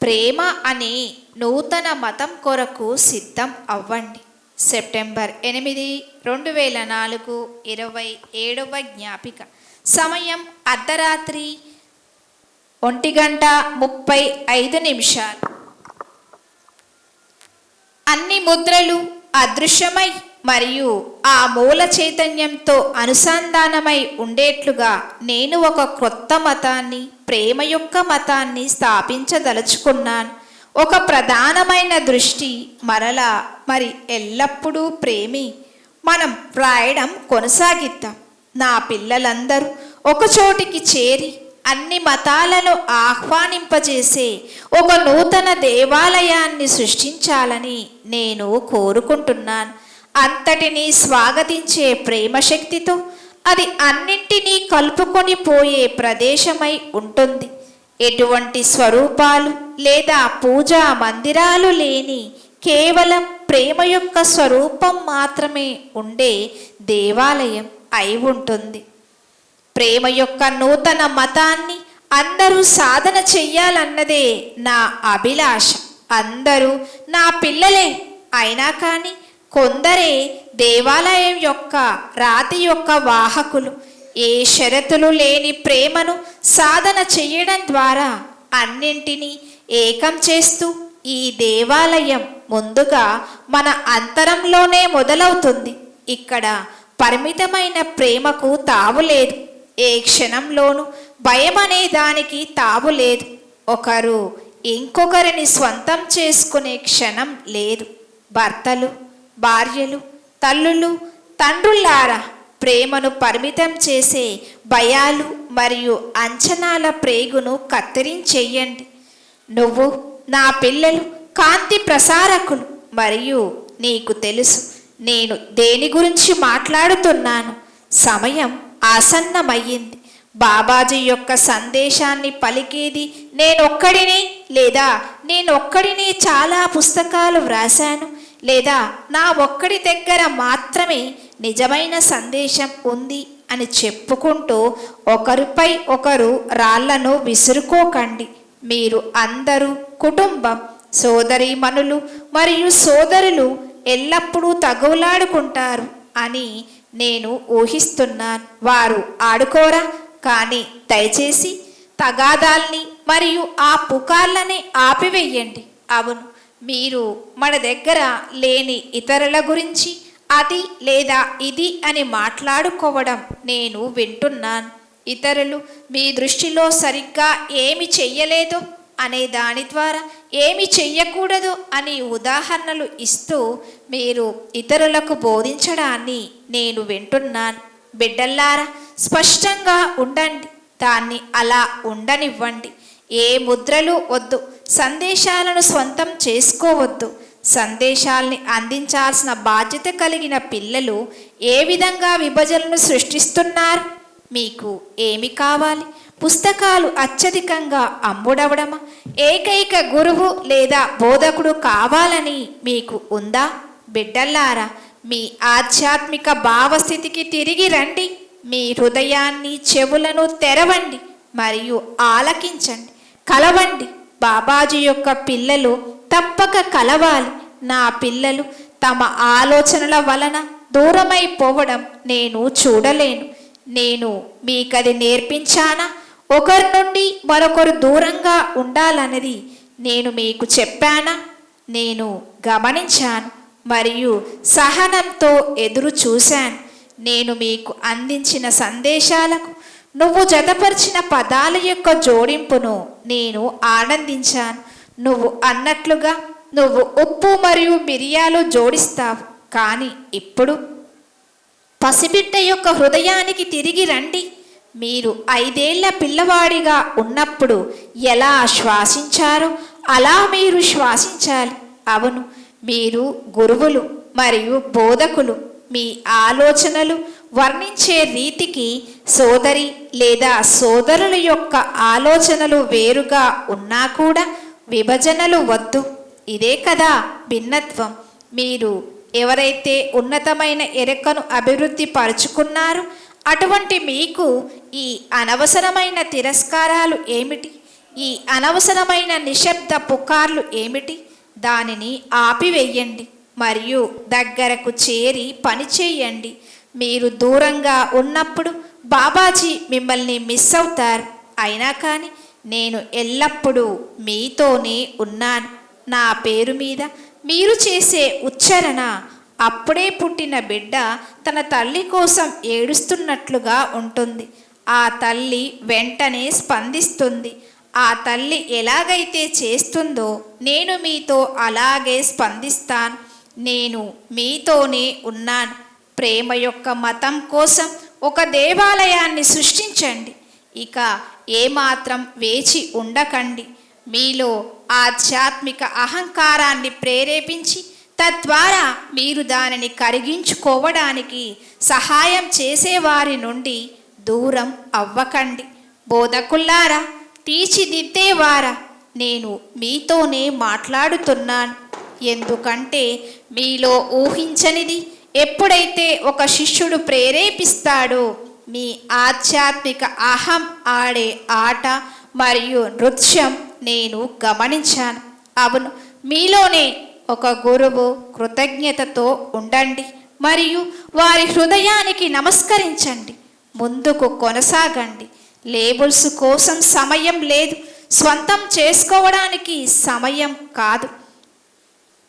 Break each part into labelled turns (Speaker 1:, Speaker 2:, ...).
Speaker 1: ప్రేమ అనే నూతన మతం కొరకు సిద్ధం అవ్వండి. సెప్టెంబర్ 8, 2004, 27వ జ్ఞాపిక. సమయం అర్ధరాత్రి 1:35. అన్ని ముద్రలు అదృశ్యమై మరియు ఆ మూల చైతన్యంతో అనుసంధానమై ఉండేట్లుగా నేను ఒక క్రొత్త మతాన్ని, ప్రేమ యొక్క మతాన్ని స్థాపించదలుచుకున్నాను. ఒక ప్రధానమైన దృష్టి మరలా మరి ఎల్లప్పుడూ ప్రేమి. మనం వ్రాయడం కొనసాగిద్దాం. నా పిల్లలందరూ ఒకచోటికి చేరి అన్ని మతాలను ఆహ్వానింపజేసే ఒక నూతన దేవాలయాన్ని సృష్టించాలని నేను కోరుకుంటున్నాను. అంతటినీ స్వాగతించే ప్రేమశక్తితో అది అన్నింటినీ కలుపుకొని పోయే ప్రదేశమై ఉంటుంది. ఎటువంటి స్వరూపాలు లేదా పూజా మందిరాలు లేని కేవలం ప్రేమ యొక్క స్వరూపం మాత్రమే ఉండే దేవాలయం అయి ఉంటుంది. ప్రేమ యొక్క నూతన మతాన్ని అందరూ సాధన చెయ్యాలన్నదే నా అభిలాష. అందరూ నా పిల్లలే అయినా కానీ కొందరే దేవాలయం యొక్క రాతి యొక్క వాహకులు. ఏ షరతులు లేని ప్రేమను సాధన చెయ్యడం ద్వారా అన్నింటినీ ఏకం చేస్తూ ఈ దేవాలయం ముందుగా మన అంతరంలోనే మొదలవుతుంది. ఇక్కడ పరిమితమైన ప్రేమకు తావులేదు. ఏ క్షణంలోనూ భయం అనే దానికి తావులేదు. ఒకరు ఇంకొకరిని స్వంతం చేసుకునే క్షణం లేదు. భర్తలు, భార్యలు, తల్లులు, తండ్రులారా, ప్రేమను పరిమితం చేసే భయాలు మరియు అంచనాల ప్రేగును కత్తిరించేయండి. నువ్వు, నా పిల్లలు కాంతి ప్రసారకులు మరియు నీకు తెలుసు నేను దేని గురించి మాట్లాడుతున్నాను. సమయం ఆసన్నమయ్యింది. బాబాజీ యొక్క సందేశాన్ని పలికేది నేనొక్కడినే, లేదా నేనొక్కడినే చాలా పుస్తకాలు వ్రాశాను, లేదా నా ఒక్కడి దగ్గర మాత్రమే నిజమైన సందేశం ఉంది అని చెప్పుకుంటూ ఒకరిపై ఒకరు రాళ్లను విసురుకోకండి. మీరు అందరూ కుటుంబం, సోదరీమణులు మరియు సోదరులు ఎల్లప్పుడూ తగులాడుకుంటారు అని నేను ఊహిస్తున్నాను. వారు ఆడుకోరా? కానీ దయచేసి తగాదాల్ని మరియు ఆ పుకార్లని ఆపివేయండి. అవును, మీరు మన దగ్గర లేని ఇతరుల గురించి అది లేదా ఇది అని మాట్లాడుకోవడం నేను వింటున్నాను. ఇతరులు మీ దృష్టిలో సరిగ్గా ఏమి చెయ్యలేదో అనే దాని ద్వారా ఏమి చెయ్యకూడదు అని ఉదాహరణలు ఇస్తూ మీరు ఇతరులకు బోధించడాన్ని నేను వింటున్నాను. బిడ్డల్లారా, స్పష్టంగా ఉండండి. దాన్ని అలా ఉండనివ్వండి. ఏ ముద్రలు వద్దు. సందేశాలను స్వంతం చేసుకోవద్దు. సందేశాల్ని అందించాల్సిన బాధ్యత కలిగిన పిల్లలు ఏ విధంగా విభజనను సృష్టిస్తున్నారు? మీకు ఏమి కావాలి? పుస్తకాలు అత్యధికంగా అమ్ముడవడమా? ఏకైక గురువు లేదా బోధకుడు కావాలని మీకు ఉందా? బిడ్డల్లారా, మీ ఆధ్యాత్మిక భావస్థితికి తిరిగి రండి. మీ హృదయాన్ని, చెవులను తెరవండి మరియు ఆలకించండి. కలవండి. బాబాజీ యొక్క పిల్లలు తప్పక కలవాలి. నా పిల్లలు తమ ఆలోచనల వలన దూరమైపోవడం నేను చూడలేను. నేను మీకది నేర్పించానా? ఒకరి నుండి మరొకరు దూరంగా ఉండాలన్నది నేను మీకు చెప్పానా? నేను గమనించాను మరియు సహనంతో ఎదురు చూశాను. నేను మీకు అందించిన సందేశాలకు నువ్వు జతపరిచిన పదాల యొక్క జోడింపును నేను ఆనందించాను. నువ్వు అన్నట్లుగా నువ్వు ఉప్పు మరియు మిరియాలు జోడిస్తావు. కానీ ఇప్పుడు పసిబిడ్డ యొక్క హృదయానికి తిరిగి రండి. మీరు 5 ఏళ్ల పిల్లవాడిగా ఉన్నప్పుడు ఎలా శ్వాసించారో అలా మీరు శ్వాసించాలి. అవును, మీరు గురువులు మరియు బోధకులు. మీ ఆలోచనలు వర్ణించే రీతికి సోదరి లేదా సోదరుల యొక్క ఆలోచనలు వేరుగా ఉన్నా కూడా విభజనలు వద్దు. ఇదే కదా భిన్నత్వం. మీరు ఎవరైతే ఉన్నతమైన ఎరుకను అభివృద్ధి పరుచుకున్నారో అటువంటి మీకు ఈ అనవసరమైన తిరస్కారాలు ఏమిటి? ఈ అనవసరమైన నిశ్శబ్ద పుకార్లు ఏమిటి? దానిని ఆపివేయండి మరియు దగ్గరకు చేరి పని చేయండి. మీరు దూరంగా ఉన్నప్పుడు బాబాజీ మిమ్మల్ని మిస్ అవుతారు. అయినా కానీ నేను ఎల్లప్పుడూ మీతోనే ఉన్నాను. నా పేరు మీద మీరు చేసే ఉచ్చారణ అప్పుడే పుట్టిన బిడ్డ తన తల్లి కోసం ఏడుస్తున్నట్లుగా ఉంటుంది. ఆ తల్లి వెంటనే స్పందిస్తుంది. ఆ తల్లి ఎలాగైతే చేస్తుందో నేను మీతో అలాగే స్పందిస్తాను. నేను మీతోనే ఉన్నాను. ప్రేమ యొక్క మతం కోసం ఒక దేవాలయాన్ని సృష్టించండి. ఇక ఏమాత్రం వేచి ఉండకండి. మీలో ఆధ్యాత్మిక అహంకారాన్ని ప్రేరేపించి తద్వారా మీరు దానిని కరిగించుకోవడానికి సహాయం చేసేవారి నుండి దూరం అవ్వకండి. బోధకుల్లారా, తీర్చిదిద్దేవారా, నేను మీతోనే మాట్లాడుతున్నాను. ఎందుకంటే మీలో ఊహించనిది ఎప్పుడైతే ఒక శిష్యుడు ప్రేరేపిస్తాడో మీ ఆధ్యాత్మిక అహం ఆడే ఆట మరియు నృత్యం నేను గమనించాను. అవును, మీలోనే ఒక గురువు కృతజ్ఞతతో ఉండండి మరియు వారి హృదయానికి నమస్కరించండి. ముందుకు కొనసాగండి. లేబుల్స్ కోసం సమయం లేదు. స్వంతం చేసుకోవడానికి సమయం కాదు.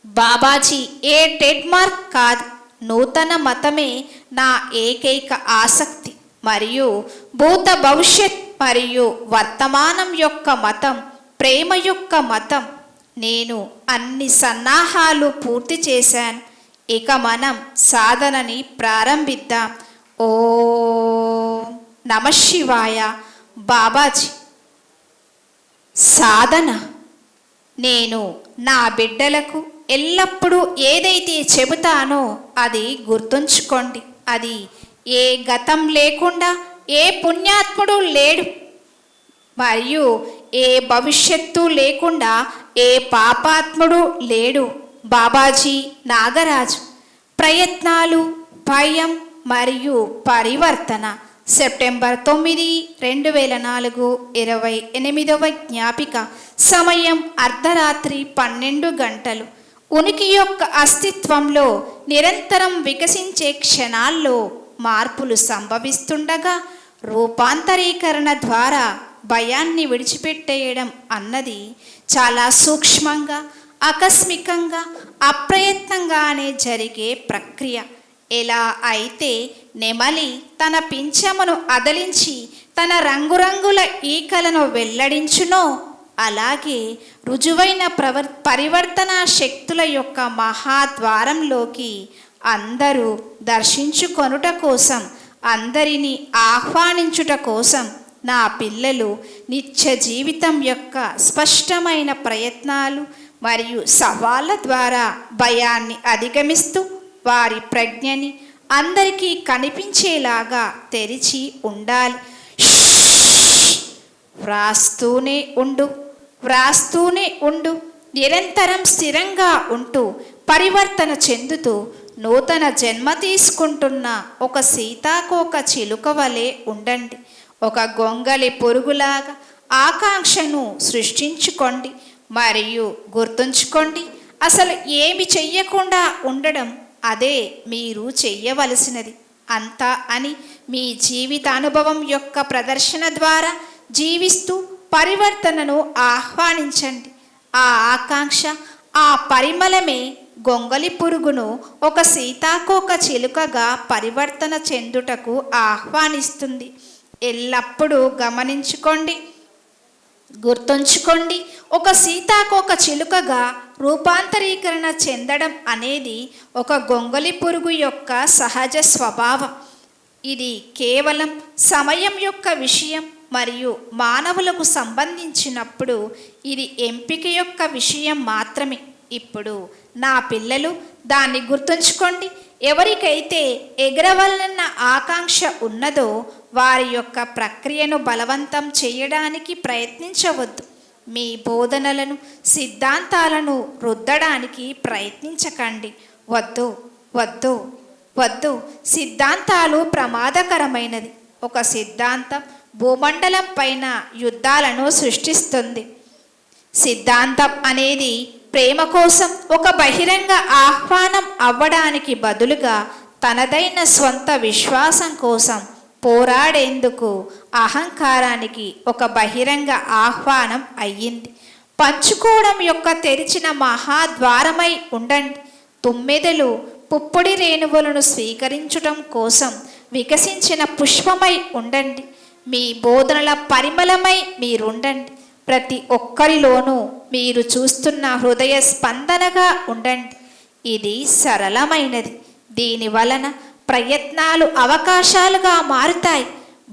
Speaker 1: బాబాజీ ఏ ట్రేడ్మార్క్ కాదు. నూతన మతమే నా ఏకైక ఆసక్తి మరియు భూత భవిష్యత్ మరియు వర్తమానం యొక్క మతం ప్రేమ యొక్క మతం. నేను అన్ని సన్నాహాలు పూర్తి చేశాను. ఇక మనం సాధనని ప్రారంభిద్దాం. ఓం నమః శివాయ. బాబాజీ సాధన. నేను నా బిడ్డలకు ఎల్లప్పుడూ ఏదైతే చెబుతానో అది గుర్తుంచుకోండి. అది ఏ గతం లేకుండా ఏ పుణ్యాత్ముడు లేడు మరియు ఏ భవిష్యత్తు లేకుండా ఏ పాపాత్ముడు లేడు. బాబాజీ నాగరాజు. ప్రయత్నాలు, భయం మరియు పరివర్తన. సెప్టెంబర్ 9, 2004, 28వ జ్ఞాపిక. సమయం అర్ధరాత్రి 12 గంటలు. ఉనికి యొక్క అస్తిత్వంలో నిరంతరం వికసించే క్షణాల్లో మార్పులు సంభవిస్తుండగా రూపాంతరీకరణ ద్వారా భయాన్ని విడిచిపెట్టేయడం అన్నది చాలా సూక్ష్మంగా, ఆకస్మికంగా, అప్రయత్నంగానే జరిగే ప్రక్రియ. ఎలా అయితే నెమలి తన పింఛమును అదలించి తన రంగురంగుల ఈకలను వెల్లడించునో, అలాగే రుజువైన పరివర్తన శక్తుల యొక్క మహాద్వారంలోకి అందరూ దర్శించుకొనుట కోసం, అందరినీ ఆహ్వానించుట కోసం నా పిల్లలు నిత్య జీవితం యొక్క స్పష్టమైన ప్రయత్నాలు మరియు సవాళ్ళ ద్వారా భయాన్ని అధిగమిస్తూ వారి ప్రజ్ఞని అందరికీ కనిపించేలాగా తెరిచి ఉండాలి. వ్రాస్తూనే ఉండు, వ్రాస్తూనే ఉండు. నిరంతరం స్థిరంగా ఉంటూ పరివర్తన చెందుతూ నూతన జన్మ తీసుకుంటున్న ఒక సీతాకోక చిలుక వలె ఉండండి. ఒక గొంగలి పురుగులాగా ఆకాంక్షను సృష్టించుకోండి మరియు గుర్తుంచుకోండి, అసలు ఏమి చెయ్యకుండా ఉండడం అదే మీరు చెయ్యవలసినది అంతా అని మీ జీవిత అనుభవం యొక్క ప్రదర్శన ద్వారా జీవిస్తూ పరివర్తనను ఆహ్వానించండి. ఆ ఆకాంక్ష, ఆ పరిమళమే గొంగలి పురుగును ఒక సీతాకోక చిలుకగా పరివర్తన చెందుటకు ఆహ్వానిస్తుంది. ఎల్లప్పుడూ గమనించుకోండి, గుర్తుంచుకోండి, ఒక సీతాకోక చిలుకగా రూపాంతరీకరణ చెందడం అనేది ఒక గొంగలి పురుగు యొక్క సహజ స్వభావం. ఇది కేవలం సమయం యొక్క విషయం మరియు మానవులకు సంబంధించినప్పుడు ఇది ఎంపిక యొక్క విషయం మాత్రమే. ఇప్పుడు నా పిల్లలు దాన్ని గుర్తుంచుకోండి. ఎవరికైతే ఎగరవలన్న ఆకాంక్ష ఉన్నదో వారి యొక్క ప్రక్రియను బలవంతం చేయడానికి ప్రయత్నించవద్దు. మీ బోధనలను, సిద్ధాంతాలను రుద్దడానికి ప్రయత్నించకండి. వద్దు, వద్దు, వద్దు. సిద్ధాంతాలు ప్రమాదకరమైనది. ఒక సిద్ధాంతం భూమండలం పైన యుద్ధాలను సృష్టిస్తుంది. సిద్ధాంతం అనేది ప్రేమ కోసం ఒక బహిరంగ ఆహ్వానం అవ్వడానికి బదులుగా తనదైన స్వంత విశ్వాసం కోసం పోరాడేందుకు అహంకారానికి ఒక బహిరంగ ఆహ్వానం అయ్యింది. పంచుకోవడం యొక్క తెరిచిన మహాద్వారమై ఉండండి. తుమ్మెదలు పుప్పొడి రేణువులను స్వీకరించటం కోసం వికసించిన పుష్పమై ఉండండి. మీ బోధనల పరిమళమై మీరుండండి. ప్రతి ఒక్కరిలోనూ మీరు చూస్తున్న హృదయ స్పందనగా ఉండండి. ఇది సరళమైనది. దీని వలన ప్రయత్నాలు అవకాశాలుగా మారుతాయి.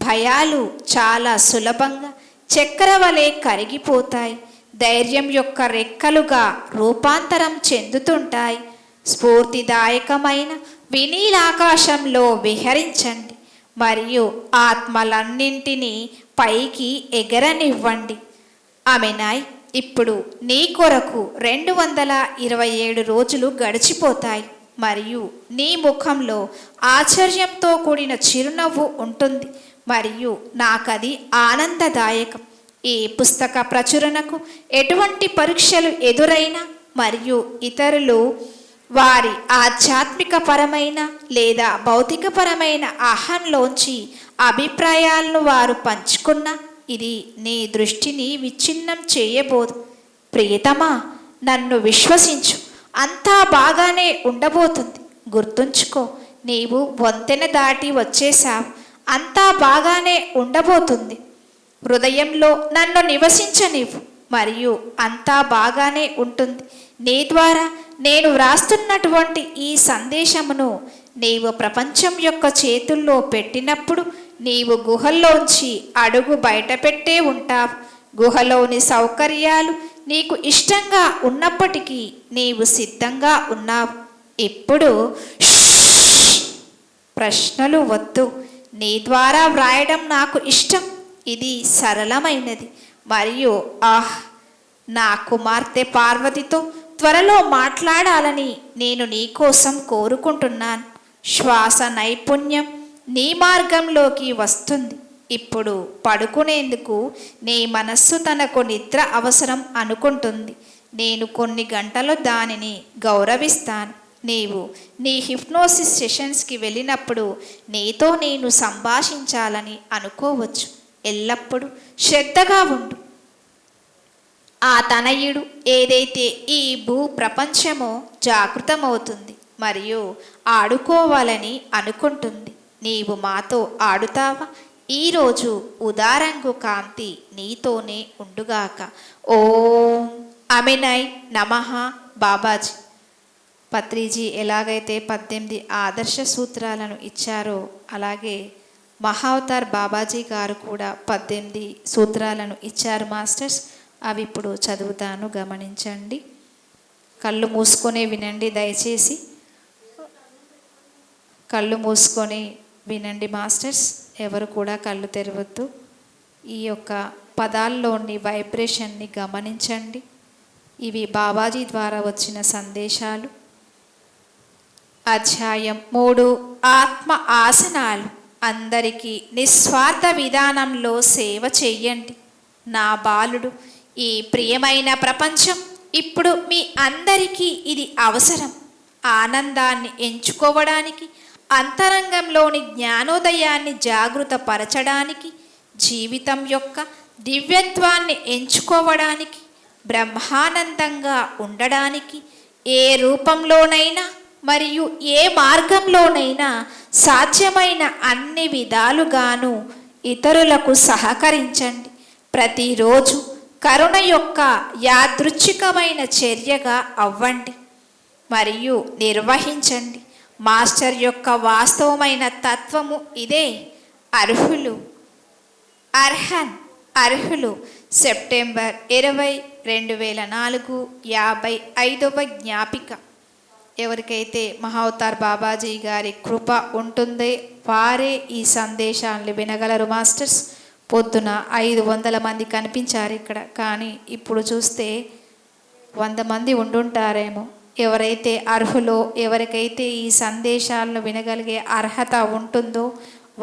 Speaker 1: భయాలు చాలా సులభంగా చక్కెర వలె కరిగిపోతాయి. ధైర్యం యొక్క రెక్కలుగా రూపాంతరం చెందుతుంటాయి. స్ఫూర్తిదాయకమైన వినీలాకాశంలో విహరించండి మరియు ఆత్మలన్నింటినీ పైకి ఎగరనివ్వండి. ఆమెనాయ్, ఇప్పుడు నీ కొరకు 227 రోజులు గడిచిపోతాయి మరియు నీ ముఖంలో ఆశ్చర్యంతో కూడిన చిరునవ్వు ఉంటుంది మరియు నాకది ఆనందదాయకం. ఈ పుస్తక ప్రచురణకు ఎటువంటి పరీక్షలు ఎదురైనా మరియు ఇతరులు వారి ఆధ్యాత్మికపరమైన లేదా భౌతికపరమైన అహంలోంచి అభిప్రాయాలను వారు పంచుకున్న ఇది నీ దృష్టిని విచ్ఛిన్నం చేయబోదు. ప్రియతమా, నన్ను విశ్వసించు, అంతా బాగానే ఉండబోతుంది. గుర్తుంచుకో, నీవు వంతెన దాటి వచ్చేశావు. అంతా బాగానే ఉండబోతుంది. హృదయంలో నన్ను నివసించనివ్వు మరియు అంతా బాగానే ఉంటుంది. నీ ద్వారా నేను వ్రాస్తున్నటువంటి ఈ సందేశమును నీవు ప్రపంచం యొక్క చేతుల్లో పెట్టినప్పుడు నీవు గుహల్లోంచి అడుగు బయటపెట్టే ఉంటావు. గుహలోని సౌకర్యాలు నీకు ఇష్టంగా ఉన్నప్పటికీ నీవు సిద్ధంగా ఉన్నావు. ఇప్పుడు ప్రశ్నలు వద్దు. నీ ద్వారా వ్రాయడం నాకు ఇష్టం. ఇది సరళమైనది మరియు నా కుమార్తె పార్వతితో త్వరలో మాట్లాడాలని నేను నీకోసం కోరుకుంటున్నాను. శ్వాస నైపుణ్యం నీ మార్గంలోకి వస్తుంది. ఇప్పుడు పడుకునేందుకు నీ మనస్సు తనకు నిద్ర అవసరం అనుకుంటుంది. నేను కొన్ని గంటలు దానిని గౌరవిస్తాను. నీవు నీ హిప్నోసిస్ సెషన్స్కి వెళ్ళినప్పుడు నీతో నేను సంభాషించాలని అనుకోవచ్చు. ఎల్లప్పుడూ శ్రద్ధగా ఉండు. ఆ తనయుడు ఏదైతే ఈ భూ ప్రపంచమో జాగృతమవుతుంది మరియు ఆడుకోవాలని అనుకుంటుంది. నీవు మాతో ఆడుతావా? ఈరోజు ఉదారంగు కాంతి నీతోనే ఉండుగాక. ఓం అమినై నమః. బాబాజీ పత్రిజీ ఎలాగైతే 18 ఆదర్శ సూత్రాలను ఇచ్చారో అలాగే మహావతార్ బాబాజీ గారు కూడా 18 సూత్రాలను ఇచ్చారు మాస్టర్స్. అవి ఇప్పుడు చదువుతాను, గమనించండి. కళ్ళు మూసుకొని వినండి దయచేసి. కళ్ళు మూసుకొని వినండి మాస్టర్స్. ఎవరు కూడా కళ్ళు తెరవద్దు. ఈ యొక్క పదాల్లోని వైబ్రేషన్ని గమనించండి. ఇవి బాబాజీ ద్వారా వచ్చిన సందేశాలు. అధ్యాయం 3 ఆత్మ ఆసనాలు. అందరికీ నిస్వార్థ విధానంలో సేవ చెయ్యండి. నా బాలుడు, ఈ ప్రియమైన ప్రపంచం ఇప్పుడు మీ అందరికీ ఇది అవసరం. ఆనందాన్ని ఎంచుకోవడానికి, అంతరంగంలోని జ్ఞానోదయాన్ని జాగృతపరచడానికి, జీవితం యొక్క దివ్యత్వాన్ని ఎంచుకోవడానికి, బ్రహ్మానందంగా ఉండడానికి, ఏ రూపంలోనైనా మరియు ఏ మార్గంలోనైనా సాధ్యమైన అన్ని విధాలుగాను ఇతరులకు సహకరించండి. ప్రతిరోజు కరుణ యొక్క యాదృచ్ఛికమైన చర్యగా అవ్వండి మరియు నిర్వహించండి. మాస్టర్ యొక్క వాస్తవమైన తత్వము ఇదే. అర్హులు సెప్టెంబర్ 20, 2004 55వ జ్ఞాపిక. ఎవరికైతే మహావతార్ బాబాజీ గారి కృప ఉంటుందో వారే ఈ సందేశాన్ని వినగలరు మాస్టర్స్. పొద్దున 500 మంది కనిపించారు ఇక్కడ, కానీ ఇప్పుడు చూస్తే 100 మంది ఉండుంటారేమో. ఎవరైతే అర్హులో, ఎవరికైతే ఈ సందేశాలను వినగలిగే అర్హత ఉంటుందో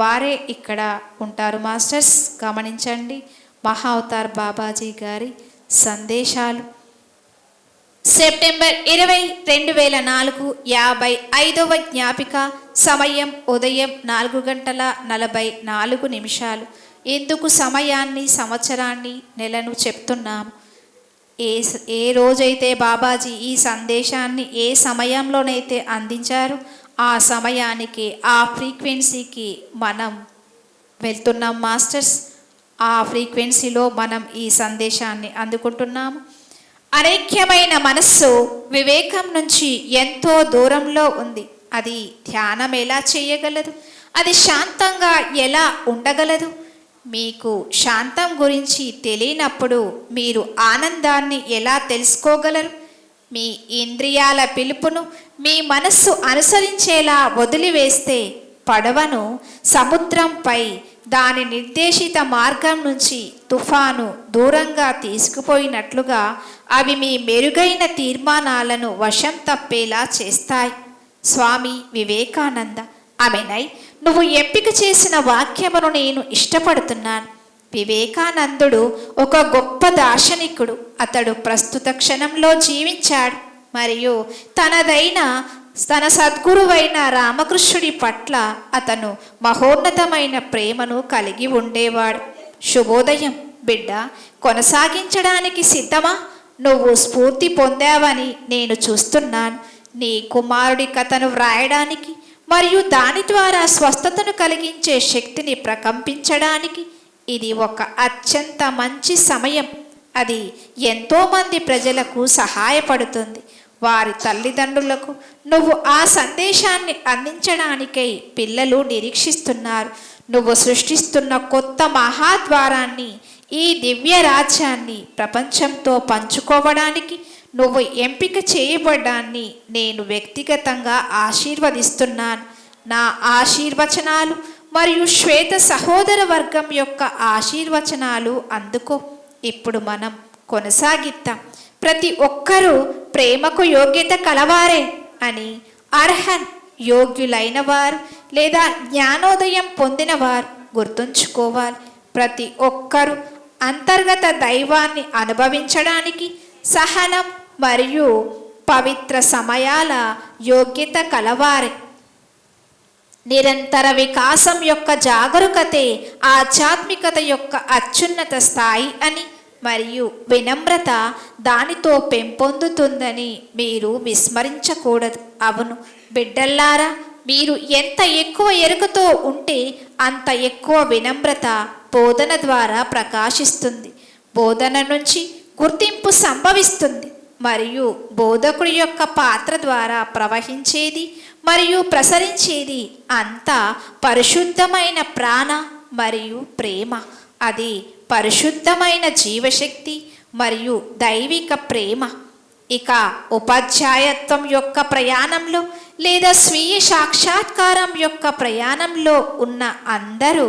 Speaker 1: వారే ఇక్కడ ఉంటారు. మాస్టర్స్ గమనించండి, మహా అవతార్ బాబాజీ గారి సందేశాలు. సెప్టెంబర్ 20, 2004 55వ జ్ఞాపిక. సమయం ఉదయం 4:44. ఎందుకు సమయాన్ని, సంవత్సరాన్ని, నెలను చెప్తున్నాము? ఏ రోజైతే బాబాజీ ఈ సందేశాన్ని ఏ సమయంలోనైతే అందించారో ఆ సమయానికి, ఆ ఫ్రీక్వెన్సీకి మనం వెళ్తున్నాం మాస్టర్స్. ఆ ఫ్రీక్వెన్సీలో మనం ఈ సందేశాన్ని అందుకుంటున్నాము. అనైక్యమైన మనస్సు వివేకం నుంచి ఎంతో దూరంలో ఉంది. అది ధ్యానం ఎలా చేయగలదు? అది శాంతంగా ఎలా ఉండగలదు? మీకు శాంతం గురించి తెలియనప్పుడు మీరు ఆనందాన్ని ఎలా తెలుసుకోగలరు? మీ ఇంద్రియాల పిలుపును మీ మనస్సు అనుసరించేలా వదిలివేస్తే పడవను సముద్రంపై దాని నిర్దేశిత మార్గం నుంచి తుఫాను దూరంగా తీసుకుపోయినట్లుగా అవి మీ మెరుగైన తీర్మానాలను వశం తప్పేలా చేస్తాయి. స్వామి వివేకానంద. ఆమెనై నువ్వు ఎంపిక చేసిన వాక్యమును నేను ఇష్టపడుతున్నాను. వివేకానందుడు ఒక గొప్ప దార్శనికుడు. అతడు ప్రస్తుత క్షణంలో జీవించాడు మరియు తన సద్గురువైన రామకృష్ణుడి పట్ల అతను మహోన్నతమైన ప్రేమను కలిగి ఉండేవాడు. శుభోదయం బిడ్డ, కొనసాగించడానికి సిద్ధమా? నువ్వు స్ఫూర్తి పొందావని నేను చూస్తున్నాను. నీ కుమారుడి కథను వ్రాయడానికి మరియు దాని ద్వారా స్వస్థతను కలిగించే శక్తిని ప్రకంపించడానికి ఇది ఒక అత్యంత మంచి సమయం. అది ఎంతోమంది ప్రజలకు సహాయపడుతుంది. వారి తల్లిదండ్రులకు నువ్వు ఆ సందేశాన్ని అందించడానికై పిల్లలు నిరీక్షిస్తున్నారు. నువ్వు సృష్టిస్తున్న కొత్త మహాద్వారాన్ని, ఈ దివ్య రాజ్యాన్ని ప్రపంచంతో పంచుకోవడానికి నువ్వు ఎంపిక చేయబడ్డాన్ని నేను వ్యక్తిగతంగా ఆశీర్వదిస్తున్నాను. నా ఆశీర్వచనాలు మరియు శ్వేత సహోదర వర్గం యొక్క ఆశీర్వచనాలు అందుకో. ఇప్పుడు మనం కొనసాగిద్దాం. ప్రతి ఒక్కరూ ప్రేమకు యోగ్యత కలవారే అని అర్హన్, యోగ్యులైన వారు లేదా జ్ఞానోదయం పొందినవారు గుర్తుంచుకోవాలి. ప్రతి ఒక్కరూ అంతర్గత దైవాన్ని అనుభవించడానికి సహనం మరియు పవిత్ర సమయాల యోగ్యత కలవారే. నిరంతర వికాసం యొక్క జాగరూకతే ఆధ్యాత్మికత యొక్క అత్యున్నత స్థాయి అని మరియు వినమ్రత దానితో పెంపొందుతుందని మీరు విస్మరించకూడదు. అవును బిడ్డల్లారా, మీరు ఎంత ఎక్కువ ఎరుకతో ఉంటే అంత ఎక్కువ వినమ్రత బోధన ద్వారా ప్రకాశిస్తుంది. బోధన నుంచి గుర్తింపు సంభవిస్తుంది మరియు బోధకుడి యొక్క పాత్ర ద్వారా ప్రవహించేది మరియు ప్రసరించేది అంతా పరిశుద్ధమైన ప్రాణ మరియు ప్రేమ. అది పరిశుద్ధమైన జీవశక్తి మరియు దైవిక ప్రేమ. ఇక ఉపాధ్యాయత్వం యొక్క ప్రయాణంలో లేదా స్వీయ సాక్షాత్కారం యొక్క ప్రయాణంలో ఉన్న అందరూ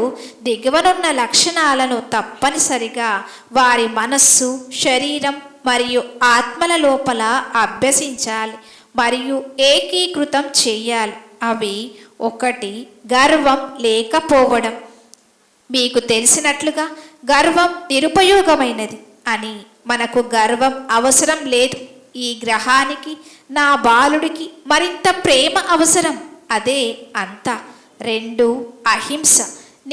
Speaker 1: దిగువనున్న లక్షణాలను తప్పనిసరిగా వారి మనస్సు, శరీరం మరియు ఆత్మల లోపల అభ్యసించాలి మరియు ఏకీకృతం చేయాలి. అవి 1 గర్వం లేకపోవడం. మీకు తెలిసినట్లుగా గర్వం నిరుపయోగమైనది అని మనకు గర్వం అవసరం లేదు. ఈ గ్రహానికి, నా బాలుడికి మరింత ప్రేమ అవసరం. అదే అంతా. 2 అహింస.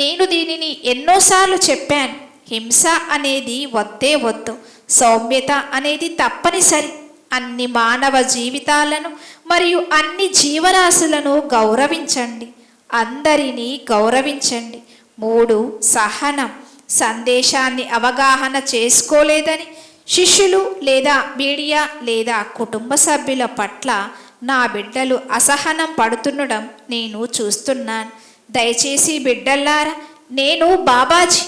Speaker 1: నేను దీనిని ఎన్నోసార్లు చెప్పాను. హింస అనేది వద్దే వద్దు. సౌమ్యత అనేది తప్పనిసరి. అన్ని మానవ జీవితాలను మరియు అన్ని జీవరాశులను గౌరవించండి. అందరినీ గౌరవించండి. 3 సహనం. సందేశాన్ని అవగాహన చేసుకోలేదని శిష్యులు లేదా మీడియా లేదా కుటుంబ సభ్యుల పట్ల నా బిడ్డలు అసహనం పడుతుండడం నేను చూస్తున్నాను. దయచేసి బిడ్డల్లారా, నేను బాబాజీ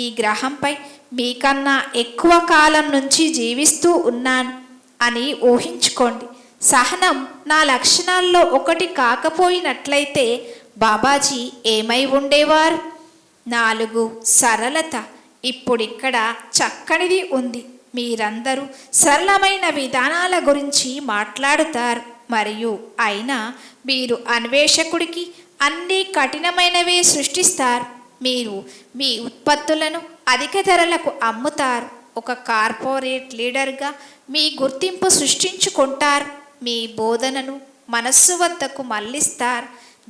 Speaker 1: ఈ గ్రహంపై మీకన్నా ఎక్కువ కాలం నుంచి జీవిస్తూ ఉన్నాను అని ఊహించుకోండి. సహనం నా లక్షణాల్లో ఒకటి కాకపోయినట్లయితే బాబాజీ ఏమై ఉండేవారు? 4 సరళత. ఇప్పుడిక్కడ చక్కనిది ఉంది. మీరందరూ సరళమైన విధానాల గురించి మాట్లాడుతారు మరియు అయినా మీరు అన్వేషకుడికి అన్నీ కఠినమైనవే సృష్టిస్తారు. మీరు మీ ఉత్పత్తులను అధిక ధరలకు అమ్ముతారు. ఒక కార్పొరేట్ లీడర్గా మీ గుర్తింపు సృష్టించుకుంటారు. మీ బోధనను మనస్సు వద్దకు మళ్ళిస్తారు.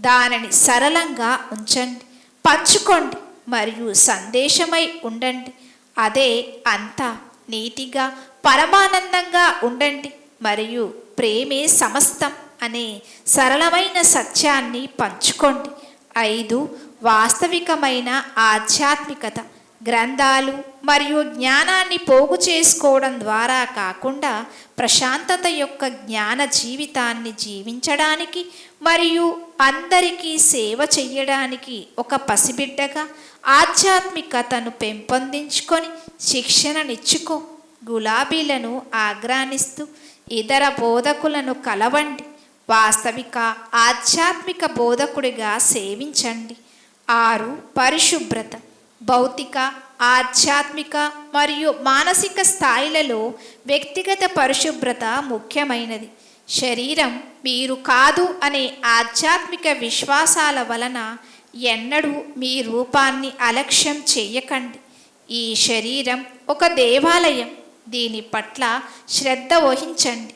Speaker 1: దానిని సరళంగా ఉంచండి, పంచుకోండి మరియు సందేశమై ఉండండి. అదే అంతా. నీతిగా పరమానందంగా ఉండండి మరియు ప్రేమే సమస్తం అనే సరళమైన సత్యాన్ని పంచుకోండి. 5. వాస్తవికమైన ఆధ్యాత్మికత. గ్రంథాలు మరియు జ్ఞానాన్ని పోగు చేసుకోవడం ద్వారా కాకుండా ప్రశాంతత యొక్క జ్ఞాన జీవితాన్ని జీవించడానికి మరియు అందరికీ సేవ చెయ్యడానికి ఒక పసిబిడ్డగా ఆధ్యాత్మికతను పెంపొందించుకొని శిక్షణనిచ్చుకో. గులాబీలను ఆగ్రానిస్తూ ఇతర బోధకులను కలవండి. వాస్తవిక ఆధ్యాత్మిక బోధకుడిగా సేవించండి. 6. పరిశుభ్రత. భౌతిక, ఆధ్యాత్మిక మరియు మానసిక స్థాయిలలో వ్యక్తిగత పరిశుభ్రత ముఖ్యమైనది. శరీరం మీరు కాదు అనే ఆధ్యాత్మిక విశ్వాసాల వలన ఎన్నడూ మీ రూపాన్ని అలక్ష్యం చెయ్యకండి. ఈ శరీరం ఒక దేవాలయం. దీని పట్ల శ్రద్ధ వహించండి.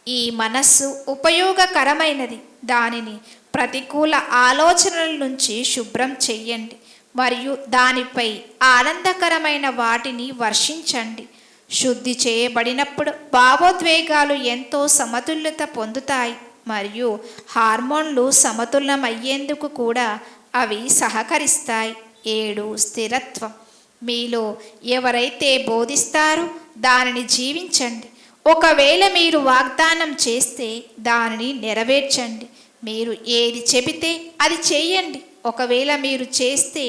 Speaker 1: ఈ మనస్సు ఉపయోగకరమైనది. దానిని ప్రతికూల ఆలోచనల నుంచి శుభ్రం చెయ్యండి మరియు దానిపై ఆనందకరమైన వాటిని వర్షించండి. శుద్ధి చేయబడినప్పుడు భావోద్వేగాలు ఎంతో సమతుల్యత పొందుతాయి మరియు హార్మోన్లు సమతుల్యమయ్యేందుకు కూడా అవి సహకరిస్తాయి. 7. స్థిరత్వం. మీలో ఎవరైతే బోధిస్తారో దానిని జీవించండి. ఒకవేళ మీరు వాగ్దానం చేస్తే దానిని నెరవేర్చండి. మీరు ఏది చెబితే అది చేయండి. ఒకవేళ మీరు చేస్తే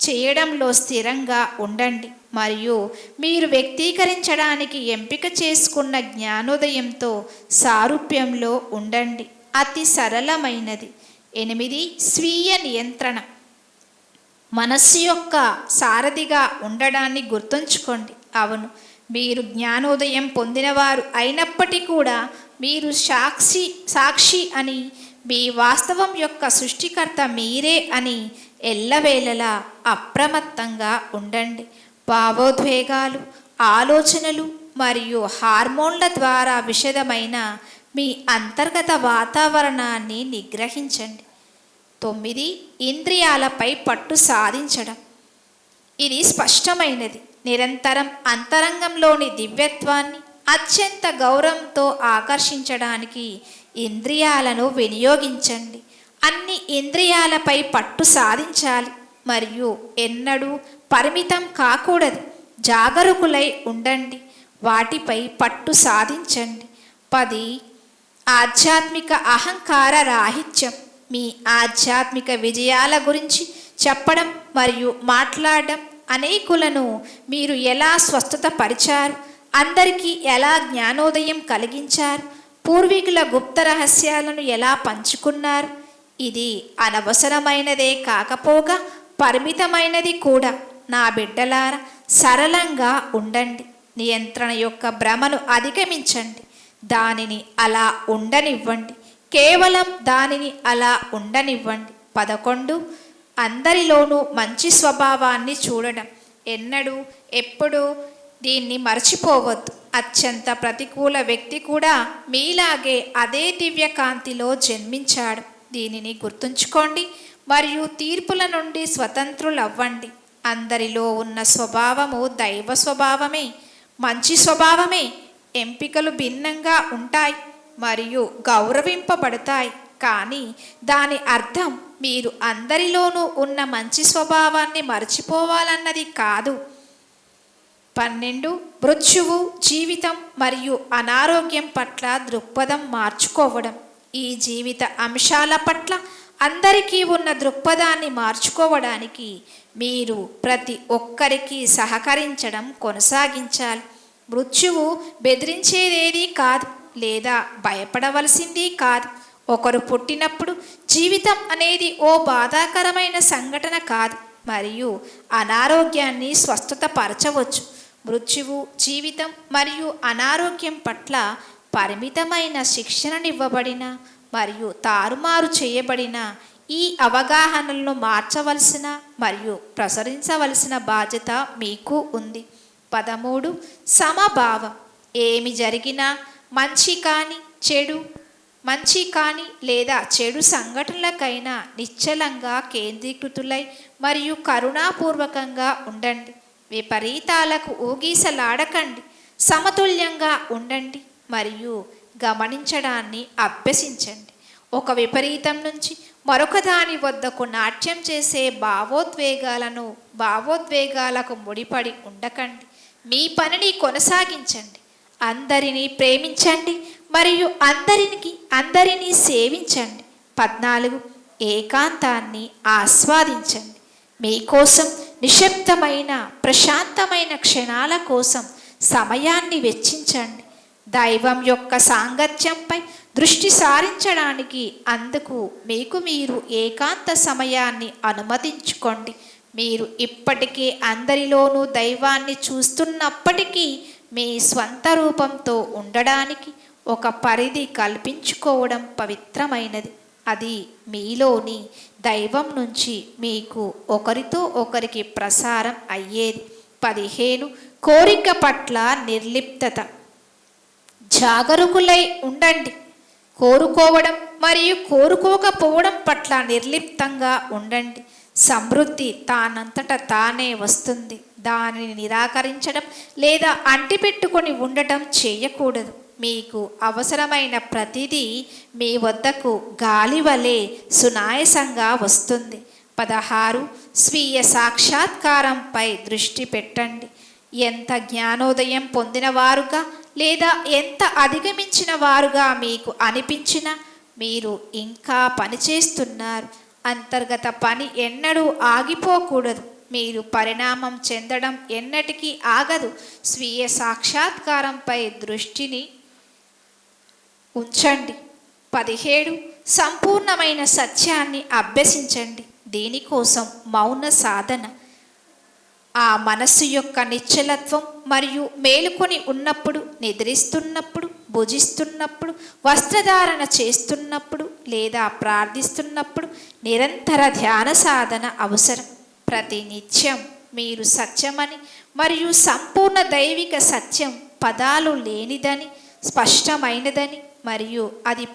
Speaker 1: చేయడంలో స్థిరంగా ఉండండి మరియు మీరు వ్యక్తీకరించడానికి ఎంపిక చేసుకున్న జ్ఞానోదయంతో సారూప్యంలో ఉండండి. అతి సరళమైనది. 8. స్వీయ నియంత్రణ. మనస్సు యొక్క సారథిగా ఉండడాన్ని గుర్తుంచుకోండి. అవును, మీరు జ్ఞానోదయం పొందినవారు అయినప్పటికీ కూడా మీరు సాక్షి అని, మీ వాస్తవం యొక్క సృష్టికర్త మీరే అని ఎల్లవేళలా అప్రమత్తంగా ఉండండి. భావోద్వేగాలు, ఆలోచనలు మరియు హార్మోన్ల ద్వారా విషదమైన మీ అంతర్గత వాతావరణాన్ని నిగ్రహించండి. 9. ఇంద్రియాలపై పట్టు సాధించడం. ఇది స్పష్టమైనది. నిరంతరం అంతరంగంలోని దివ్యత్వాన్ని అత్యంత గౌరవంతో ఆకర్షించడానికి ఇంద్రియాలను వినియోగించండి. అన్ని ఇంద్రియాలపై పట్టు సాధించాలి మరియు ఎన్నడూ పరిమితం కాకూడదు. జాగరూకులై ఉండండి. వాటిపై పట్టు సాధించండి. 10. ఆధ్యాత్మిక అహంకార రాహిత్యం. మీ ఆధ్యాత్మిక విజయాల గురించి చెప్పడం మరియు మాట్లాడడం, అనేకులను మీరు ఎలా స్వస్థత పరిచారు, అందరికీ ఎలా జ్ఞానోదయం కలిగించారు, పూర్వీకుల గుప్త రహస్యాలను ఎలా పంచుకున్నారు, ఇది అనవసరమైనదే కాకపోగా పరిమితమైనది కూడా. నా బిడ్డలారా, సరళంగా ఉండండి. నియంత్రణ యొక్క భ్రమను అధిగమించండి. దానిని అలా ఉండనివ్వండి. కేవలం దానిని అలా ఉండనివ్వండి. 11. అందరిలోనూ మంచి స్వభావాన్ని చూడడం. ఎప్పుడూ దీన్ని మర్చిపోవద్దు. అత్యంత ప్రతికూల వ్యక్తి కూడా మీలాగే అదే దివ్యకాంతిలో జన్మించాడు. దీనిని గుర్తుంచుకోండి మరియు తీర్పుల నుండి స్వతంత్రులవ్వండి. అందరిలో ఉన్న స్వభావము దైవ స్వభావమే, మంచి స్వభావమే. ఎంపికలు భిన్నంగా ఉంటాయి మరియు గౌరవింపబడతాయి, కానీ దాని అర్థం మీరు అందరిలోనూ ఉన్న మంచి స్వభావాన్ని మర్చిపోవాలన్నది కాదు. 12. మృత్యువు, జీవితం మరియు అనారోగ్యం పట్ల దృక్పథం మార్చుకోవడం. ఈ జీవిత అంశాల పట్ల అందరికీ ఉన్న దృక్పథాన్ని మార్చుకోవడానికి మీరు ప్రతి ఒక్కరికి సహకరించడం కొనసాగించాలి. మృత్యువు బెదిరించేదేదీ కాదు లేదా భయపడవలసింది కాదు. ఒకరు పుట్టినప్పుడు జీవితం అనేది ఓ బాధాకరమైన సంఘటన కాదు మరియు అనారోగ్యాన్ని స్వస్థత పరచవచ్చు. మృత్యువు, జీవితం మరియు అనారోగ్యం పట్ల పరిమితమైన శిక్షణనివ్వబడిన మరియు తారుమారు చేయబడిన ఈ అవగాహనలను మార్చవలసిన మరియు ప్రసరించవలసిన బాధ్యత మీకు ఉంది. 13 సమభావం. ఏమి జరిగినా మంచి కానీ లేదా చెడు సంఘటనలకైనా నిశ్చలంగా కేంద్రీకృతులై మరియు కరుణాపూర్వకంగా ఉండండి. విపరీతాలకు ఊగిసలాడకండి. సమతుల్యంగా ఉండండి మరియు గమనించడాన్ని అభ్యసించండి. ఒక విపరీతం నుంచి మరొక దాని వద్దకు నాట్యం చేసే భావోద్వేగాలకు ముడిపడి ఉండకండి. మీ పనిని కొనసాగించండి. అందరినీ ప్రేమించండి మరియు అందరినీ సేవించండి. 14 ఏకాంతాన్ని ఆస్వాదించండి. మీకోసం నిశ్శబ్దమైన ప్రశాంతమైన క్షణాల కోసం సమయాన్ని వెచ్చించండి. దైవం యొక్క సాంగత్యంపై దృష్టి సారించడానికి అందుకు మీకు మీరు ఏకాంత సమయాన్ని అనుమతించుకోండి. మీరు ఇప్పటికే అందరిలోనూ దైవాన్ని చూస్తున్నప్పటికీ మీ స్వంత రూపంతో ఉండడానికి ఒక పరిధి కల్పించుకోవడం పవిత్రమైనది. అది మీలోని దైవం నుంచి మీకు ఒకరితో ఒకరికి ప్రసారం అయ్యేది. 15 కోరిక పట్ల నిర్లిప్తత. జాగరూకులై ఉండండి. కోరుకోవడం మరియు కోరుకోకపోవడం పట్ల నిర్లిప్తంగా ఉండండి. సమృద్ధి తానంతట తానే వస్తుంది. దానిని నిరాకరించడం లేదా అంటిపెట్టుకొని ఉండటం చేయకూడదు. మీకు అవసరమైన ప్రతిదీ మీ వద్దకు గాలి వలె సునాయాసంగా వస్తుంది. 16 స్వీయ సాక్షాత్కారంపై దృష్టి పెట్టండి. ఎంత జ్ఞానోదయం పొందినవారుగా లేదా ఎంత అధిగమించిన వారుగా మీకు అనిపించినా మీరు ఇంకా పనిచేస్తున్నారు. అంతర్గత పని ఎన్నడూ ఆగిపోకూడదు. మీరు పరిణామం చెందడం ఎన్నటికీ ఆగదు. స్వీయ సాక్షాత్కారంపై దృష్టిని ఉంచండి. 17 సంపూర్ణమైన సత్యాన్ని అభ్యసించండి. దీనికోసం మౌన సాధన, ఆ మనస్సు యొక్క నిశ్చలత్వం మరియు మేలుకొని ఉన్నప్పుడు, నిద్రిస్తున్నప్పుడు, భుజిస్తున్నప్పుడు, వస్త్రధారణ చేస్తున్నప్పుడు లేదా ప్రార్థిస్తున్నప్పుడు నిరంతర ధ్యాన సాధన అవసరం. ప్రతి నిత్యం మీరు సత్యమని మరియు సంపూర్ణ దైవిక సత్యం పదాలు లేనిదని, స్పష్టమైనదని మరియు అది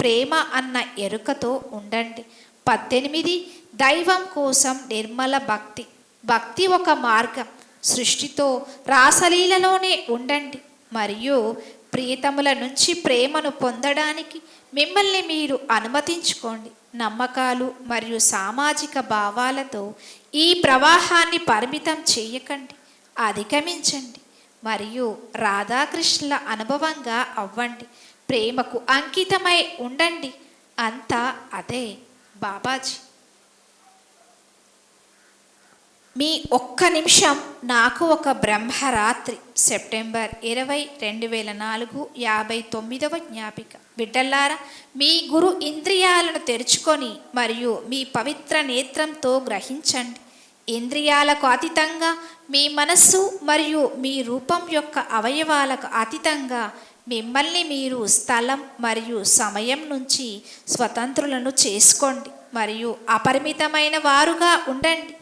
Speaker 1: ప్రేమ అన్న ఎరుకతో ఉండండి. 18 దైవం కోసం నిర్మల భక్తి. భక్తి ఒక మార్గం. సృష్టితో రాసలీలలోనే ఉండండి మరియు ప్రియతముల నుంచి ప్రేమను పొందడానికి మిమ్మల్ని మీరు అనుమతించుకోండి. నమ్మకాలు మరియు సామాజిక భావాలతో ఈ ప్రవాహాన్ని పరిమితం చేయకండి. అధిగమించండి మరియు రాధాకృష్ణుల అనుభవంగా అవ్వండి. ప్రేమకు అంకితమై ఉండండి. అంతా అదే బాబాజీ. మీ ఒక్క నిమిషం నాకు ఒక బ్రహ్మరాత్రి. సెప్టెంబర్ 20, 2004 59వ జ్ఞాపిక. బిడ్డలారా, మీ గురు ఇంద్రియాలను తెరుచుకొని మరియు మీ పవిత్ర నేత్రంతో గ్రహించండి. ఇంద్రియాలకు అతీతంగా మీ మనస్సు మరియు మీ రూపం యొక్క అవయవాలకు అతీతంగా మిమ్మల్ని మీరు స్థలం మరియు సమయం నుంచి స్వతంత్రులను చేసుకోండి మరియు అపరిమితమైన వారుగా ఉండండి.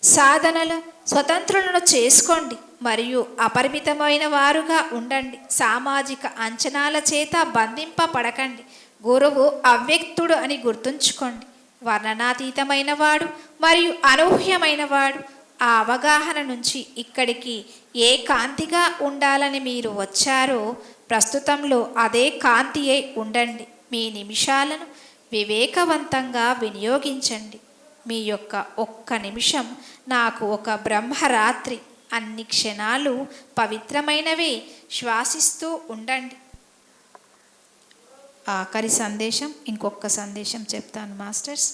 Speaker 1: సాధనల స్వతంత్రులను చేసుకోండి మరియు అపరిమితమైన వారుగా ఉండండి. సామాజిక అంచనాల చేత బంధింపబడకండి. గురువు అవ్యక్తుడు అని గుర్తుంచుకోండి. వర్ణనాతీతమైన వాడు మరియు అనూహ్యమైన వాడు. ఆ అవగాహన నుంచి ఇక్కడికి ఏ కాంతిగా ఉండాలని మీరు వచ్చారో ప్రస్తుతంలో అదే కాంతి అయి ఉండండి. మీ నిమిషాలను వివేకవంతంగా వినియోగించండి. మీ యొక్క ఒక్క నిమిషం నాకు ఒక బ్రహ్మరాత్రి. అన్ని క్షణాలు పవిత్రమైనవే. శ్వాసిస్తూ ఉండండి. ఆఖరి సందేశం, ఇంకొక సందేశం చెప్తాను మాస్టర్స్.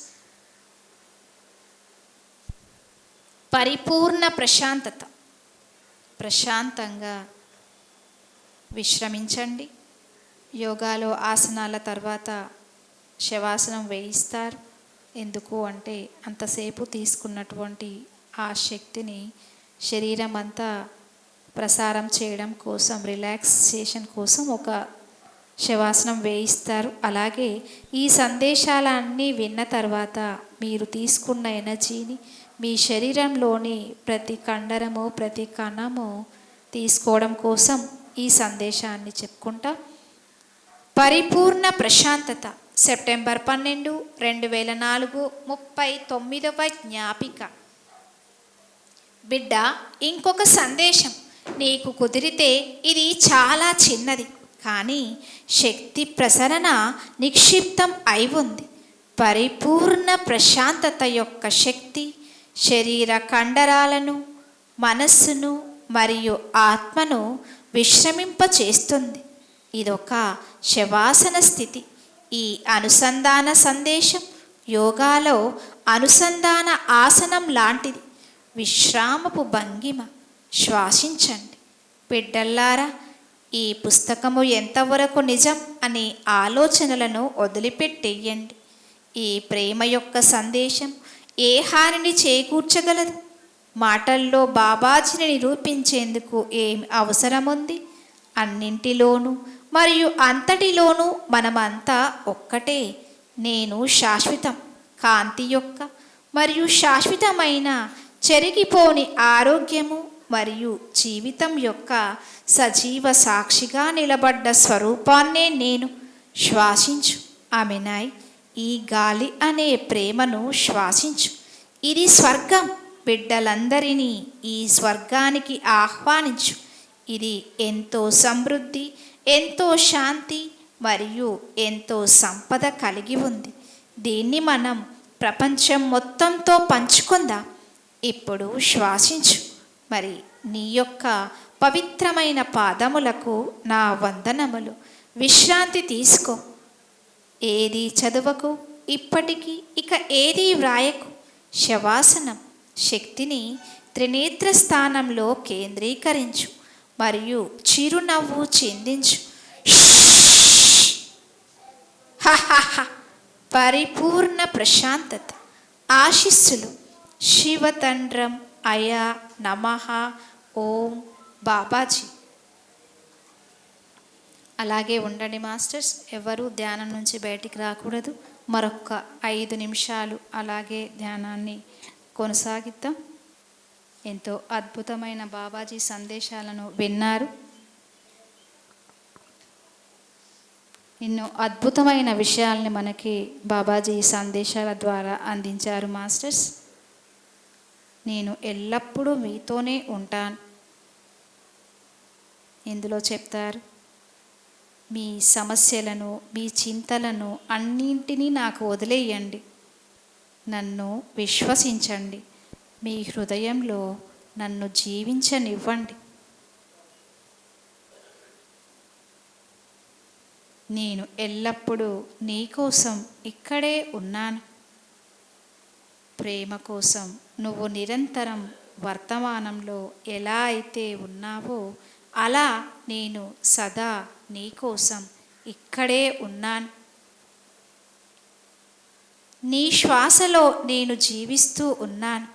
Speaker 1: పరిపూర్ణ ప్రశాంతత. ప్రశాంతంగా విశ్రమించండి. యోగాలో ఆసనాల తర్వాత శవాసనం వేయిస్తారు. ఎందుకు అంటే అంతసేపు తీసుకున్నటువంటి ఆ శక్తిని శరీరం అంతా ప్రసారం చేయడం కోసం, రిలాక్సేషన్ కోసం ఒక శవాసనం వేయిస్తారు. అలాగే ఈ సందేశాలన్నీ విన్న తర్వాత మీరు తీసుకున్న ఎనర్జీని మీ శరీరంలోని ప్రతి కండరము ప్రతి కణము తీసుకోవడం కోసం ఈ సందేశాన్ని చెప్పుకుంటాం. పరిపూర్ణ ప్రశాంతత. సెప్టెంబర్ 12, 2004, 39వ జ్ఞాపిక. బిడ్డ, ఇంకొక సందేశం నీకు కుదిరితే ఇది చాలా చిన్నది, కానీ శక్తి ప్రసరణ నిక్షిప్తం అయి ఉంది. పరిపూర్ణ ప్రశాంతత యొక్క శక్తి శరీర కండరాలను, మనస్సును మరియు ఆత్మను విశ్రమింపచేస్తుంది. ఇదొక శవాసన స్థితి. ఈ అనుసంధాన సందేశం యోగాలో అనుసంధాన ఆసనం లాంటిది. విశ్రామపు భంగిమ. శ్వాసించండి. బిడ్డల్లారా, ఈ పుస్తకము ఎంతవరకు నిజం అనే ఆలోచనలను వదిలిపెట్టేయండి. ఈ ప్రేమ యొక్క సందేశం ఏ హానిని చేకూర్చగలదు? మాటల్లో బాబాజీని నిరూపించేందుకు ఏమి అవసరముంది? అన్నింటిలోనూ మరియు అంతటిలోనూ మనమంతా ఒక్కటే. నేను శాశ్వతం, కాంతి యొక్క మరియు శాశ్వతమైన చెరిగిపోని ఆరోగ్యము మరియు జీవితం యొక్క సజీవ సాక్షిగా నిలబడ్డ స్వరూపాన్నే నేను. శ్వాసించు. ఆమెనాయ్. ఈ గాలి అనే ప్రేమను శ్వాసించు. ఇది స్వర్గం. బిడ్డలందరినీ ఈ స్వర్గానికి ఆహ్వానించు. ఇది ఎంతో సమృద్ధి, ఎంతో శాంతి మరియు ఎంతో సంపద కలిగి ఉంది. దీన్ని మనం ప్రపంచం మొత్తంతో పంచుకుందాం. ఇప్పుడు శ్వాసించు. మరి నీ యొక్క పవిత్రమైన పాదములకు నా వందనములు. విశ్రాంతి తీసుకో. ఏది చదువకు, ఇప్పటికీ ఇక ఏది వ్రాయకు. శవాసనం శక్తిని త్రినేత్ర స్థానంలో కేంద్రీకరించు మరియు చిరునవ్వు చిందించు. పరిపూర్ణ ప్రశాంతత. ఆశీస్సులు. శివతండ్రం అయా నమః. ఓం బాబాజీ. అలాగే ఉండండి మాస్టర్స్. ఎవరు ధ్యానం నుంచి బయటికి రాకూడదు. మరొక 5 నిమిషాలు అలాగే ధ్యానాన్ని కొనసాగిద్దాం. ఎంతో అద్భుతమైన బాబాజీ సందేశాలను విన్నారు. ఎన్నో అద్భుతమైన విషయాల్ని మనకి బాబాజీ సందేశాల ద్వారా అందించారు మాస్టర్స్. నేను ఎల్లప్పుడూ మీతోనే ఉంటాను. ఇందులో చెప్తారు, మీ సమస్యలను, మీ చింతలను అన్నింటినీ నాకు వదిలేయండి. నన్ను విశ్వసించండి. మీ హృదయంలో నన్ను జీవించనివ్వండి. నేను ఎల్లప్పుడూ నీకోసం ఇక్కడే ఉన్నాను. ప్రేమ కోసం నువ్వు నిరంతరం వర్తమానంలో ఎలా అయితే ఉన్నావో అలా నేను సదా నీకోసం ఇక్కడే ఉన్నాను. నీ శ్వాసలో నేను జీవిస్తూ ఉన్నాను.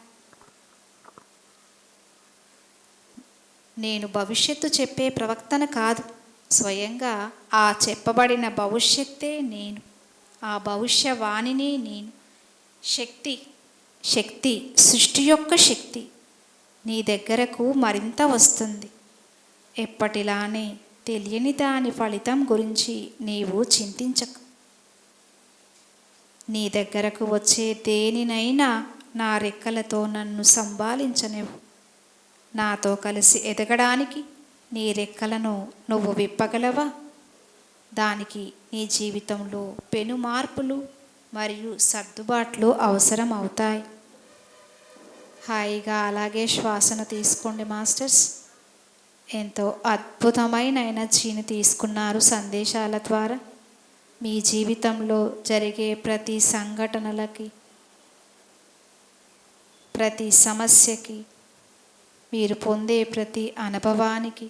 Speaker 1: నేను భవిష్యత్తు చెప్పే ప్రవక్తను కాదు. స్వయంగా ఆ చెప్పబడిన భవిష్యత్తే నేను. ఆ భవిష్యవాణినే నేను. శక్తి సృష్టి యొక్క శక్తి నీ దగ్గరకు మరింత వస్తుంది. ఎప్పటిలానే తెలియని దాని ఫలితం గురించి నీవు చింతించకు. నీ దగ్గరకు వచ్చే దేనినైనా నా రెక్కలతో నన్ను సంభాళించనివ్వు. నాతో కలిసి ఎదగడానికి నీ రెక్కలను నువ్వు విప్పగలవా? దానికి నీ జీవితంలో పెను మార్పులు మరియు సర్దుబాట్లు అవసరం అవుతాయి. హాయిగా అలాగే శ్వాసను తీసుకోండి మాస్టర్స్. ఎంతో అద్భుతమైన ఎనర్జీని తీసుకున్నారు సందేశాల ద్వారా. మీ జీవితంలో జరిగే ప్రతి సంఘటనలకి, ప్రతి సమస్యకి, మీరు పొందే ప్రతి అనుభవానికి,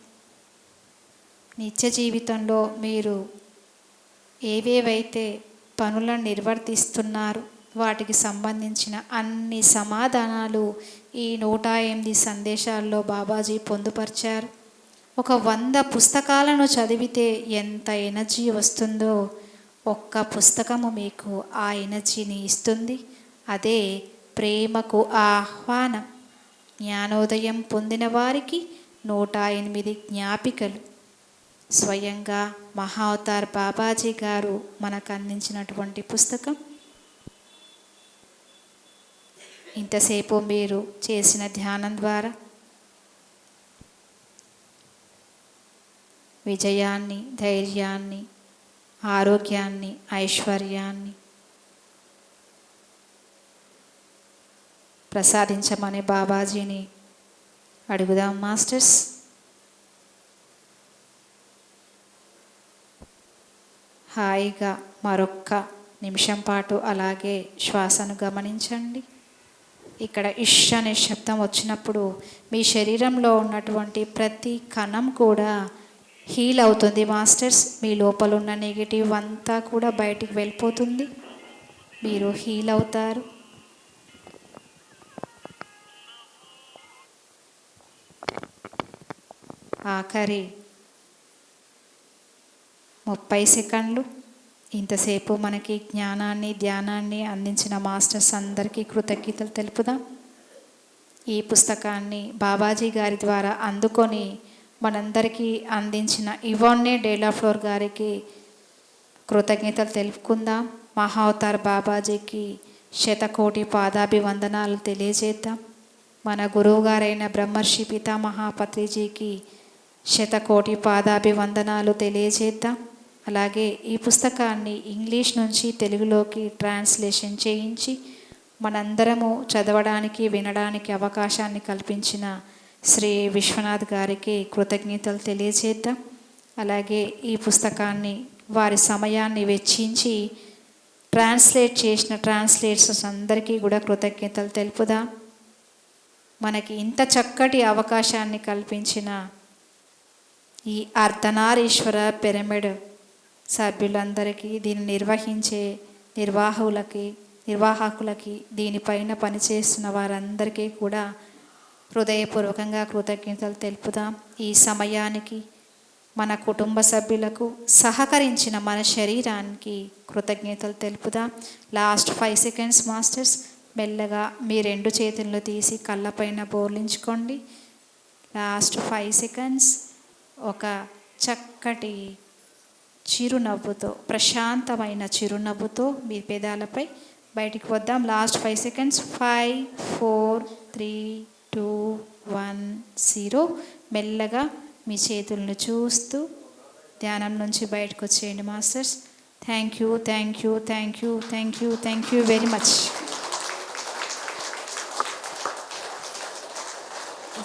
Speaker 1: నిత్య జీవితంలో మీరు ఏవేవైతే పనులను నిర్వర్తిస్తున్నారు వాటికి సంబంధించిన అన్ని సమాధానాలు ఈ 108 సందేశాల్లో బాబాజీ పొందుపరిచారు. ఒక 100 పుస్తకాలను చదివితే ఎంత ఎనర్జీ వస్తుందో ఒక్క పుస్తకము మీకు ఆ ఎనర్జీని ఇస్తుంది. అదే ప్రేమకు ఆహ్వానం. జ్ఞానోదయం పొందిన వారికి 108 జ్ఞాపికలు. స్వయంగా మహావతార్ బాబాజీ గారు మనకు అందించినటువంటి పుస్తకం. ఇంతసేపు మీరు చేసిన ధ్యానం ద్వారా విజయాన్ని, ధైర్యాన్ని, ఆరోగ్యాన్ని, ఐశ్వర్యాన్ని ప్రసాదించమని బాబాజీని అడుగుదాం మాస్టర్స్. హాయిగా మరొక్క నిమిషం పాటు అలాగే శ్వాసను గమనించండి. ఇక్కడ ఇష్ అనే శబ్దం వచ్చినప్పుడు మీ శరీరంలో ఉన్నటువంటి ప్రతి కణం కూడా హీల్ అవుతుంది మాస్టర్స్. మీ లోపల ఉన్న నెగిటివ్ అంతా కూడా బయటికి వెళ్ళిపోతుంది. మీరు హీల్ అవుతారు. ఆఖరి 30 సెకండ్లు. ఇంతసేపు మనకి జ్ఞానాన్ని, ధ్యానాన్ని అందించిన మాస్టర్స్ అందరికీ కృతజ్ఞతలు తెలుపుదాం. ఈ పుస్తకాన్ని బాబాజీ గారి ద్వారా అందుకొని మనందరికీ అందించిన ఇవాన్నే డేలాఫ్లోర్ గారికి కృతజ్ఞతలు తెలుపుకుందాం. మహావతార్ బాబాజీకి 100,000,000 పాదాభివందనాలు తెలియజేద్దాం. మన గురువు గారైన బ్రహ్మర్షి పితామహ పత్రిజీకి 100,000,000 పాదాభివందనాలు తెలియజేద్దాం. అలాగే ఈ పుస్తకాన్ని ఇంగ్లీష్ నుంచి తెలుగులోకి ట్రాన్స్లేషన్ చేయించి మనందరము చదవడానికి, వినడానికి అవకాశాన్ని కల్పించిన శ్రీ విశ్వనాథ్ గారికి కృతజ్ఞతలు తెలియజేద్దాం. అలాగే ఈ పుస్తకాన్ని వారి సమయాన్ని వెచ్చించి ట్రాన్స్లేట్ చేసిన ట్రాన్స్లేటర్స్ అందరికీ కూడా కృతజ్ఞతలు తెలుపుదాం. మనకి ఇంత చక్కటి అవకాశాన్ని కల్పించిన ఈ అర్ధనారీశ్వర పిరమిడ్ సభ్యులందరికీ, దీన్ని నిర్వహించే నిర్వాహకులకి, దీనిపైన పనిచేస్తున్న వారందరికీ కూడా హృదయపూర్వకంగా కృతజ్ఞతలు తెలుపుదాం. ఈ సమయానికి మన కుటుంబ సభ్యులకు, సహకరించిన మన శరీరానికి కృతజ్ఞతలు తెలుపుదాం. Last 5 seconds masters. మెల్లగా మీ 2 చేతులను తీసి కళ్ళపైన బోర్లించుకోండి. Last 5 seconds. ఒక చక్కటి చిరునవ్వుతో, ప్రశాంతమైన చిరునవ్వుతో మీ పెదాలపై బయటికి వద్దాం. Last 5 seconds. 5 4 3 2 1 0. మెల్లగా మీ చేతులను చూస్తూ ధ్యానం నుంచి బయటకు వచ్చేయండి masters. Thank you, thank you, thank you, thank you, thank you very much.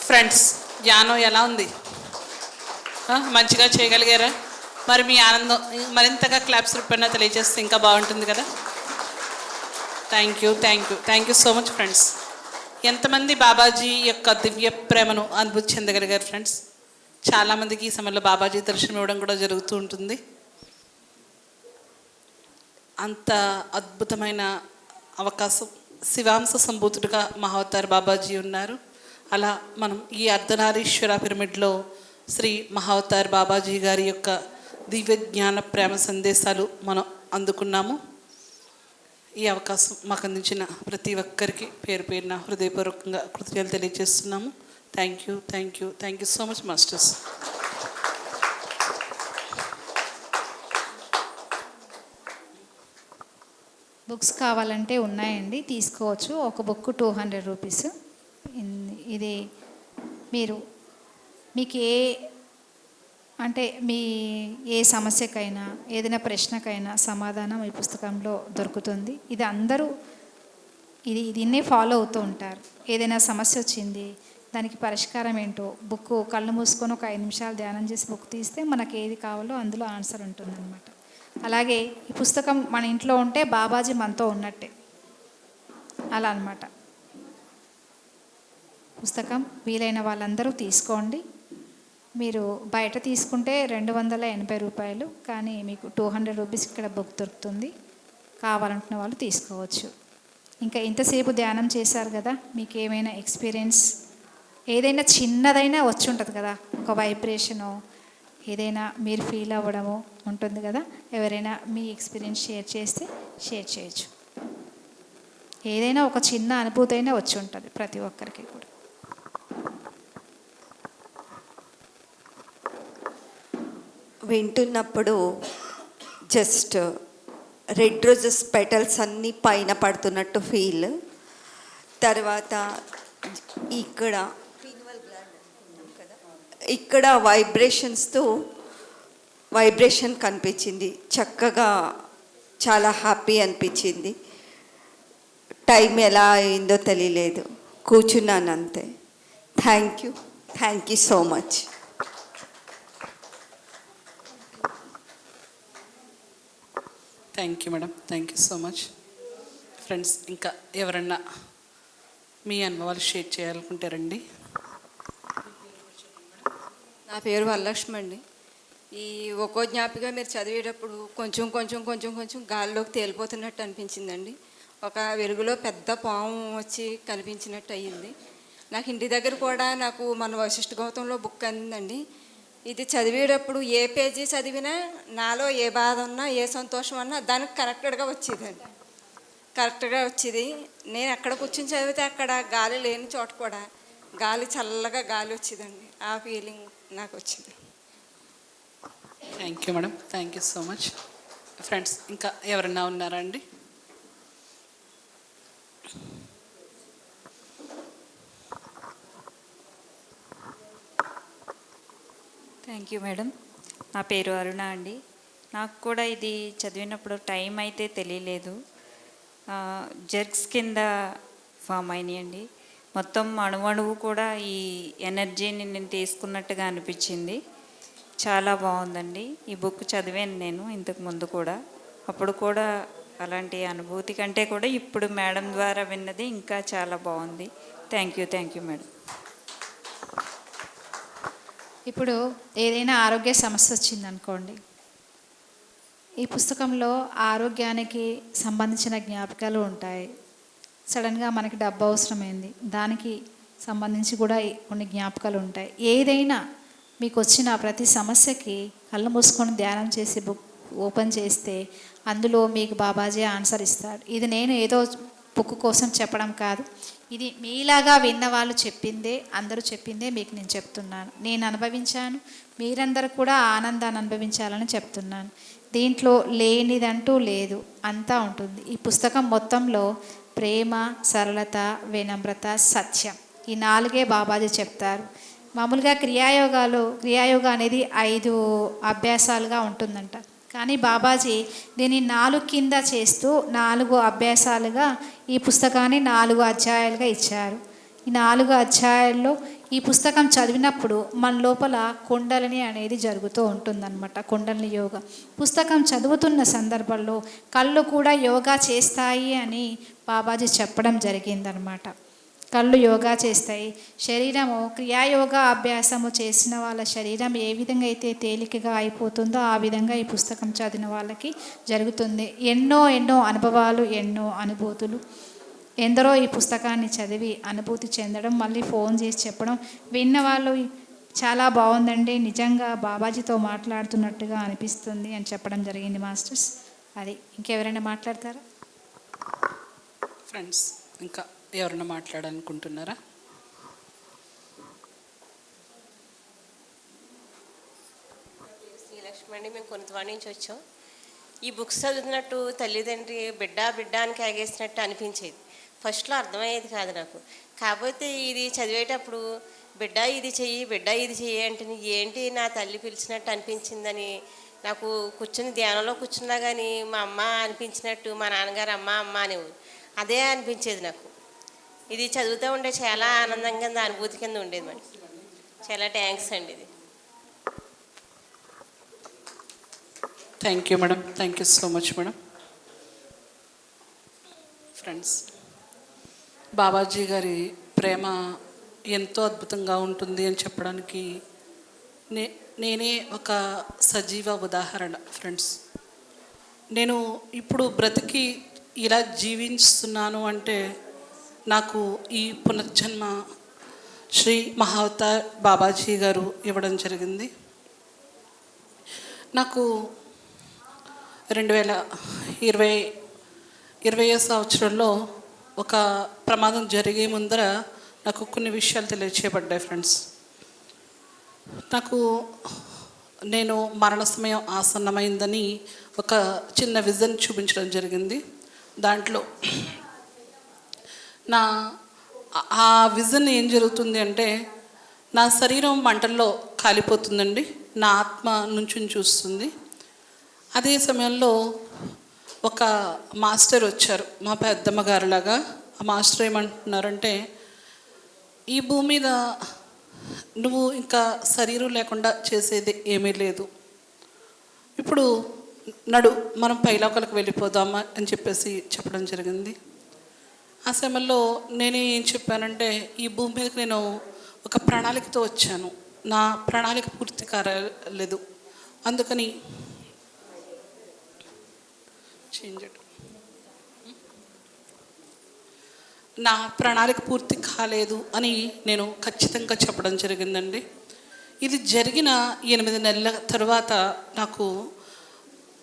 Speaker 2: Friends, ధ్యానం ఎలా ఉంది? మంచిగా చేయగలిగారా? మరి మీ ఆనందం మరింతగా క్లాప్స్ రూపంగా తెలియజేస్తే ఇంకా బాగుంటుంది కదా. Thank you, thank you, thank you so much friends. ఎంతమంది బాబాజీ యొక్క దివ్య ప్రేమను అనుభూతి చెందగలిగారు ఫ్రెండ్స్? చాలామందికి ఈ సమయంలో బాబాజీ దర్శనం ఇవ్వడం కూడా జరుగుతూ ఉంటుంది. అంత అద్భుతమైన అవకాశం, శివాంశ సంభూతుడిగా మహావతార్ బాబాజీ ఉన్నారు. అలా మనం ఈ అర్ధనారీశ్వర పిరమిడ్లో శ్రీ మహావతార్ బాబాజీ గారి యొక్క దివ్య జ్ఞాన ప్రేమ సందేశాలు మనం అందుకున్నాము. ఈ అవకాశం మాకు అందించిన ప్రతి ఒక్కరికి పేరు పేరున హృదయపూర్వకంగా కృతజ్ఞతలు తెలియజేస్తున్నాము. Thank you, thank you, thank you so much masters.
Speaker 1: Books కావాలంటే ఉన్నాయండి, తీసుకోవచ్చు. ఒక బుక్ 200 రూపీస్. ఇది మీకు ఏ సమస్యకైనా, ఏదైనా ప్రశ్నకైనా సమాధానం ఈ పుస్తకంలో దొరుకుతుంది. ఇది అందరూ దీన్నే ఫాలో అవుతూ ఉంటారు. ఏదైనా సమస్య వచ్చింది, దానికి పరిష్కారం ఏంటో బుక్ కళ్ళు మూసుకొని ఒక 5 నిమిషాలు ధ్యానం చేసి బుక్ తీస్తే మనకి ఏది కావాలో అందులో ఆన్సర్ ఉంటుందన్నమాట. అలాగే ఈ పుస్తకం మన ఇంట్లో ఉంటే బాబాజీ మనతో ఉన్నట్టే, అలా అన్నమాట. పుస్తకం వీలైన వాళ్ళందరూ తీసుకోండి. మీరు బయట తీసుకుంటే 280 రూపాయలు, కానీ మీకు 200 రూపీస్ ఇక్కడ బుక్ దొరుకుతుంది. కావాలనుకున్న వాళ్ళు తీసుకోవచ్చు. ఇంకా ఇంతసేపు ధ్యానం చేశారు కదా, మీకు ఏమైనా ఎక్స్పీరియన్స్ ఏదైనా చిన్నదైనా వచ్చి ఉంటుంది కదా, ఒక వైబ్రేషను ఏదైనా మీరు ఫీల్ అవ్వడము ఉంటుంది కదా. ఎవరైనా మీ ఎక్స్పీరియన్స్ షేర్ చేస్తే షేర్ చేయొచ్చు. ఏదైనా ఒక చిన్న అనుభూతి అయినా వచ్చి ఉంటుంది ప్రతి ఒక్కరికి కూడా.
Speaker 3: వింటున్నప్పుడు జస్ట్ రెడ్ రోజెస్ పెటల్స్ అన్నీ పైన పడుతున్నట్టు ఫీల్. తర్వాత ఇక్కడ ఇక్కడ వైబ్రేషన్ కనిపించింది. చక్కగా చాలా హ్యాపీ అనిపించింది. టైం ఎలా అయిందో తెలియలేదు. కూర్చున్నాను అంతే. Thank you so much.
Speaker 2: Thank you madam, thank you so much. Friends, ఇంకా ఎవరన్నా మీ అనుభవాలు షేర్ చేయాలనుకుంటారండి?
Speaker 4: నా పేరు వరలక్ష్మి అండి. ఈ ఒక్కో జ్ఞాపిక మీరు చదివేటప్పుడు కొంచెం కొంచెం కొంచెం కొంచెం గాల్లోకి తేలిపోతున్నట్టు అనిపించిందండి. ఒక వెలుగులో పెద్ద పాము వచ్చి కనిపించినట్టు అయ్యింది. నాకు ఇంటి దగ్గర కూడా నాకు మన వశిష్ఠ గౌతంలో బుక్ అందిందండి. ఇది చదివేటప్పుడు ఏ పేజీ చదివినా నాలో ఏ బాధ ఉన్నా ఏ సంతోషం ఉన్నా దానికి కరెక్టెడ్గా వచ్చేదండి. కరెక్ట్గా వచ్చేది. నేను ఎక్కడ కూర్చొని చదివితే అక్కడ గాలి లేని చోట కూడా గాలి చల్లగా గాలి వచ్చేదండి. ఆ ఫీలింగ్ నాకు వచ్చింది.
Speaker 2: Thank you madam, thank you so much. Friends, ఇంకా ఎవరన్నా ఉన్నారా అండి?
Speaker 5: Thank you madam. నా పేరు అరుణ అండి. నాకు కూడా ఇది చదివినప్పుడు టైం అయితే తెలియలేదు. జర్క్స్ కింద ఫామ్ అయినాయండి. మొత్తం అణువణువు కూడా ఈ ఎనర్జీని నేను తీసుకున్నట్టుగా అనిపించింది. చాలా బాగుందండి. ఈ బుక్ చదివాను నేను ఇంతకు ముందు కూడా. అప్పుడు కూడా అలాంటి అనుభూతి కంటే కూడా ఇప్పుడు మేడం ద్వారా విన్నది ఇంకా చాలా బాగుంది. Thank you madam.
Speaker 1: ఇప్పుడు ఏదైనా ఆరోగ్య సమస్య వచ్చిందనుకోండి, ఈ పుస్తకంలో ఆరోగ్యానికి సంబంధించిన జ్ఞాపకాలు ఉంటాయి. సడన్గా మనకి డబ్బు అవసరమైంది, దానికి సంబంధించి కూడా కొన్ని జ్ఞాపకాలు ఉంటాయి. ఏదైనా మీకు వచ్చిన ప్రతి సమస్యకి కళ్ళు మూసుకొని ధ్యానం చేసి బుక్ ఓపెన్ చేస్తే అందులో మీకు బాబాజీ ఆన్సర్ ఇస్తాడు. ఇది నేను ఏదో బుక్ కోసం చెప్పడం కాదు, ఇది మీలాగా విన్న వాళ్ళు చెప్పిందే, అందరూ చెప్పిందే మీకు నేను చెప్తున్నాను. నేను అనుభవించాను, మీరందరూ కూడా ఆనందాన్ని అనుభవించాలని చెప్తున్నాను. దీంట్లో లేనిదంటూ లేదు, అంతా ఉంటుంది. ఈ పుస్తకం మొత్తంలో ప్రేమ, సరళత, వినమ్రత, సత్యం, ఈ 4 బాబాజీ చెప్తారు. మామూలుగా క్రియాయోగ అనేది 5 అభ్యాసాలుగా ఉంటుందంట. కానీ బాబాజీ దీన్ని 4 కింద చేస్తూ 4 అభ్యాసాలుగా ఈ పుస్తకాన్ని 4 అధ్యాయాలుగా ఇచ్చారు. ఈ 4 అధ్యాయాల్లో ఈ పుస్తకం చదివినప్పుడు మన లోపల కుండలిని అనేది జరుగుతూ ఉంటుందన్నమాట. కుండలిని యోగా పుస్తకం చదువుతున్న సందర్భంలో కళ్ళు కూడా యోగా చేస్తాయి అని బాబాజీ చెప్పడం జరిగిందనమాట. కళ్ళు యోగా చేస్తాయి. శరీరము క్రియాయోగా అభ్యాసము చేసిన వాళ్ళ శరీరం ఏ విధంగా అయితే తేలికగా అయిపోతుందో ఆ విధంగా ఈ పుస్తకం చదివిన వాళ్ళకి జరుగుతుంది. ఎన్నో అనుభవాలు, ఎన్నో అనుభూతులు. ఎందరో ఈ పుస్తకాన్ని చదివి అనుభూతి చెందడం, మళ్ళీ ఫోన్ చేసి చెప్పడం, విన్న వాళ్ళు చాలా బాగుందండి, నిజంగా బాబాజీతో మాట్లాడుతున్నట్టుగా అనిపిస్తుంది అని చెప్పడం జరిగింది మాస్టర్స్. అది ఇంకెవరైనా మాట్లాడతారా?
Speaker 2: ఫ్రెండ్స్, ఇంకా ఎవరైనా మాట్లాడాలనుకుంటున్నారా?
Speaker 6: శ్రీలక్ష్మి అండి, మేము కొనతవాడి నుంచి వచ్చాం. ఈ బుక్స్ చదువుతున్నట్టు తల్లిదండ్రి బిడ్డ అని కాగేసినట్టు అనిపించేది. ఫస్ట్లో అర్థమయ్యేది కాదు నాకు. కాకపోతే ఇది చదివేటప్పుడు బిడ్డ ఇది చెయ్యి అంటే ఏంటి నా తల్లి పిలిచినట్టు అనిపించిందని నాకు కూర్చుని ధ్యానంలో కూర్చున్నా కానీ మా అమ్మ అనిపించినట్టు, మా నాన్నగారు అమ్మ అనేవారు. అదే అనిపించేది నాకు. ఇది చదువుతూ ఉండే చాలా ఆనందంగా అనుభూతి కింద ఉండేది మరి. చాలా థ్యాంక్స్ అండి. ఇది
Speaker 2: thank you madam, thank you so much madam. Friends, Babaji గారి ప్రేమ ఎంతో అద్భుతంగా ఉంటుంది అని చెప్పడానికి నేనే ఒక సజీవ ఉదాహరణ. ఫ్రెండ్స్, నేను ఇప్పుడు బ్రతికి ఇలా జీవిస్తున్నాను అంటే నాకు ఈ పునర్జన్మ శ్రీ మహావతార్ బాబాజీ గారు ఇవ్వడం జరిగింది. నాకు 2020 సంవత్సరంలో ఒక ప్రమాదం జరిగే ముందర నాకు కొన్ని విషయాలు తెలియచేయబడ్డాయి ఫ్రెండ్స్. నేను మరణ సమయం ఆసన్నమైందని ఒక చిన్న విజన్ చూపించడం జరిగింది. దాంట్లో ఆ విజన్ ఏం జరుగుతుంది అంటే, నా శరీరం మంటల్లో కాలిపోతుందండి, నా ఆత్మ నుంచుని చూస్తుంది. అదే సమయంలో ఒక మాస్టర్ వచ్చారు, మా పెద్దమ్మ గారిలాగా. ఆ మాస్టర్ ఏమంటున్నారంటే, ఈ భూమి మీద నువ్వు ఇంకా శరీరం లేకుండా చేసేది ఏమీ లేదు, ఇప్పుడు నడు మనం పైలోకాలకు వెళ్ళిపోదామా అని చెప్పేసి చెప్పడం జరిగింది. ఆ సమయంలో నేనే ఏం చెప్పానంటే, ఈ భూమి మీదకి నేను ఒక ప్రణాళికతో వచ్చాను, నా ప్రణాళిక పూర్తి కాలేదు, అందుకని నా ప్రణాళిక పూర్తి కాలేదు అని నేను ఖచ్చితంగా చెప్పడం జరిగిందండి. ఇది జరిగిన 8 నెలల తర్వాత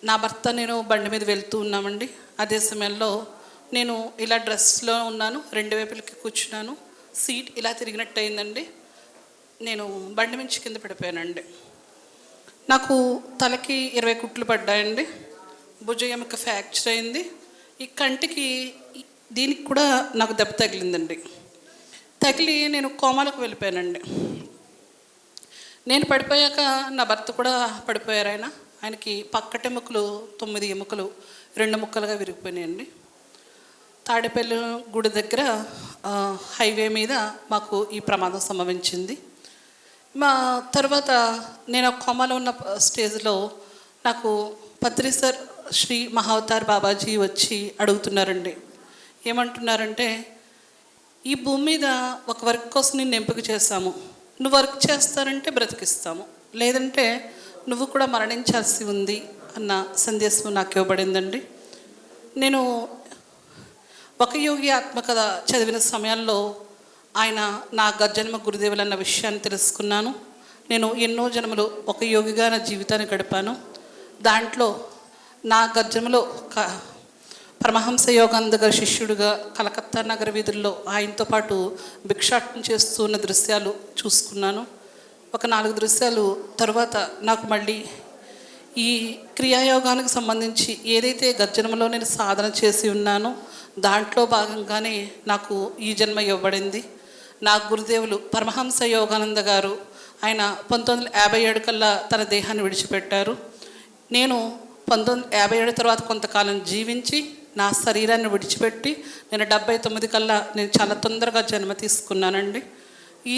Speaker 2: నా భర్త నేను బండి మీద వెళ్తూ ఉన్నామండి. అదే సమయంలో నేను ఇలా డ్రెస్లో ఉన్నాను, 2 వైపులకి కూర్చున్నాను, సీట్ ఇలా తిరిగినట్టు అయిందండి. నేను బండి నుంచి కింద పడిపోయానండి. నాకు తలకి 20 కుట్లు పడ్డాయండి, భుజం ఎముక ఫ్రాక్చర్ అయింది, ఈ కంటికి దీనికి కూడా నాకు దెబ్బ తగిలిందండి. తగిలి నేను కోమాలకు వెళ్ళిపోయానండి. నేను పడిపోయాక నా భర్త కూడా పడిపోయారు. ఆయనకి పక్కటెముకలు 9 ఎముకలు 2 ముక్కలుగా విరిగిపోయినాయండి. తాడేపల్లి గుడి దగ్గర హైవే మీద మాకు ఈ ప్రమాదం సంభవించింది. మా తర్వాత నేను కోమాలో ఉన్న స్టేజ్లో నాకు పత్రి సార్ శ్రీ మహావతార్ బాబాజీ వచ్చి అడుగుతున్నారండి. ఏమంటున్నారంటే, ఈ భూమి మీద ఒక వర్క్ కోసం నేను ఎంపిక చేశాము, నువ్వు వర్క్ చేస్తానంటే బ్రతికిస్తాము, లేదంటే నువ్వు కూడా మరణించాల్సి ఉంది అన్న సందేశం నాకు ఇవ్వబడిందండి. నేను ఒక యోగి ఆత్మకథ చదివిన సమయంలో ఆయన నా గర్జన్మ గురుదేవులు అన్న విషయాన్ని తెలుసుకున్నాను. నేను ఎన్నో జన్మలు ఒక యోగిగా నా జీవితాన్ని గడిపాను. దాంట్లో నా గర్జన్మలో పరమహంస యోగానంద గారి శిష్యుడిగా కలకత్తా నగర వీధుల్లో ఆయనతో పాటు భిక్షాటన చేస్తున్న దృశ్యాలు చూసుకున్నాను. ఒక 4 దృశ్యాలు తర్వాత నాకు మళ్ళీ ఈ క్రియాయోగానికి సంబంధించి ఏదైతే గర్జన్మలో నేను సాధన చేసి ఉన్నానో దాంట్లో భాగంగానే నాకు ఈ జన్మ ఇవ్వబడింది. నా గురుదేవులు పరమహంస యోగానంద గారు ఆయన 1957 కల్లా తన దేహాన్ని విడిచిపెట్టారు. నేను 1957 తర్వాత కొంతకాలం జీవించి నా శరీరాన్ని విడిచిపెట్టి నేను 79 కల్లా నేను చాలా తొందరగా జన్మ తీసుకున్నానండి. ఈ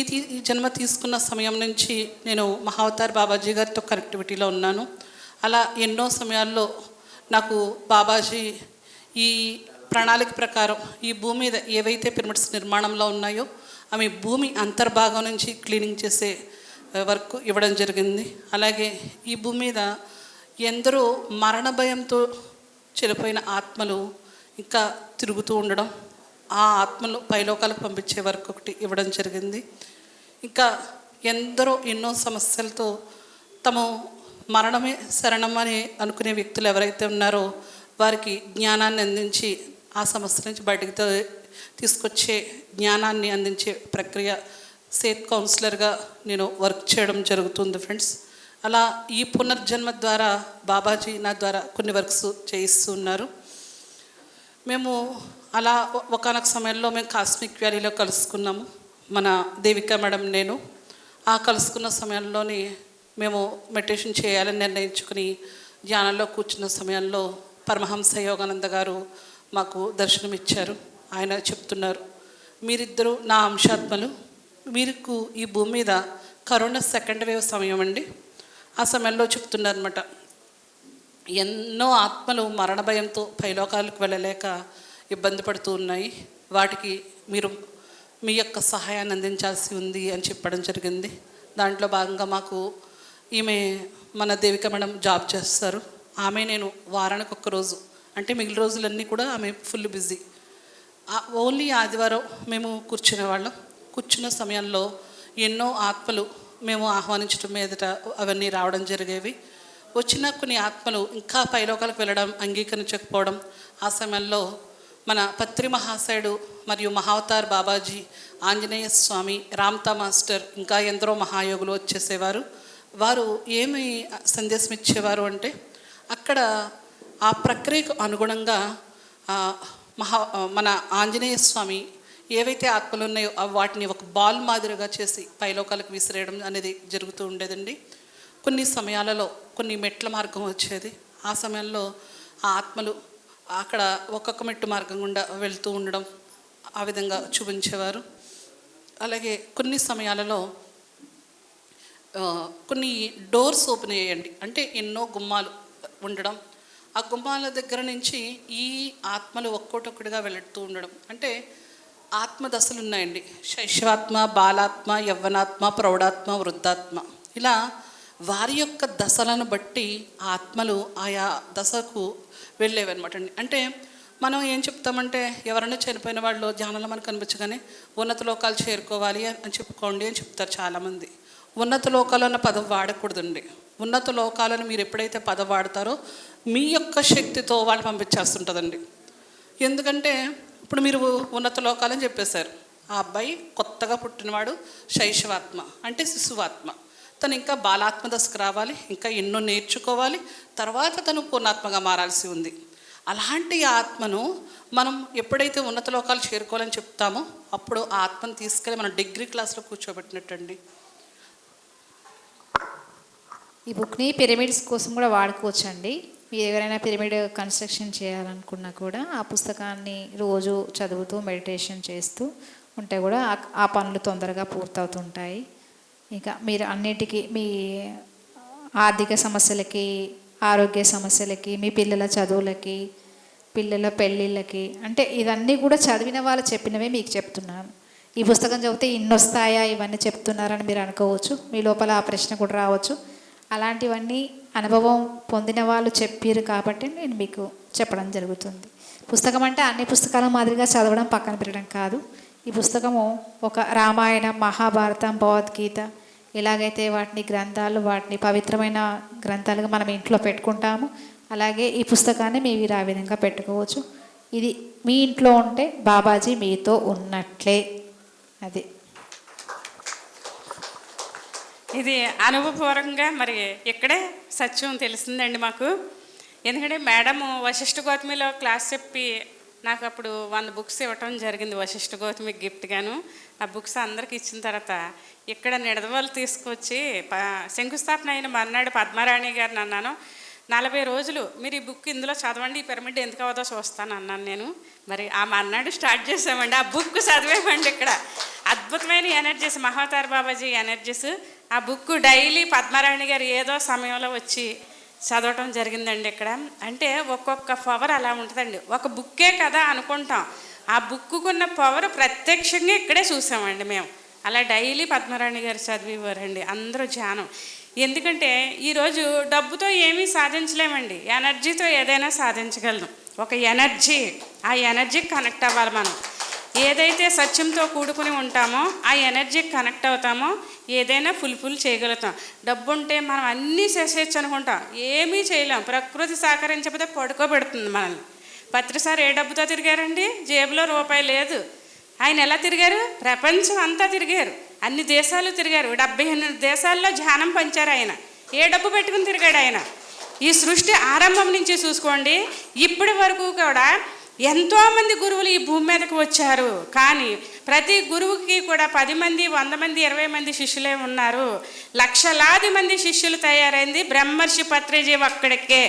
Speaker 2: జన్మ తీసుకున్న సమయం నుంచి నేను మహావతార్ బాబాజీ గారితో కనెక్టివిటీలో ఉన్నాను. అలా ఎన్నో సమయాల్లో నాకు బాబాజీ ఈ ప్రణాళిక ప్రకారం ఈ భూమి మీద ఏవైతే పిరమిడ్స్ నిర్మాణంలో ఉన్నాయో అవి భూమి అంతర్భాగం నుంచి క్లీనింగ్ చేసే వర్క్ ఇవ్వడం జరిగింది. అలాగే ఈ భూమి మీద ఎందరో మరణ భయంతో చనిపోయిన ఆత్మలు ఇంకా తిరుగుతూ ఉండడం, ఆ ఆత్మలు పైలోకాలకు పంపించే వర్క్ ఒకటి ఇవ్వడం జరిగింది. ఇంకా ఎందరో ఎన్నో సమస్యలతో తమ మరణమే శరణం అని అనుకునే వ్యక్తులు ఎవరైతే ఉన్నారో వారికి జ్ఞానాన్ని అందించి ఆ సమస్య నుంచి బయటికి తీసుకొచ్చే జ్ఞానాన్ని అందించే ప్రక్రియ సేత్ కౌన్సిలర్గా నేను వర్క్ చేయడం జరుగుతుంది ఫ్రెండ్స్. అలా ఈ పునర్జన్మ ద్వారా బాబాజీ నా ద్వారా కొన్ని వర్క్స్ చేయిస్తున్నారు. మేము అలా ఒకానొక సమయంలో మేము కాస్మిక్ వ్యాలీలో కలుసుకున్నాము, మన దేవిక మేడం నేను. ఆ కలుసుకున్న సమయంలోని మేము మెడిటేషన్ చేయాలని నిర్ణయించుకుని ధ్యానంలో కూర్చున్న సమయంలో పరమహంస యోగానంద గారు మాకు దర్శనం ఇచ్చారు. ఆయన చెప్తున్నారు, మీరిద్దరూ నా అంశాత్మలు, మీకు ఈ భూమి మీద కరోనా 2nd వేవ్ సమయం అండి. ఆ సమయంలో చెప్తున్నారన్నమాట, ఎన్నో ఆత్మలు మరణ భయంతో పైలోకాలకు వెళ్ళలేక ఇబ్బంది పడుతూ ఉన్నాయి, వాటికి మీరు మీ యొక్క సహాయాన్ని అందించాల్సి ఉంది అని చెప్పడం జరిగింది. దాంట్లో భాగంగా మాకు మన దేవిక మేడం జాబ్ చేస్తారు. ఆమె నేను వారానికి 1 రోజు, అంటే మిగిలిన రోజులన్నీ కూడా ఆమె ఫుల్ బిజీ, ఓన్లీ ఆదివారం మేము కూర్చునేవాళ్ళం. కూర్చున్న సమయంలో ఎన్నో ఆత్మలు మేము ఆహ్వానించడం మీదట అవన్నీ రావడం జరిగేవి. వచ్చిన కొన్ని ఆత్మలు ఇంకా పైలోకాలకు వెళ్ళడం అంగీకరించకపోవడం, ఆ సమయంలో మన పత్రి మహాశయుడు మరియు మహావతార్ బాబాజీ, ఆంజనేయ స్వామి, రామ్తా మాస్టర్ ఇంకా ఎందరో మహాయోగులు వచ్చేసేవారు. వారు ఏమి సందేశం ఇచ్చేవారు అంటే, అక్కడ ఆ ప్రక్రియకు అనుగుణంగా మన ఆంజనేయ స్వామి ఏవైతే ఆత్మలు ఉన్నాయో వాటిని ఒక బాల్ మాదిరిగా చేసి పైలోకాలకు విసిరేయడం అనేది జరుగుతూ ఉండేదండి. కొన్ని సమయాలలో కొన్ని మెట్ల మార్గం వచ్చేది. ఆ సమయంలో ఆ ఆత్మలు అక్కడ ఒక్కొక్క మెట్టు మార్గం గుండా వెళ్తూ ఉండడం ఆ విధంగా చూపించేవారు. అలాగే కొన్ని సమయాలలో కొన్ని డోర్స్ ఓపెన్ అయ్యాయండి. అంటే ఎన్నో గుమ్మాలు ఉండడం, ఆ గుమ్మాల దగ్గర నుంచి ఈ ఆత్మలు ఒక్కొక్కటిగా వెళుతూ ఉండడం. అంటే ఆత్మ దశలు ఉన్నాయండి. శైశవాత్మ, బాలాత్మ, యవ్వనాత్మ, ప్రౌఢాత్మ, వృద్ధాత్మ. ఇలా వారి యొక్క దశలను బట్టి ఆత్మలు ఆయా దశకు వెళ్ళేవన్నమాట అండి. అంటే మనం ఏం చెప్తామంటే, ఎవరైనా చనిపోయిన వాళ్ళు ధ్యానంలో మనకు కనిపించగానే ఉన్నత లోకాలు చేరుకోవాలి అని చెప్పుకోండి అని చెప్తారు చాలామంది. ఉన్నత లోకాలు అన్న పదం వాడకూడదండి. ఉన్నత లోకాలను మీరు ఎప్పుడైతే పదం వాడతారో మీ యొక్క శక్తితో వాళ్ళు పంపించేస్తుంటుందండి. ఎందుకంటే ఇప్పుడు మీరు ఉన్నత లోకాలని చెప్పేశారు. ఆ అబ్బాయి కొత్తగా పుట్టినవాడు శైశవాత్మ అంటే శిశువాత్మ. తను ఇంకా బాలాత్మ దశకు రావాలి, ఇంకా ఎన్నో నేర్చుకోవాలి, తర్వాత తను పూర్ణాత్మగా మారాల్సి ఉంది. అలాంటి ఆత్మను మనం ఎప్పుడైతే ఉన్నత లోకాలు చేరుకోవాలని చెప్తామో అప్పుడు ఆ ఆత్మను తీసుకెళ్ళి మనం డిగ్రీ క్లాస్లో కూర్చోబెట్టినట్టండి.
Speaker 1: ఈ బుక్ని పిరమిడ్స్ కోసం కూడా వాడుకోవచ్చండి. మీరు ఎవరైనా పిరమిడ్ కన్స్ట్రక్షన్ చేయాలనుకున్నా కూడా ఆ పుస్తకాన్ని రోజు చదువుతూ మెడిటేషన్ చేస్తూ ఉంటే కూడా ఆ పనులు తొందరగా పూర్తవుతుంటాయి. ఇంకా మీరు అన్నిటికీ మీ ఆర్థిక సమస్యలకి, ఆరోగ్య సమస్యలకి, మీ పిల్లల చదువులకి, పిల్లల పెళ్ళిళ్ళకి, అంటే ఇవన్నీ కూడా చదివిన వాళ్ళు చెప్పినవే మీకు చెప్తున్నాను. ఈ పుస్తకం చదివితే ఇన్ని వస్తాయా ఇవన్నీ చెప్తున్నారని మీరు అనుకోవచ్చు. మీ లోపల ఆ ప్రశ్న కూడా రావచ్చు. అలాంటివన్నీ అనుభవం పొందిన వాళ్ళు చెప్పారు కాబట్టి నేను మీకు చెప్పడం జరుగుతుంది. పుస్తకం అంటే అన్ని పుస్తకాల మాదిరిగా చదవడం పక్కన పెట్టడం కాదు. ఈ పుస్తకము ఒక రామాయణం, మహాభారతం, భగవద్గీత ఎలాగైతే వాటిని గ్రంథాలు, వాటిని పవిత్రమైన గ్రంథాలుగా మనం ఇంట్లో పెట్టుకుంటాము, అలాగే ఈ పుస్తకాన్ని మీరు ఆ విధంగా పెట్టుకోవచ్చు. ఇది మీ ఇంట్లో ఉంటే బాబాజీ మీతో ఉన్నట్లే. అది
Speaker 7: ఇది అనుభవపూర్వకంగా మరి ఇక్కడే సత్యం తెలిసిందండి మాకు. ఎందుకంటే మేడం వశిష్ఠ గౌతమిలో క్లాస్ చెప్పి నాకు అప్పుడు 100 బుక్స్ ఇవ్వటం జరిగింది వశిష్ఠ గౌతమి గిఫ్ట్గాను. ఆ బుక్స్ అందరికి ఇచ్చిన తర్వాత ఇక్కడ నిడదవలు తీసుకొచ్చి శంకుస్థాపన అయిన మర్నాడు పద్మారాణి గారిని అన్నాను, 40 రోజులు మీరు ఈ బుక్ ఇందులో చదవండి, ఈ పిరమిడ్ ఎందుకు అవదో చూస్తాను అన్నాను నేను. మరి ఆ మర్నాడు స్టార్ట్ చేసామండి. ఆ బుక్ చదివేమండి. ఇక్కడ అద్భుతమైన ఎనర్జీస్, మహావతార్ బాబాజీ ఎనర్జీస్. ఆ బుక్ డైలీ పద్మారాణి గారు ఏదో సమయంలో వచ్చి చదవటం జరిగిందండి ఇక్కడ. అంటే ఒక్కొక్క పవర్ అలా ఉంటుందండి. ఒక బుక్కే కదా అనుకుంటాం, ఆ బుక్కుకున్న పవర్ ప్రత్యక్షంగా ఇక్కడే చూసామండి మేము. అలా డైలీ పద్మారాణి గారు చదివేవారండి అందరూ ధ్యానం. ఎందుకంటే ఈరోజు డబ్బుతో ఏమీ సాధించలేమండి, ఎనర్జీతో ఏదైనా సాధించగలం. ఒక ఎనర్జీ, ఆ ఎనర్జీకి కనెక్ట్ అవ్వాలి మనం. ఏదైతే సత్యంతో కూడుకుని ఉంటామో ఆ ఎనర్జీకి కనెక్ట్ అవుతామో ఏదైనా ఫుల్ఫిల్ చేయగలుగుతాం. డబ్బు ఉంటే మనం అన్నీ చేసేయచ్చు అనుకుంటాం, ఏమీ చేయలేం. ప్రకృతి సహకరించకపోతే పడుకోబెడుతుంది మనల్ని. పత్రిసారి ఏ డబ్బుతో తిరిగారండి? జేబులో రూపాయి లేదు. ఆయన ఎలా తిరిగారు? ప్రపంచం అంతా తిరిగారు, అన్ని దేశాలు తిరిగారు. 78 దేశాల్లో ధ్యానం పంచారు ఆయన. ఏ డబ్బు పెట్టుకుని తిరిగాడు ఆయన? ఈ సృష్టి ఆరంభం నుంచి చూసుకోండి ఇప్పటి వరకు కూడా ఎంతోమంది గురువులు ఈ భూమి మీదకి వచ్చారు. కానీ ప్రతి గురువుకి కూడా 10 మంది, 100 మంది, 20 మంది శిష్యులే ఉన్నారు. లక్షలాది మంది శిష్యులు తయారైంది బ్రహ్మర్షి పత్రిజీ ఒక్కడికే.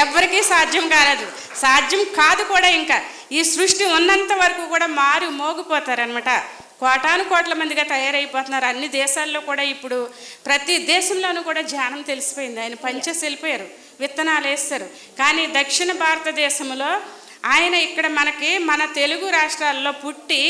Speaker 7: ఎవరికీ సాధ్యం కాలేదు, సాధ్యం కాదు కూడా. ఇంకా ఈ సృష్టి ఉన్నంత వరకు కూడా మారు మోగిపోతారనమాట. కోటాను కోట్ల మందిగా తయారైపోతున్నారు. అన్ని దేశాల్లో కూడా ఇప్పుడు ప్రతి దేశంలోనూ కూడా ధ్యానం తెలిసిపోయింది. ఆయన పంచేసి వెళ్ళిపోయారు, విత్తనాలు వేస్తారు. కానీ దక్షిణ భారతదేశంలో ఆయన ఇక్కడ మన తెలుగు రాష్ట్రాల్లో పుట్టి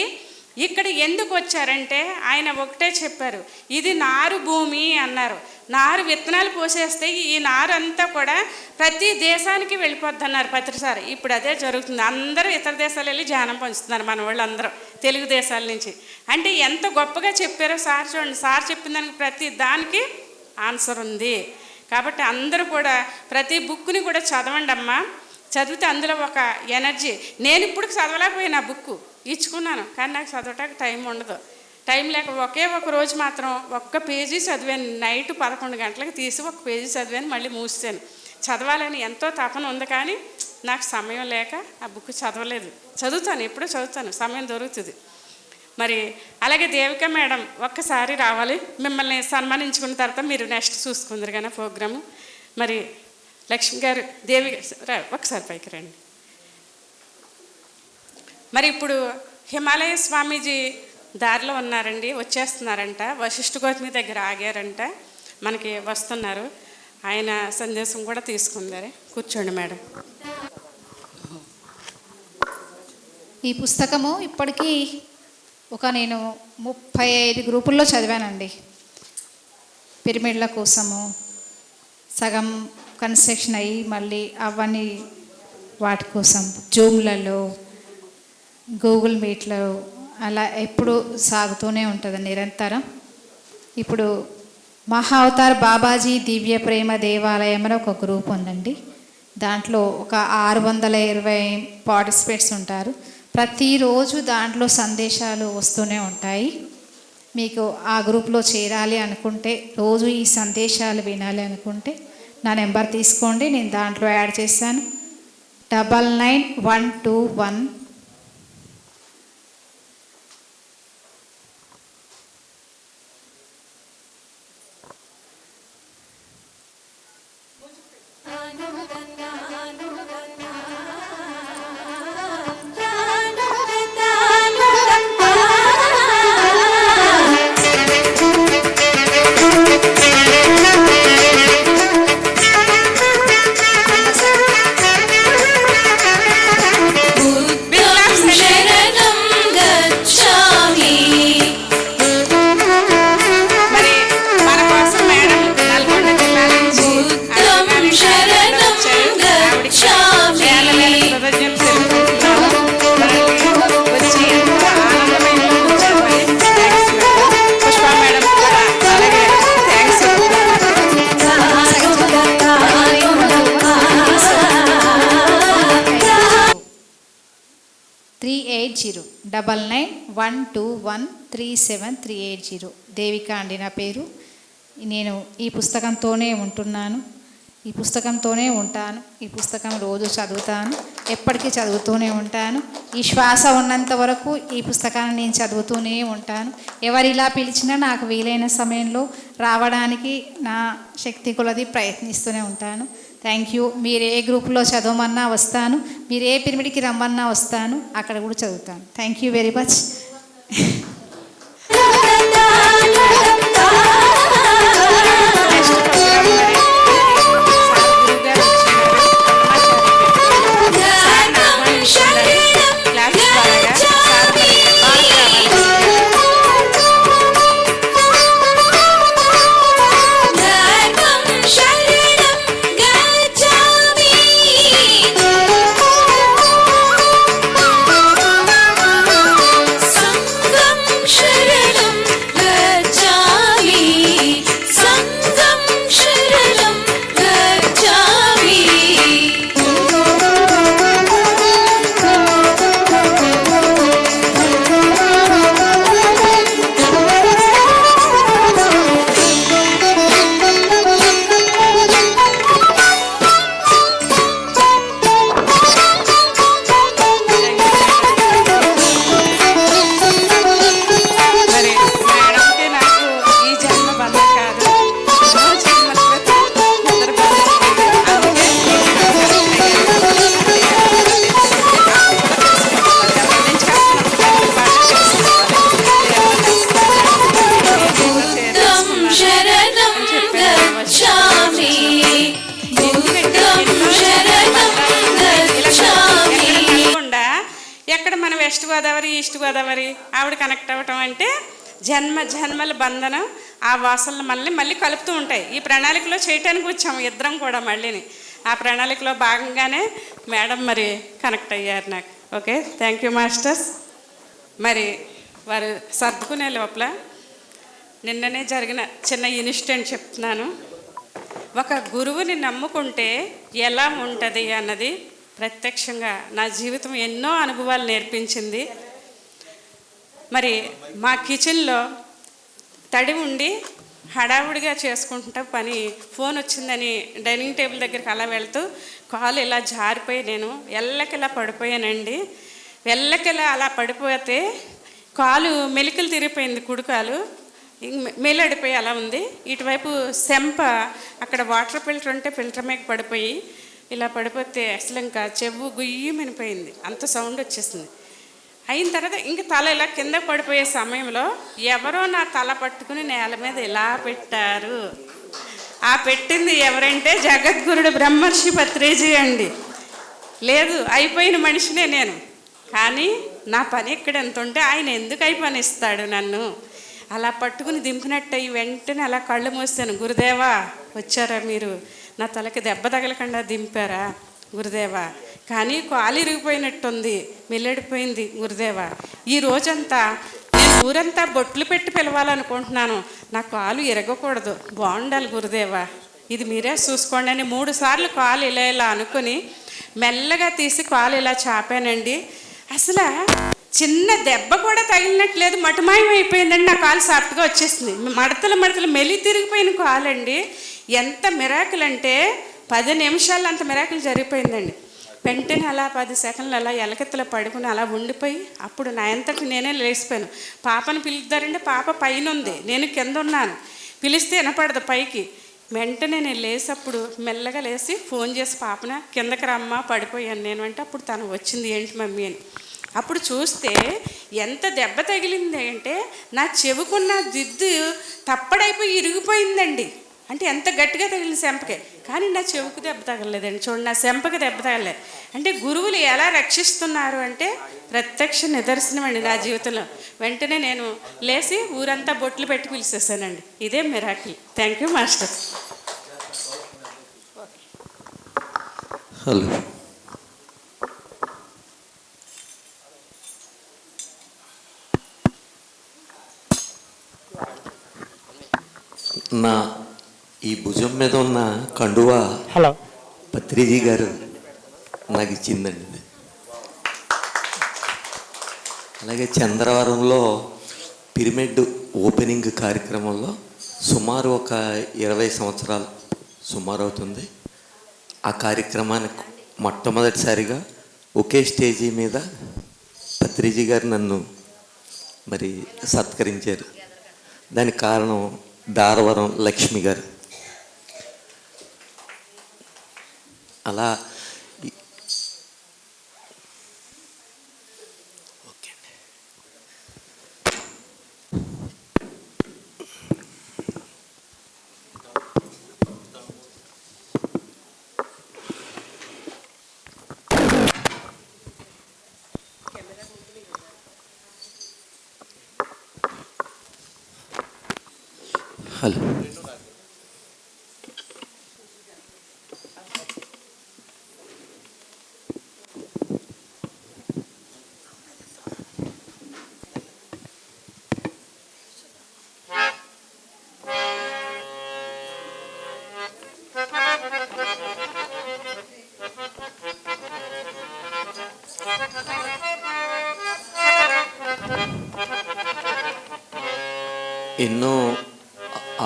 Speaker 7: ఇక్కడ ఎందుకు వచ్చారంటే ఆయన ఒకటే చెప్పారు, ఇది నారు భూమి అన్నారు. నారు విత్తనాలు పోసేస్తే ఈ నారు అంతా కూడా ప్రతి దేశానికి వెళ్ళిపోద్ది అన్నారు ప్రతిసారి. ఇప్పుడు అదే జరుగుతుంది. అందరూ ఇతర దేశాలు వెళ్ళి జ్ఞానం పంచుతున్నారు మన వాళ్ళు అందరూ తెలుగు దేశాల నుంచి. అంటే ఎంత గొప్పగా చెప్పారో సార్ చూడండి. సార్ చెప్పిన దానికి ప్రతి దానికి ఆన్సర్ ఉంది. కాబట్టి అందరూ కూడా ప్రతి బుక్ని కూడా చదవండి అమ్మా. చదివితే అందులో ఒక ఎనర్జీ. నేను ఇప్పుడు చదవలేకపోయినా బుక్ ఇచ్చుకున్నాను, కానీ నాకు చదవటానికి టైం ఉండదు. టైం లేక ఒకే ఒక రోజు మాత్రం ఒక్క పేజీ చదివాను. నైట్ 11 గంటలకు తీసి ఒక పేజీ చదివాను, మళ్ళీ మూసాను. చదవాలని ఎంతో తపన ఉంది, కానీ నాకు సమయం లేక ఆ బుక్ చదవలేదు. చదువుతాను, ఎప్పుడూ చదువుతాను, సమయం దొరుకుతుంది. మరి అలాగే దేవిక మేడం ఒక్కసారి రావాలి, మిమ్మల్ని సన్మానించుకున్న తర్వాత మీరు నెక్స్ట్ చూసుకుందరు కానీ ప్రోగ్రాము. మరి లక్ష్మి గారు, దేవి ఒకసారి పైకి రండి. మరి ఇప్పుడు హిమాలయ స్వామీజీ దారిలో ఉన్నారండి, వచ్చేస్తున్నారంట. వశిష్ఠ గౌతమి దగ్గర ఆగారంట, మనకి వస్తున్నారు. ఆయన సందేశం కూడా తీసుకుందారే. కూర్చోండి మేడం.
Speaker 1: ఈ పుస్తకము ఇప్పటికీ నేను 35 గ్రూపుల్లో చదివానండి. పిరమిడ్ల కోసము సగం కన్స్ట్రక్షన్ అయ్యి మళ్ళీ అవన్నీ వాటి కోసం జూమ్లలో, గూగుల్ మీట్లో అలా ఎప్పుడు సాగుతూనే ఉంటుంది నిరంతరం. ఇప్పుడు మహా అవతార్ బాబాజీ దివ్య ప్రేమ దేవాలయం అని ఒక గ్రూప్ ఉందండి. దాంట్లో ఒక 620 పార్టిసిపేట్స్ ఉంటారు. ప్రతిరోజు దాంట్లో సందేశాలు వస్తూనే ఉంటాయి. మీకు ఆ గ్రూప్లో చేరాలి అనుకుంటే, రోజు ఈ సందేశాలు వినాలి అనుకుంటే నా నెంబర్ తీసుకోండి, నేను దాంట్లో యాడ్ చేశాను. 99121 380 దేవిక అండి నా పేరు. నేను ఈ పుస్తకంతోనే ఉంటున్నాను, ఈ పుస్తకంతోనే ఉంటాను. ఈ పుస్తకం రోజు చదువుతాను, ఎప్పటికీ చదువుతూనే ఉంటాను. ఈ శ్వాస ఉన్నంత వరకు ఈ పుస్తకాన్ని నేను చదువుతూనే ఉంటాను. ఎవరిలా పిలిచినా నాకు వీలైన సమయంలో రావడానికి నా శక్తి కొలది ప్రయత్నిస్తూనే ఉంటాను. Thank you. మీరు ఏ గ్రూప్లో చదవమన్నా వస్తాను, మీరు ఏ పిరమిడ్కి రమ్మన్నా వస్తాను, అక్కడ కూడా చదువుతాను. Thank you very much.
Speaker 7: West Godavari east Godavari ఆవిడ కనెక్ట్ అవ్వటం అంటే జన్మల బంధనం ఆ వాసనలు మళ్ళీ కలుపుతూ ఉంటాయి. ఈ ప్రణాళికలో చేయటానికి వచ్చాము ఇద్దరం కూడా మళ్ళీని. ఆ ప్రణాళికలో భాగంగానే మేడం మరి కనెక్ట్ అయ్యారు నాకు. Okay, thank you masters. మరి వారు సర్దుకునే లోపల నిన్ననే జరిగిన చిన్న ఇన్సిడెంట్ చెప్తున్నాను. ఒక గురువుని నమ్ముకుంటే ఎలా ఉంటుంది అన్నది ప్రత్యక్షంగా నా జీవితం ఎన్నో అనుభవాలు నేర్పించింది. మరి మా కిచెన్లో తడి ఉండి హడావుడిగా చేసుకుంటా పని, ఫోన్ వచ్చిందని డైనింగ్ టేబుల్ దగ్గరికి అలా వెళ్తూ కాలు ఇలా జారిపోయి నేను ఎల్లకిలా పడిపోయానండి. ఎల్లకిలా అలా పడిపోతే కాలు మెలికలు తిరిగిపోయింది, కుడికాలు మేలడిపోయి అలా ఉంది. ఇటువైపు సెంప అక్కడ వాటర్ ఫిల్టర్ ఉంటే ఫిల్టర్ మీద పడిపోయి ఇలా పడిపోతే అసలు ఇంకా చెవు గుయ్యమనిపోయింది, అంత సౌండ్ వచ్చేసింది. అయిన తర్వాత ఇంక తల ఇలా కింద పడిపోయే సమయంలో ఎవరో నా తల పట్టుకుని నేల మీద ఇలా పెట్టారు. ఆ పెట్టింది ఎవరంటే జగద్గురుడు బ్రహ్మర్షి పత్రిజీ అండి. లేదు, అయిపోయిన మనిషినే నేను, కానీ నా పని ఇక్కడ ఎంత ఉంటే ఆయన ఎందుకు అయి పని ఇస్తాడు నన్ను. అలా పట్టుకుని దింపినట్టయి వెంటనే అలా కళ్ళు మూస్తాను. గురుదేవా వచ్చారా మీరు, నా తలకి దెబ్బ తగలకుండా దింపారా గురుదేవా, కానీ కాలు ఇరిగిపోయినట్టుంది, మెల్లడిపోయింది గురుదేవా. ఈ రోజంతా నేను ఊరంతా బొట్లు పెట్టి పిలవాలనుకుంటున్నాను, నా కాలు ఇరగకూడదు, బాగుండాలి గురుదేవా, ఇది మీరే చూసుకోండి అని 3 సార్లు కాలు ఇలా అనుకుని మెల్లగా తీసి కాలు ఇలా చాపానండి. అసలు చిన్న దెబ్బ కూడా తగిలినట్లేదు, మటుమాయం అయిపోయిందండి. నా కాలు సాఫ్ట్గా వచ్చేసింది. మడతలు మెలి తిరిగిపోయిన కాలు అండి. ఎంత మిరాకిల్ అంటే 10 నిమిషాల్లో అంత మిరాకిల్ జరిగిపోయిందండి. వెంటనే అలా 10 సెకండ్లు అలా ఎలకెత్తలో పడుకుని అలా ఉండిపోయి అప్పుడు నా అంతటి నేనే లేచిపోయాను. పాపను పిలుస్తారంటే పాప పైన ఉంది, నేను కింద ఉన్నాను. పిలిస్తే వినపడదు పైకి. వెంటనే నేను లేసప్పుడు మెల్లగా లేచి ఫోన్ చేసి పాపన కిందకి రమ్మా, పడిపోయాను నేను అంటే అప్పుడు తను వచ్చింది, ఏంటి మమ్మీ అని. అప్పుడు చూస్తే ఎంత దెబ్బ తగిలింది అంటే నా చెవుకున్న దిద్దు తప్పడైపోయి ఇరిగిపోయిందండి. అంటే ఎంత గట్టిగా తగిలింది సెంపకే, కానీ నా చెవుకు దెబ్బ తగలలేదండి. చూడండి, నా సెంపకి దెబ్బ తగలేదు. అంటే గురువులు ఎలా రక్షిస్తున్నారు అంటే ప్రత్యక్ష నిదర్శనం అండి నా జీవితంలో. వెంటనే నేను లేచి ఊరంతా బొట్లు పెట్టి పిలిచేసానండి. ఇదే miracle. Thank you master.
Speaker 8: Hello, నా ఈ భుజం మీద ఉన్న కండువా పత్రిజీ గారు నాకు ఇచ్చిందండి. అలాగే చంద్రవరంలో పిరమిడ్ ఓపెనింగ్ కార్యక్రమంలో సుమారు ఒక 20 సంవత్సరాలు సుమారు అవుతుంది. ఆ కార్యక్రమానికి మొట్టమొదటిసారిగా ఒకే స్టేజీ మీద పత్రిజీ గారు నన్ను మరి సత్కరించారు. దానికి కారణం దారవరం లక్ష్మి గారు. అలా ఓకే అండి. హలో, ఎన్నో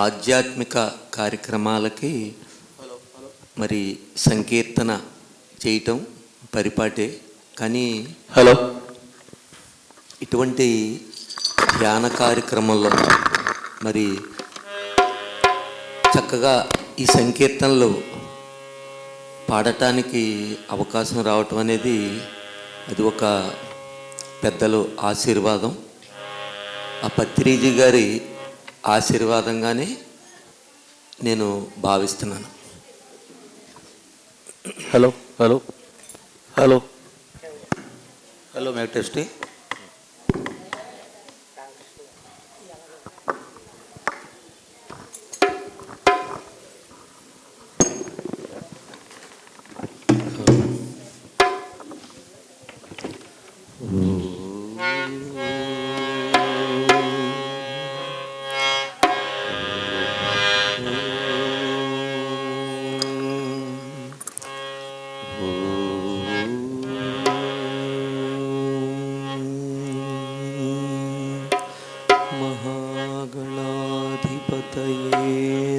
Speaker 8: ఆధ్యాత్మిక కార్యక్రమాలకి మరి సంకీర్తన చేయటం పరిపాటే, కానీ ఇటువంటి ధ్యాన కార్యక్రమంలో మరి చక్కగా ఈ సంకీర్తనలు పాడటానికి అవకాశం రావటం అనేది అది ఒక పెద్దలు ఆశీర్వాదం. ఆ పత్రిజీ గారి ఆశీర్వాదంగానే నేను భావిస్తున్నాను.
Speaker 9: Hello hello hello hello mic testing.
Speaker 8: మహాగణాధిపతయే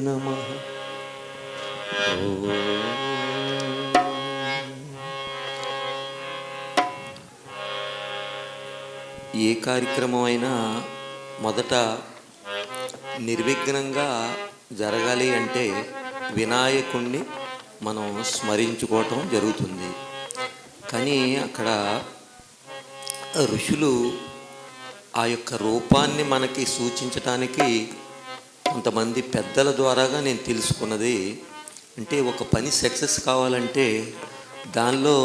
Speaker 8: నమః. ఏ కార్యక్రమం అయినా మొదట నిర్విఘ్నంగా జరగాలి అంటే వినాయకుణ్ణి మనం స్మరించుకోవటం జరుగుతుంది. కానీ అక్కడ ఋషులు ఆ యొక్క రూపాన్ని మనకి సూచించటానికి కొంతమంది పెద్దల ద్వారాగా నేను తెలుసుకున్నది అంటే, ఒక పని సక్సెస్ కావాలంటే దానిలో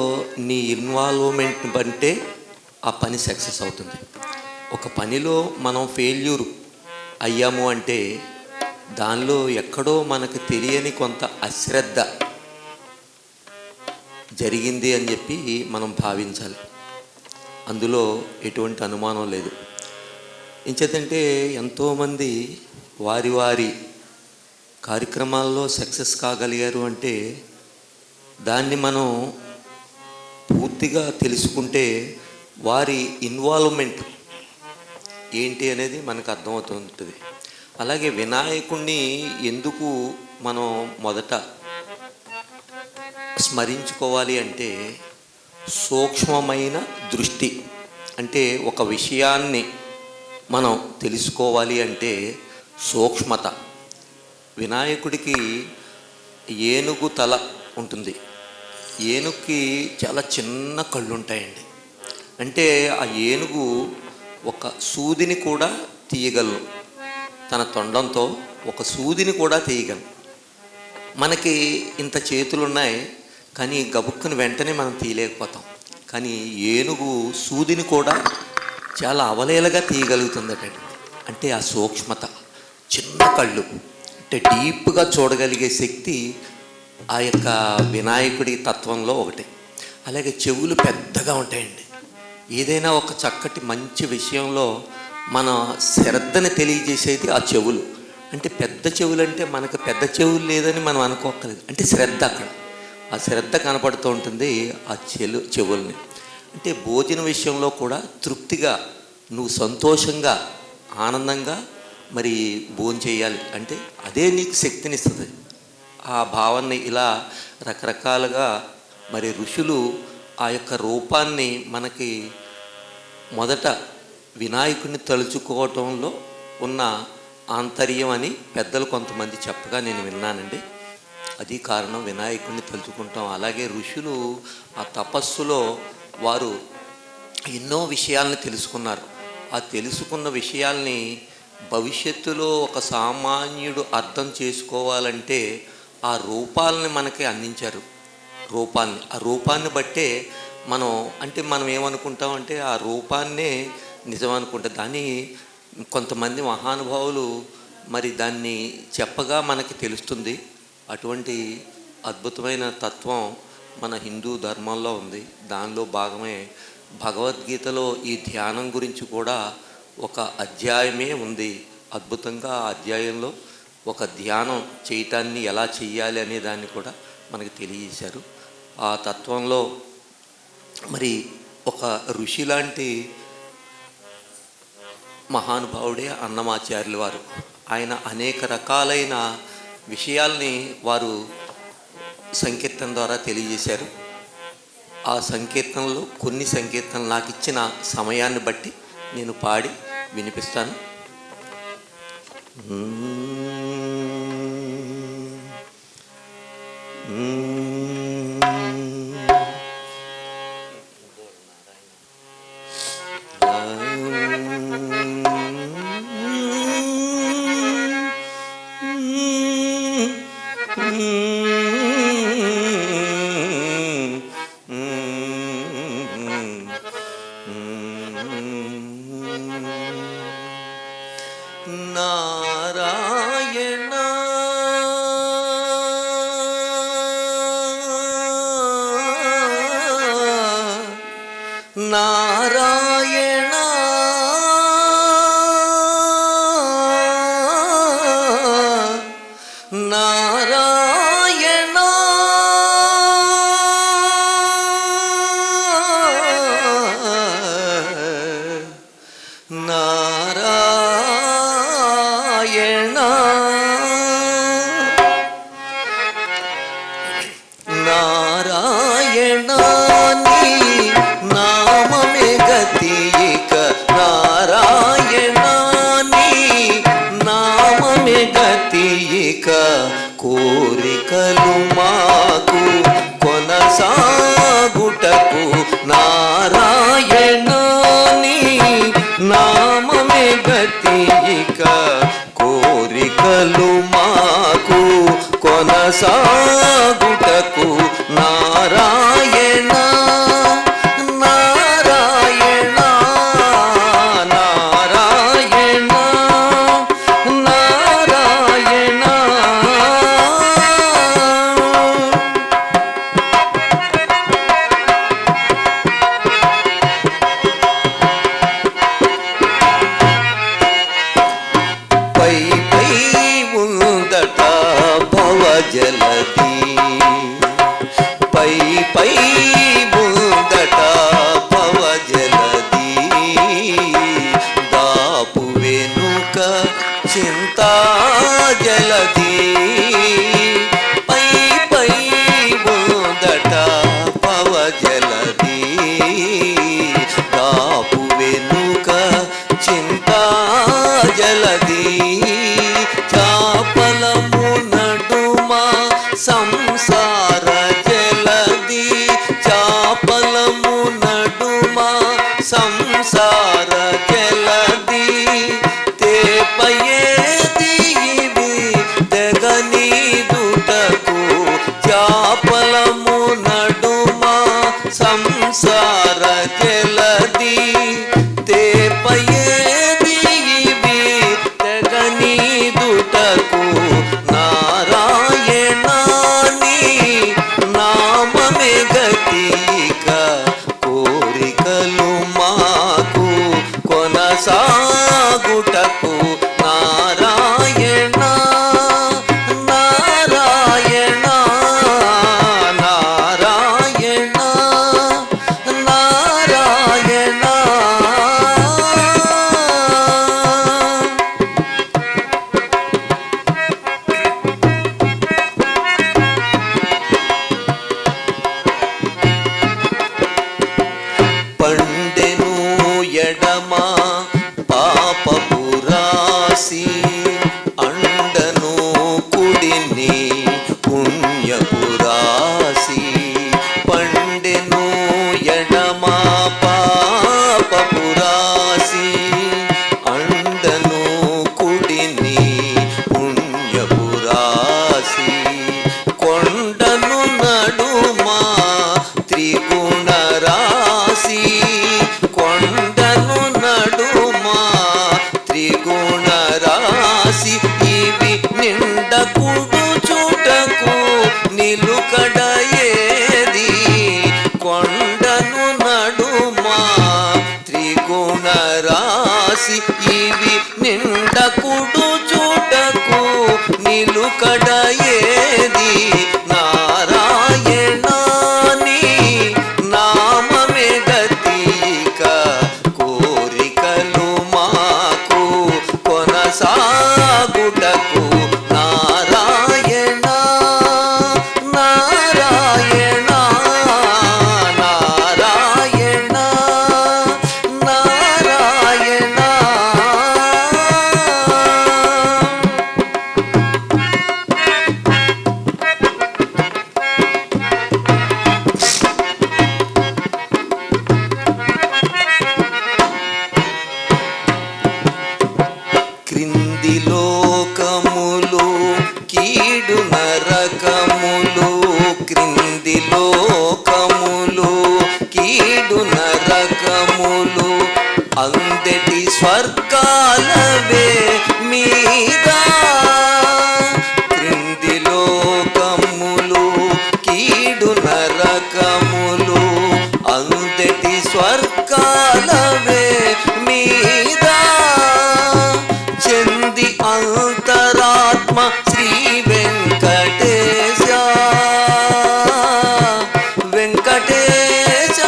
Speaker 8: నీ ఇన్వాల్వ్మెంట్ బట్టే ఆ పని సక్సెస్ అవుతుంది. ఒక పనిలో మనం ఫెయిల్యూర్ అయ్యాము అంటే దానిలో ఎక్కడో మనకు తెలియని కొంత అశ్రద్ధ జరిగింది అని చెప్పి మనం భావించాలి. అందులో ఎటువంటి అనుమానం లేదు. ఇంచేతంటే ఎంతోమంది వారి వారి కార్యక్రమాల్లో సక్సెస్ కాగలిగారు అంటే దాన్ని మనం పూర్తిగా తెలుసుకుంటే వారి ఇన్వాల్వ్మెంట్ ఏంటి అనేది మనకు అర్థమవుతుంటుంది. అలాగే వినాయకుణ్ణి ఎందుకు మనం మొదట స్మరించుకోవాలి అంటే, సూక్ష్మమైన దృష్టి అంటే ఒక విషయాన్ని మనం తెలుసుకోవాలి అంటే సూక్ష్మత. వినాయకుడికి ఏనుగు తల ఉంటుంది. ఏనుగుకి చాలా చిన్న కళ్ళు ఉంటాయండి. అంటే ఆ ఏనుగు ఒక సూదిని కూడా తీయగలను, తన తొండంతో ఒక సూదిని కూడా తీయగలను. మనకి ఇంత చేతులు ఉన్నాయి కానీ గబుక్కుని వెంటనే మనం తీయలేకపోతాం. కానీ ఏనుగు సూదిని కూడా చాలా అవలేలగా తీయగలుగుతుందటండి. అంటే ఆ సూక్ష్మత, చిన్న కళ్ళు, అంటే డీప్గా చూడగలిగే శక్తి ఆ యొక్క వినాయకుడి తత్వంలో ఒకటి. అలాగే చెవులు పెద్దగా ఉంటాయండి. ఏదైనా ఒక చక్కటి మంచి విషయంలో మన శ్రద్ధని తెలియజేసేది ఆ చెవులు. అంటే పెద్ద చెవులు అంటే మనకు పెద్ద చెవులు లేదని మనం అనుకోకలేదు, అంటే శ్రద్ధ అక్కడ ఆ శ్రద్ధ కనపడుతూ ఉంటుంది ఆ చెవుల్ని. అంటే భోజన విషయంలో కూడా తృప్తిగా నువ్వు సంతోషంగా ఆనందంగా మరి భోజనం చేయాలి అంటే అదే నీకు శక్తినిస్తుంది. ఆ భావాన్ని ఇలా రకరకాలుగా మరి ఋషులు ఆ యొక్క రూపాన్ని మనకి మొదట వినాయకుడిని తలుచుకోవటంలో ఉన్న ఆంతర్యం అని పెద్దలు కొంతమంది చెప్పగా నేను విన్నానండి. అది కారణం, వినాయకుడిని తలుచుకుంటాం. అలాగే ఋషులు ఆ తపస్సులో వారు ఎన్నో విషయాల్ని తెలుసుకున్నారు. ఆ తెలుసుకున్న విషయాల్ని భవిష్యత్తులో ఒక సామాన్యుడు అర్థం చేసుకోవాలంటే ఆ రూపాలని మనకి అందించారు. ఆ రూపాన్ని బట్టే మనం ఏమనుకుంటామంటే ఆ రూపాన్నే నిజం అనుకుంటాం. దాన్ని కొంతమంది మహానుభావులు మరి దాన్ని చెప్పగా మనకి తెలుస్తుంది. అటువంటి అద్భుతమైన తత్వం మన హిందూ ధర్మంలో ఉంది. దానిలో భాగమే భగవద్గీతలో ఈ ధ్యానం గురించి కూడా ఒక అధ్యాయమే ఉంది. అద్భుతంగా ఆ అధ్యాయంలో ఒక ధ్యానం చేయటాన్ని ఎలా చెయ్యాలి అనే దాన్ని కూడా మనకి తెలియజేశారు. ఆ తత్వంలో మరి ఒక ఋషి లాంటి మహానుభావుడే అన్నమాచార్యులు వారు. ఆయన అనేక రకాలైన విషయాల్ని వారు సంకీర్తన ద్వారా తెలియజేశారు. ఆ సంకీర్తనలో కొన్ని సంకీర్తనలు నాకు ఇచ్చిన సమయాన్ని బట్టి నేను పాడి వినిపిస్తాను. నారాయణ నారాయణ నారాయణ ఇక కోరికలు మాకు కొనసాగుటకు నారాయణ నీ నామమే గతి ఇక కోరికలు మాకు కొనసాగుటకు నారాయణ నారాయణ నారాయణ నారాయణ. పై పై ఉందట భవజలది పై పై ఉందట భవజలది దాపు వెనుక చింతా జలది పై పై ఉందట భవజలది దాపు వెనుక చింతా జలది చాపలము నడుమ సంసార జలది చాపలము నడుమ సంసార జలది తేపయేది ఇవి తెగనీదుటకు చాపలము నడుమ సంసార జలది తేపయేది ఇవి తెగనీదుటకు నారాయణ నీ నామమే గతి ఇక కోరికలు మాకు కొనసాగుటకు నారాయణ నారాయణ నారాయణ నారాయణ. పండెను ఎడమ పాపపు రాసి అండను కుడిని పుణ్యపు రాసి పండెను ఎడమ పాపపు రాసి అండను కుడిని పుణ్యపు రాసి కొండను నడుమా త్రిగుణ రాశి కొండను నడుమా త్రిగుణ రాశి ఇవి నిండకుడు చూటకు నిలుకడ ఏది కొండను నడుమా త్రిగుణ రాశి ఇవి నిండకుడు చూటకు నిలుకడ ఏది నారాయణ నీ నామమే గతి ఇక కోరికలు మాకు కొనసాగుటకు నారాయణ నారాయణ నారాయణ నారాయణ. క్రింది లోకములు కీడు నరకములు క్రింది లోకములు కీడు నరకములు అందటి స్వర్గాలవే మీద క్రింది లోకములు కీడు నరకములు అందటి స్వర్గాలవే మీద చెంది అంతరాత్మ శ్రీ వెంకటేశ వెంకటేశ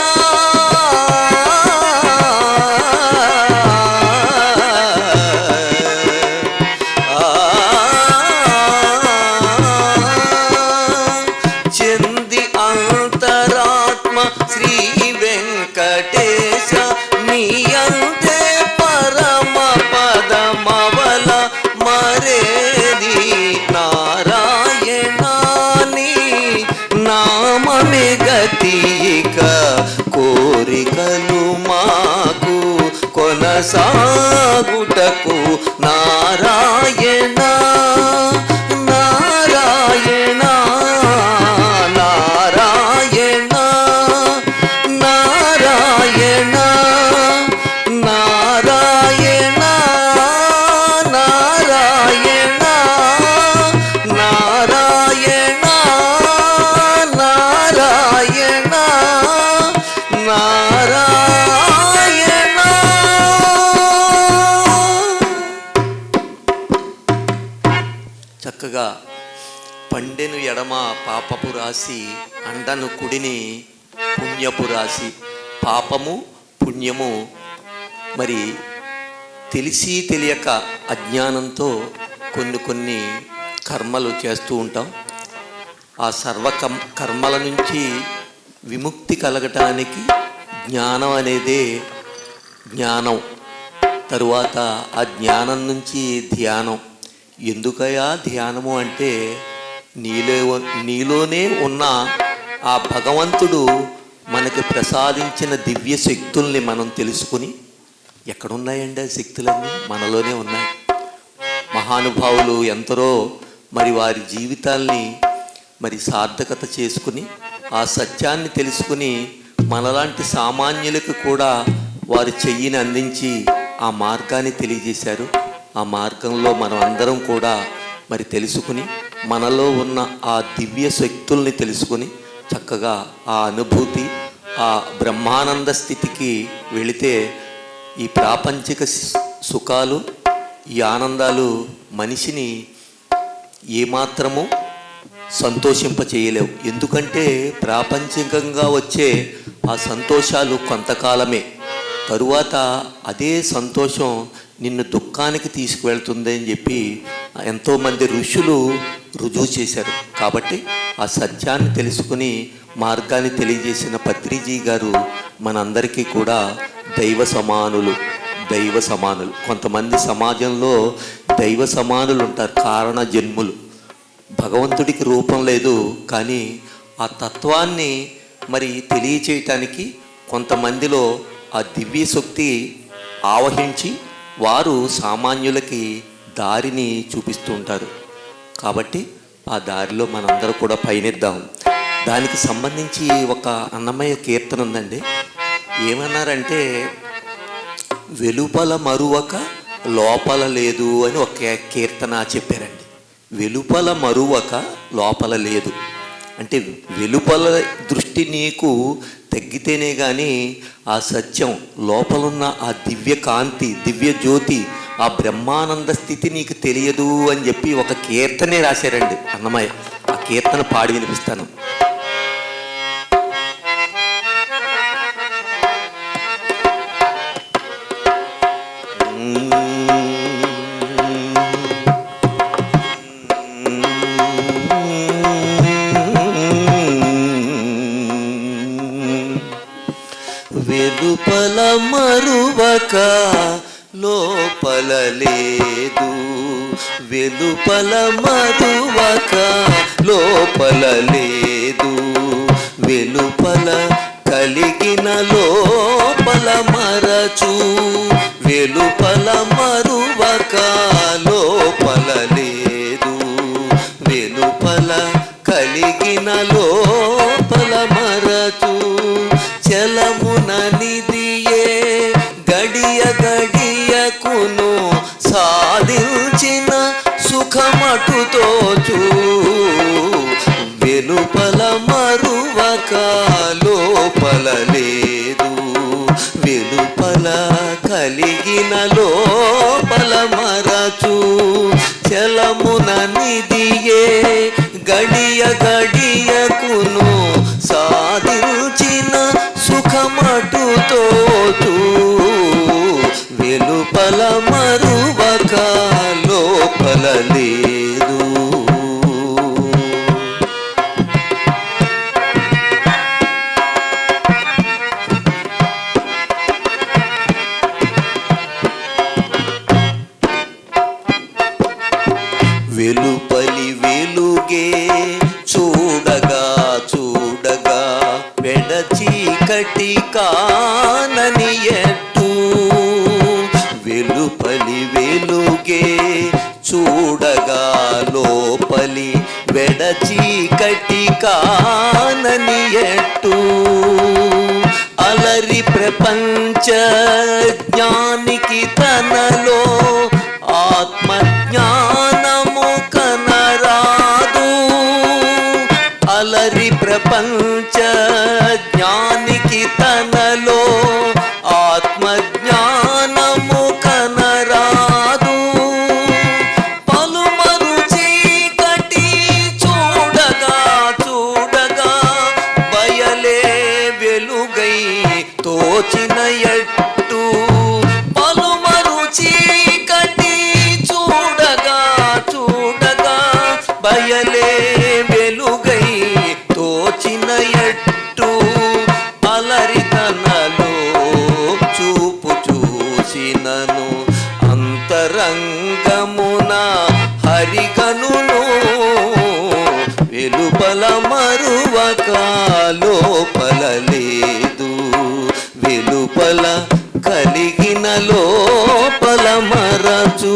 Speaker 8: నామమే గతి ఇక కోరికలు మాకు కొనసాగుటకు నారాయణ నారాయణ నారాయణ నారాయణ నారాయణ నారాయణ నారాయణ నారాయణ నారాయణ. చక్కగా పండెను ఎడమ పాపపు రాశి అండను కుడిని పుణ్యపు రాశి. పాపము పుణ్యము మరి తెలిసి తెలియక అజ్ఞానంతో కొన్ని కర్మలు చేస్తూ ఉంటాం. ఆ కర్మల నుంచి విముక్తి కలగటానికి జ్ఞానం అనేదే జ్ఞానం. తరువాత ఆ జ్ఞానం నుంచి ధ్యానం. ఎందుకయా ధ్యానము అంటే నీలోనే ఉన్న ఆ భగవంతుడు మనకి ప్రసాదించిన దివ్య శక్తుల్ని మనం తెలుసుకుని, ఎక్కడున్నాయండి ఆ శక్తులన్నీ? మనలోనే ఉన్నాయి. మహానుభావులు ఎందరో మరి వారి జీవితాల్ని మరి సార్థకత చేసుకుని ఆ సత్యాన్ని తెలుసుకుని మనలాంటి సామాన్యులకు కూడా వారి చెయ్యిని అందించి ఆ మార్గాన్ని తెలియజేశారు. ఆ మార్గంలో మనం అందరం కూడా మరి తెలుసుకుని మనలో ఉన్న ఆ దివ్య శక్తుల్ని తెలుసుకుని చక్కగా ఆ అనుభూతి, ఆ బ్రహ్మానంద స్థితికి వెళితే ఈ ప్రాపంచిక సుఖాలు, ఈ ఆనందాలు మనిషిని ఏమాత్రము సంతోషింపచేయలేవు. ఎందుకంటే ప్రాపంచికంగా వచ్చే ఆ సంతోషాలు కొంతకాలమే. తరువాత అదే సంతోషం నిన్ను దుఃఖానికి తీసుకువెళ్తుంది అని చెప్పి ఎంతోమంది ఋషులు రుజువు చేశారు. కాబట్టి ఆ సత్యాన్ని తెలుసుకుని మార్గాన్ని తెలియజేసిన పత్రిజీ గారు మనందరికీ కూడా దైవ సమానులు. కొంతమంది సమాజంలో దైవ సమానులు ఉంటారు, కారణ జన్ములు. భగవంతుడికి రూపం లేదు, కానీ ఆ తత్వాన్ని మరి తెలియచేయటానికి కొంతమందిలో ఆ దివ్య శక్తి ఆవహించి వారు సామాన్యులకి దారిని చూపిస్తూ ఉంటారు. కాబట్టి ఆ దారిలో మనందరూ కూడా పయనిద్దాం. దానికి సంబంధించి ఒక అన్నమయ్య కీర్తన ఉందండి. ఏమన్నారంటే, వెలుపల మరువక లోపల లేదు అని ఒక కీర్తన చెప్పారండి. వెలుపల మరువక లోపల లేదు అంటే వెలుపల దృష్టి నీకు తగ్గితేనే కానీ ఆ సత్యం, లోపలున్న ఆ దివ్య కాంతి, దివ్య జ్యోతి, ఆ బ్రహ్మానంద స్థితి నీకు తెలియదు అని చెప్పి ఒక కీర్తనే రాశారండి అన్నమయ్య. ఆ కీర్తన పాడి వినిపిస్తాను. వెలుపల మరువక లోపల లేదు, వెలుపల మరువక లోపల లేదు, వెలుపల కలిగిన లోపల మరచు, వెలుపల మరువక లోపల లేదు, వెలుపల కలిగిన లోపల మరచు, చలమున నిధియే గడియ గడియకును సాధించిన సుఖమటుతోచు, వెలుపల మరువక లోపల లేదు, వెలుపల కలిగిన లోపల మరచు, చలమున నిధియే గడియ గడియకును సాధించిన సుఖమటుతోచు, వెలుపల మరువక లోపల లేదు. వెలుపలి వెలుగే చూడగా చూడగా వెడ చీకటి కానని ఎట్టు వెలుపలి వెలుగే చూడగా లోపలి వెడ చీకటి కానని ఎట్టు అలరి ప్రపంచ జ్ఞానికి తనలో ఆత్మజ్ఞానము కనరాదు అలరి ప్రపంచ జ్ఞానికి తనలో ఆత్మజ్ఞానము కనరాదు పలుమరు చీకటి చూడగా చూడగా బయలే వెలుగై తోచిన ఎట్టు పలుమరు చీకటి చూడగా చూడగా బయలే వెలుగై తోచిన ఎట్టు అలరితనలో చూపు చూసినను అంతరంగమున హరిగనును వెలుపల మరువక లోపల లేదు వెలుపల కలిగిన లోపల మరచు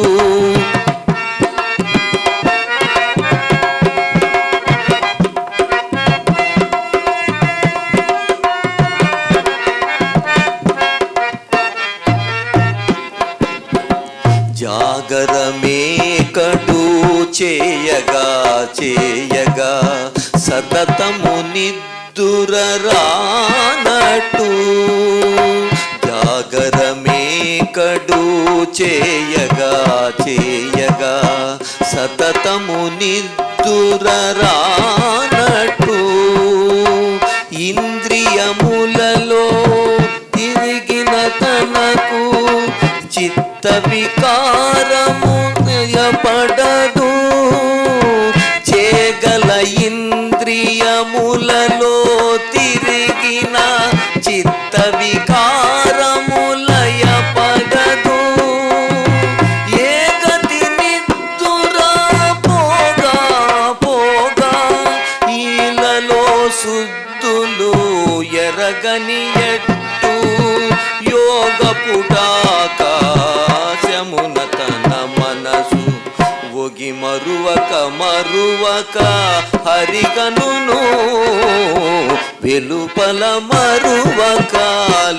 Speaker 8: జాగరమే కడు చేయగా చేయగా సతతము నిద్దుర రానట్టు జాగరమే కడు చేయగా చేయగా సతతము నిద్దుర రానట్టు ఇంద్రియములలో తిరిగిన తనకు చిత్త వికారము పడదు చేగల ఇంద్రియములలో తిరిగిన చిత్త వికారము లయపడదు ఏ గతి నిద్దురా పోగా పోగా ఈలలో శుద్ధులు ఎరగని ఎట్టు యోగ పుటాకాశమున తన మనసు ఒగి మరువక మరువక హరిగనును వెలుపల మరువక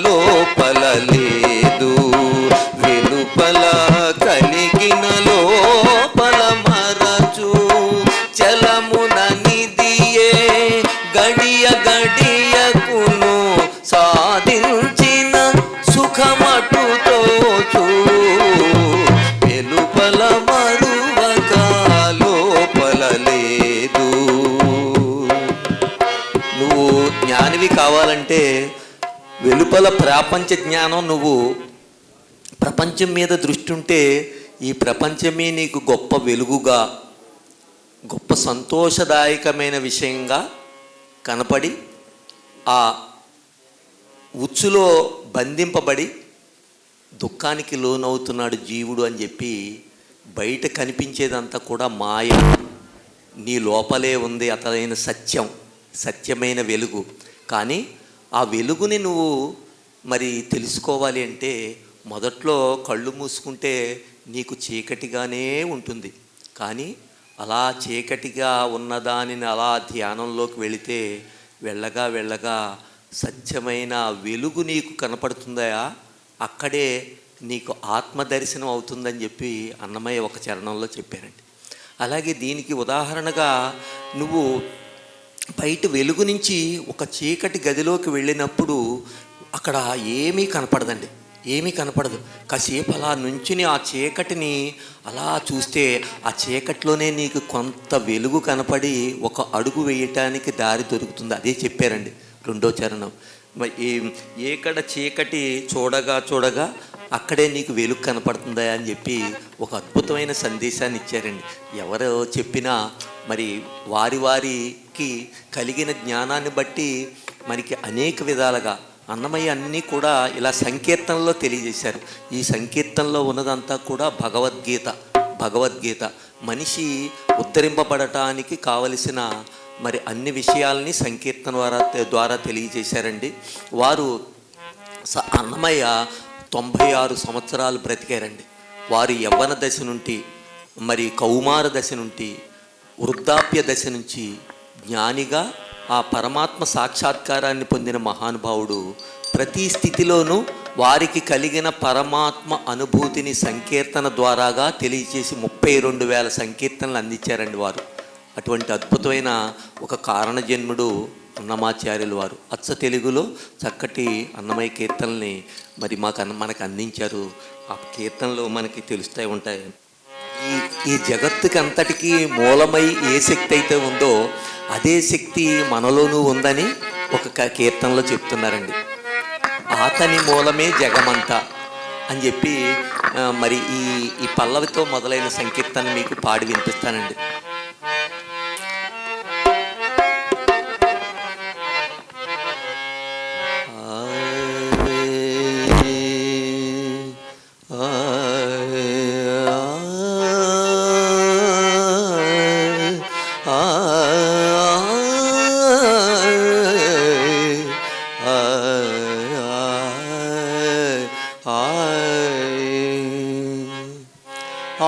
Speaker 8: లోపల లేదు వెలుపల కలిగిన లోపల మరచు చలమున నిధియే గడియ గడియకును సాధించిన సుఖమటుతోచు వెలుపల మరువక లోపల లేదు నువ్వు జ్ఞానివి కావాలంటే వెలుపల ప్రపంచ జ్ఞానం నువ్వు ప్రపంచం మీద దృష్టి ఉంటే ఈ ప్రపంచమే నీకు గొప్ప వెలుగుగా గొప్ప సంతోషదాయకమైన విషయంగా కనపడి ఆ ఉచ్చులో బంధింపబడి దుఃఖానికి లోనవుతున్నాడు జీవుడు అని చెప్పి బయట కనిపించేదంతా కూడా మాయ నీ లోపలే ఉంది అతలైన సత్యం సత్యమైన వెలుగు కానీ ఆ వెలుగుని నువ్వు మరి తెలుసుకోవాలి అంటే మొదట్లో కళ్ళు మూసుకుంటే నీకు చీకటిగానే ఉంటుంది కానీ అలా చీకటిగా ఉన్నదానిని అలా ధ్యానంలోకి వెళితే వెళ్ళగా వెళ్ళగా సత్యమైన వెలుగు నీకు కనపడుతుందా అక్కడే నీకు ఆత్మదర్శనం అవుతుందని చెప్పి అన్నమయ్య ఒక చరణంలో చెప్పారండి. అలాగే దీనికి ఉదాహరణగా నువ్వు బయట వెలుగు నుంచి ఒక చీకటి గదిలోకి వెళ్ళినప్పుడు అక్కడ ఏమీ కనపడదండి, ఏమీ కనపడదు. కాసేపు అలా నుంచుని ఆ చీకటిని అలా చూస్తే ఆ చీకటిలోనే నీకు కొంత వెలుగు కనపడి ఒక అడుగు వేయటానికి దారి దొరుకుతుంది. అదే చెప్పారండి రెండో చరణం. ఏకడ చీకటి చూడగా చూడగా అక్కడే నీకు వెలుగు కనపడుతుందా అని చెప్పి ఒక అద్భుతమైన సందేశాన్ని ఇచ్చారండి. ఎవరో చెప్పినా మరి వారి వారికి కలిగిన జ్ఞానాన్ని బట్టి మనకి అనేక విధాలుగా అన్నమయ్య అన్నీ కూడా ఇలా సంకీర్తనలో తెలియజేశారు. ఈ సంకీర్తనలో ఉన్నదంతా కూడా భగవద్గీత. మనిషి ఉద్ధరింపబడటానికి కావలసిన మరి అన్ని విషయాల్ని సంకీర్తన ద్వారా తెలియజేశారండి. వారు అన్నమయ్య 96 సంవత్సరాలు బ్రతికారండి. వారు యవ్వన దశ నుండి, మరి కౌమార దశ నుండి, వృద్ధాప్య దశ నుంచి జ్ఞానిగా ఆ పరమాత్మ సాక్షాత్కారాన్ని పొందిన మహానుభావుడు. ప్రతి స్థితిలోనూ వారికి కలిగిన పరమాత్మ అనుభూతిని సంకీర్తన ద్వారాగా తెలియచేసి 32,000 సంకీర్తనలు అందించారండి వారు. అటువంటి అద్భుతమైన ఒక కారణజన్ముడు అన్నమాచార్యులు వారు. అచ్చ తెలుగులో చక్కటి అన్నమయ్య కీర్తనల్ని మరి మనకు అందించారు. ఆ కీర్తనలు మనకి తెలుస్తూ ఉంటాయి. ఈ జగత్తుకి అంతటికీ మూలమై ఏ శక్తి అయితే ఉందో అదే శక్తి మనలోనూ ఉందని ఒక కీర్తనలో చెప్తున్నారండి. ఆతని మూలమే జగమంతా అని చెప్పి మరి ఈ పల్లవితో మొదలైన సంకీర్తన మీకు పాడి వినిపిస్తానండి.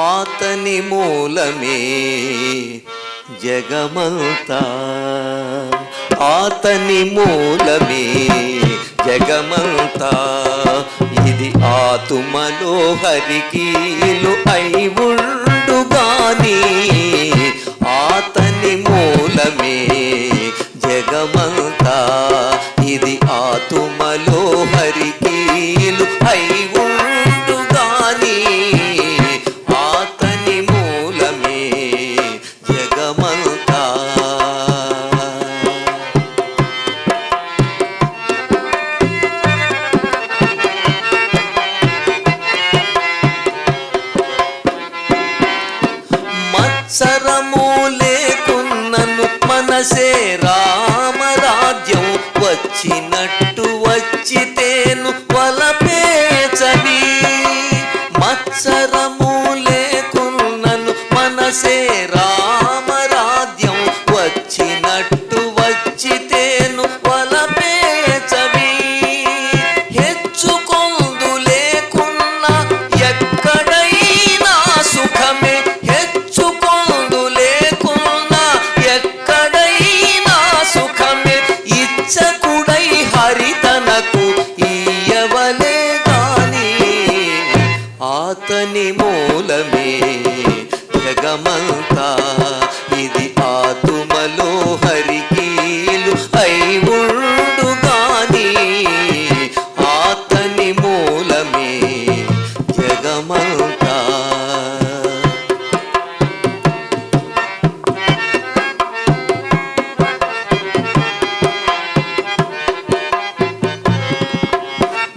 Speaker 8: ఆతని మూలమే జగమంతా, ఆతని మూలమే జగమంతా, ఇది ఆతుమలో హరికీలు అయి ఉండుగాని, ఆతని మూలమే జగమంతా, ఇది ఆతుమలో హరికీలు అయి ఉండుగాని, ఆతని మూలమే జగమంతా. మత్సరము లేకున్నను మనసే రామరాజ్యం వచ్చినట్టు వచ్చితేను వలపేచవి. మత్సరము లేకున్నను మనసే రామరాజ్యం వచ్చినట్టు వచ్చితేను వలపేచవి. హెచ్చుకొందు లేకున్నా ఎక్కడైనా సుఖమే, హెచ్చుకొందు లేకున్నా ఎక్కడైనా సుఖమే, ఇచ్చకుడై హరితనకు ఇయ్యవలే గాని, ఆతని మూలమే జగమంతా, ఇది ఆతుమలో హరికీలు అయి ఉండుగాని, ఆతని మూలమే జగమంతా.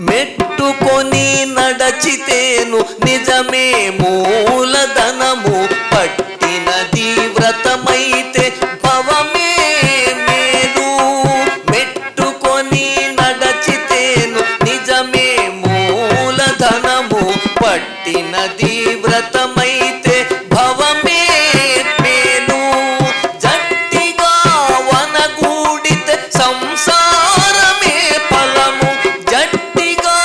Speaker 8: మెట్టుకొని నడచితేను నిజమే మూలధనము, పట్టినది వ్రతమైతే భవమే మేలు. మెట్టుకొని నడచితేను నిజమే మూలధనము, పట్టినది వ్రతమైతే భవమే మేలు. జట్టిగా వనగూడితే సంసారమే ఫలము, జట్టిగా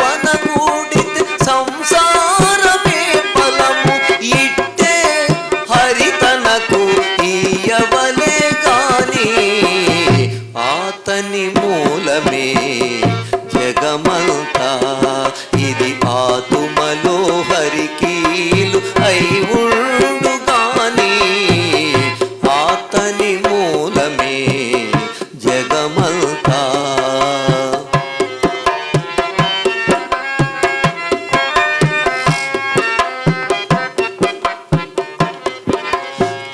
Speaker 8: వనగూడితే సంసారమే ఫలము, ఇట్టే హరితనకు ఇయ్యవలే గాని, ఆతని మూలమే జగమంతా, ఇది ఆతుమలో హరికీలు అయి ఉండుగాని, ఆతని మూలమే జగమంతా.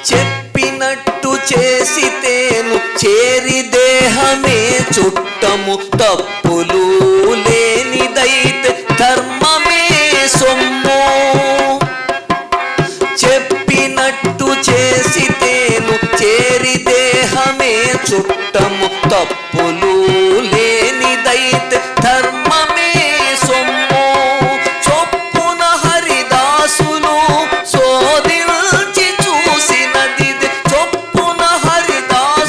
Speaker 8: చెప్పినట్టు చేసితేను చేరి దేహమే చుట్టము, తప్పులు లేనిదైతే ధర్మమే సొమ్ము. చెప్పినట్టు చేసితేను చేరి దేహమే చుట్టము, తప్పులు లేనిదైతే ధర్మమే సొమ్ము. చొప్పున హరిదాసులు శోధించి చూసినది, చొప్పున హరిదాసు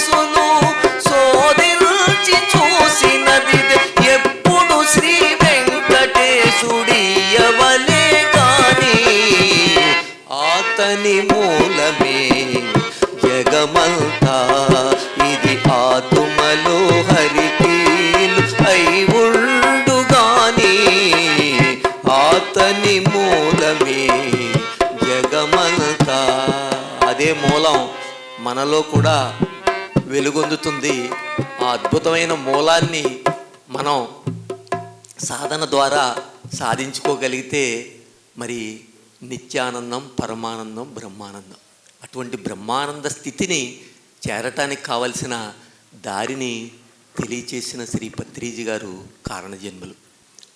Speaker 8: మూలం మనలో కూడా వెలుగొందుతుంది. ఆ అద్భుతమైన మూలాన్ని మనం సాధన ద్వారా సాధించుకోగలిగితే మరి నిత్యానందం, పరమానందం, బ్రహ్మానందం, అటువంటి బ్రహ్మానంద స్థితిని చేరటానికి కావలసిన దారిని తెలియచేసిన శ్రీ పత్రిజీ గారు కారణజన్ములు.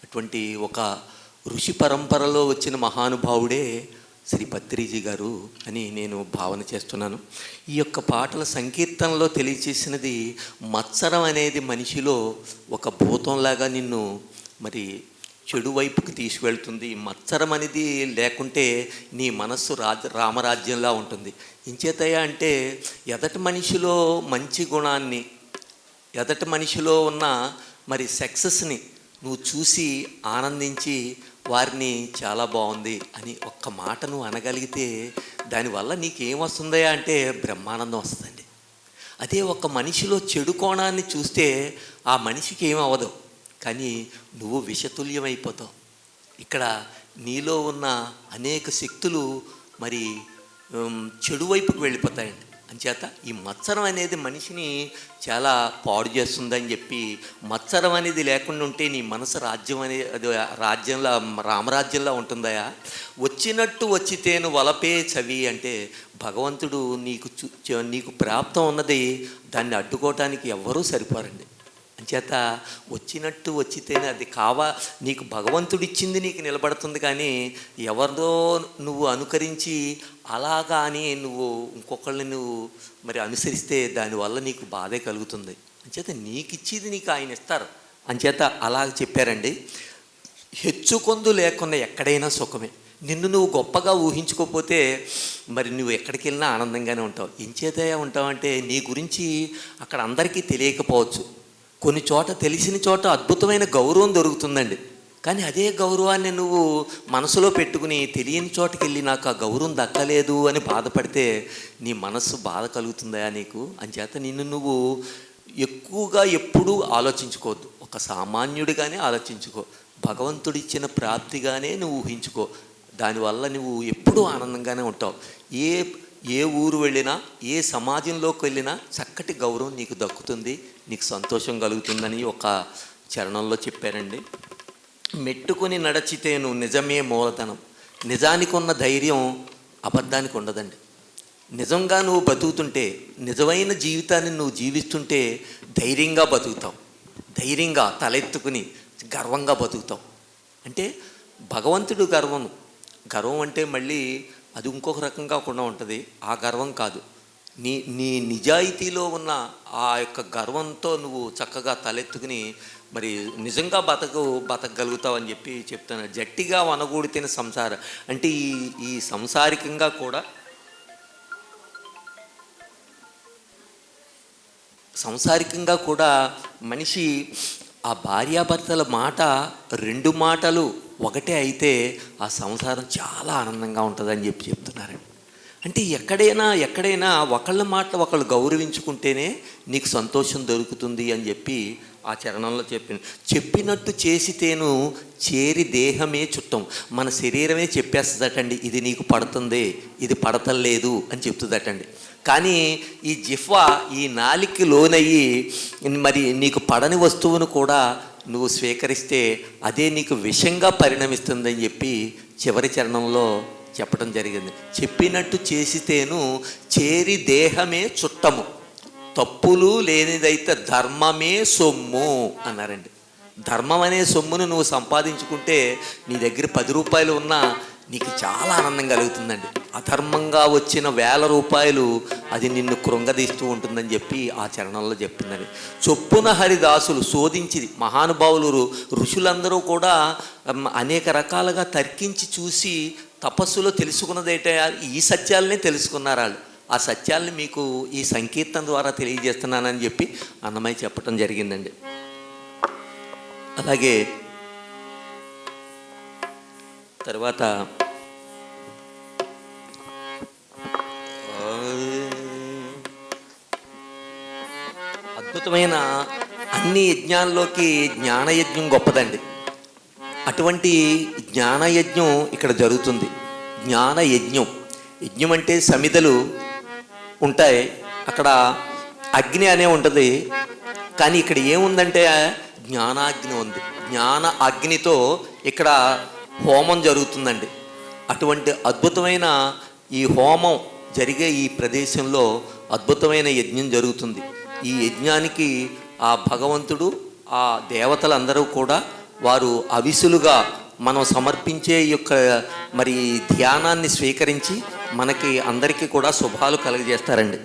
Speaker 8: అటువంటి ఒక ఋషి పరంపరలో వచ్చిన మహానుభావుడే శ్రీ పత్రిజీ గారు అని నేను భావన చేస్తున్నాను. ఈ యొక్క పాటల సంకీర్తనలో తెలియచేసినది మత్సరం అనేది మనిషిలో ఒక భూతంలాగా నిన్ను మరి చెడు వైపుకి తీసుకువెళ్తుంది. మత్సరం అనేది లేకుంటే నీ మనస్సు రామరాజ్యంలా ఉంటుంది. ఇంచేతయ్యా అంటే ఎదటి మనిషిలో మంచి గుణాన్ని, ఎదటి మనిషిలో ఉన్న మరి సక్సెస్ని నువ్వు చూసి ఆనందించి వారిని చాలా బాగుంది అని ఒక్క మాట నువ్వు అనగలిగితే దానివల్ల నీకేమొస్తుందయ్యా అంటే బ్రహ్మానందం వస్తుందండి. అదే ఒక మనిషిలో చెడు కోణాన్ని చూస్తే ఆ మనిషికి ఏమవ్వదు, కానీ నువ్వు విషతుల్యమైపోతావు. ఇక్కడ నీలో ఉన్న అనేక శక్తులు మరి చెడు వైపుకు వెళ్ళిపోతాయండి. అంచేత ఈ మత్సరం అనేది మనిషిని చాలా పాడు చేస్తుందని చెప్పి, మత్సరం అనేది లేకుండా ఉంటే నీ మనసు రాజ్యం అనేది రాజ్యంలో రామరాజ్యంలో ఉంటుందయా. వచ్చినట్టు వచ్చితేను వలపే చవి అంటే భగవంతుడు నీకు ప్రాప్తం ఉన్నది దాన్ని అడ్డుకోవటానికి ఎవ్వరూ సరిపోరండి. అంచేత వచ్చినట్టు వచ్చితేనే అది నీకు భగవంతుడిచ్చింది నీకు నిలబడుతుంది, కానీ ఎవరిదో నువ్వు అనుకరించి అలాగా అని నువ్వు ఇంకొకళ్ళని నువ్వు మరి అనుసరిస్తే దానివల్ల నీకు బాధే కలుగుతుంది. అంచేత నీకు ఇచ్చేది నీకు ఆయన ఇస్తారు. అంచేత అలా చెప్పారండి. హెచ్చుకొందు లేకుండా ఎక్కడైనా సుఖమే. నిన్ను నువ్వు గొప్పగా ఊహించుకోకపోతే మరి నువ్వు ఎక్కడికి వెళ్ళినా ఆనందంగానే ఉంటావు. ఎంచేత ఉంటావు అంటే నీ గురించి అక్కడ అందరికీ తెలియకపోవచ్చు, కొన్ని చోట తెలిసిన చోట అద్భుతమైన గౌరవం దొరుకుతుందండి. కానీ అదే గౌరవాన్ని నువ్వు మనసులో పెట్టుకుని తెలియని చోటుకి వెళ్ళి నాకు ఆ గౌరవం దక్కలేదు అని బాధపడితే నీ మనస్సు బాధ కలుగుతుందా నీకు. అంచేత నిన్ను నువ్వు ఎక్కువగా ఎప్పుడూ ఆలోచించుకోవద్దు. ఒక సామాన్యుడిగానే ఆలోచించుకో, భగవంతుడిచ్చిన ప్రాప్తిగానే నువ్వు ఊహించుకో. దానివల్ల నువ్వు ఎప్పుడూ ఆనందంగానే ఉంటావు. ఏ ఊరు వెళ్ళినా, ఏ సమాజంలోకి వెళ్ళినా చక్కటి గౌరవం నీకు దక్కుతుంది, నీకు సంతోషం కలుగుతుందని ఒక చరణంలో చెప్పారండి. మెట్టుకొని నడచితేను నిజమే మూలధనం. నిజానికి ఉన్న ధైర్యం అబద్ధానికి ఉండదండి. నిజంగా నువ్వు బతుకుతుంటే, నిజమైన జీవితాన్ని నువ్వు జీవిస్తుంటే ధైర్యంగా బతుకుతావు, ధైర్యంగా తలెత్తుకుని గర్వంగా బతుకుతావు. అంటే భగవంతుడు గర్వం అంటే మళ్ళీ అది ఇంకొక రకంగా కూడా ఉంటుంది. ఆ గర్వం కాదు, నీ నిజాయితీలో ఉన్న ఆ యొక్క గర్వంతో నువ్వు చక్కగా తలెత్తుకుని మరి నిజంగా బతకగలుగుతావని చెప్పి చెప్తాను. జట్టిగా వనగూడితేన సంసారం అంటే ఈ సంసారికంగా కూడా మనిషి ఆ భార్యాభర్తల మాట, రెండు మాటలు ఒకటే అయితే ఆ సంసారం చాలా ఆనందంగా ఉంటుందని చెప్తున్నారండి. అంటే ఎక్కడైనా ఒకళ్ళ మాట ఒకళ్ళు గౌరవించుకుంటేనే నీకు సంతోషం దొరుకుతుంది అని చెప్పి ఆ చరణంలో చెప్పినట్టు చేసితేను చేరి దేహమే చుట్టం. మన శరీరమే చెప్పేస్తుందటండి, ఇది నీకు పడుతుంది, ఇది పడతలేదు అని చెప్తుందటండి. కానీ ఈ జిహ్వా, ఈ నాలికి లోనయ్యి మరి నీకు పడని వస్తువును కూడా నువ్వు స్వీకరిస్తే అదే నీకు విషంగా పరిణమిస్తుందని చెప్పి చివరి చరణంలో చెప్పడం జరిగింది. చెప్పినట్టు చేసితేను చేరి దేహమే చుట్టము, తప్పులు లేనిదైతే ధర్మమే సొమ్ము అన్నారండి. ధర్మం అనే సొమ్మును నువ్వు సంపాదించుకుంటే నీ దగ్గర 10 రూపాయలు ఉన్నా నీకు చాలా ఆనందం కలుగుతుందండి. అధర్మంగా వచ్చిన 1000 రూపాయలు అది నిన్ను కృంగదీస్తూ ఉంటుందని చెప్పి ఆ చరణంలో చెప్తుందని. చొప్పున హరిదాసులు శోధించి మహానుభావులు ఋషులందరూ కూడా అనేక రకాలుగా తర్కించి చూసి తపస్సులో తెలుసుకున్నదేంటే ఈ సత్యాలనే తెలుసుకున్నారు వాళ్ళు. ఆ సత్యాల్ని మీకు ఈ సంకీర్తన ద్వారా తెలియజేస్తున్నానని చెప్పి అన్నమయ్య చెప్పడం జరిగిందండి. అలాగే తర్వాత అద్భుతమైన అన్ని యజ్ఞాల్లోకి జ్ఞానయజ్ఞం గొప్పదండి. అటువంటి జ్ఞానయజ్ఞం ఇక్కడ జరుగుతుంది. జ్ఞానయజ్ఞం, యజ్ఞం అంటే సమిధలు ఉంటాయి, అక్కడ అగ్ని అనే ఉంటుంది. కానీ ఇక్కడ ఏముందంటే జ్ఞానాగ్ని ఉంది. జ్ఞాన అగ్నితో ఇక్కడ హోమం జరుగుతుందండి. అటువంటి అద్భుతమైన ఈ హోమం జరిగే ఈ ప్రదేశంలో అద్భుతమైన యజ్ఞం జరుగుతుంది. ఈ యజ్ఞానికి ఆ భగవంతుడు, ఆ దేవతలందరూ కూడా వారు అవిసులుగా మనం సమర్పించే యొక్క మరి ధ్యానాన్ని స్వీకరించి మనకి అందరికీ కూడా శుభాలు కలుగజేస్తారండి.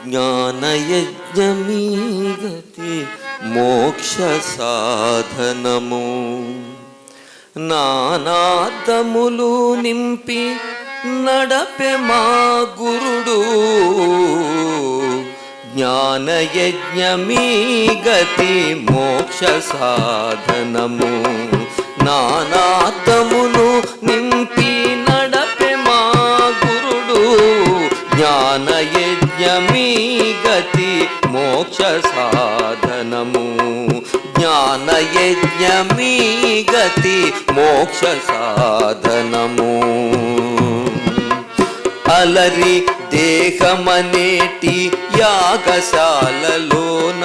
Speaker 8: జ్ఞానయజ్ఞమీ గతి మోక్ష సాధనము, నానాదములు నింపి నడపె మా గురుడు. జ్ఞానయజ్ఞమీ గతి మోక్ష సాధనము, నానాదములు నింపి నడపె మా గురుడు. జ్ఞానయజ్ఞమీ గతి మోక్ష సాధనము, జ్ఞానయజ్ఞమీ గతి మోక్ష సాధనము. అలరి దేహమనేటి యాగశాలలోన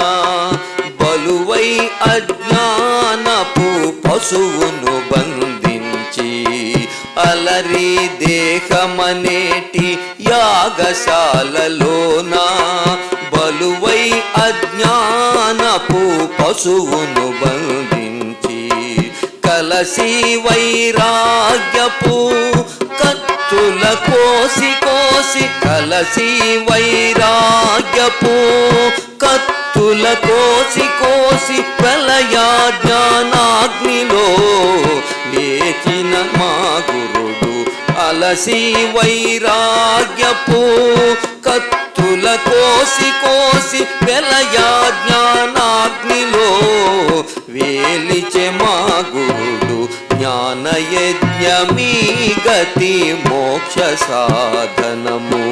Speaker 8: బలువై అజ్ఞానపు పశువును బంధించి, అలరి దేహమనేటి యాగశాలలోన బలువై అజ్ఞానపు పశువును బంధించి, కలసి వైరాగ్యపు కత్తుల కోసి కోసి, కలసి వైరాగ్యపు కత్తుల కోసి కోసి, ప్రళయా జ్ఞానాగ్నిలో లేచిన మా గురుడు. అలసి వైరాగ్యపు కత్తుల కోసి కోసి, ప్రళయా జ్ఞానాగ్నిలో వేలిచె మా గురుడు. జ్ఞానయజ్ఞమీ గతి మోక్ష సాధనము,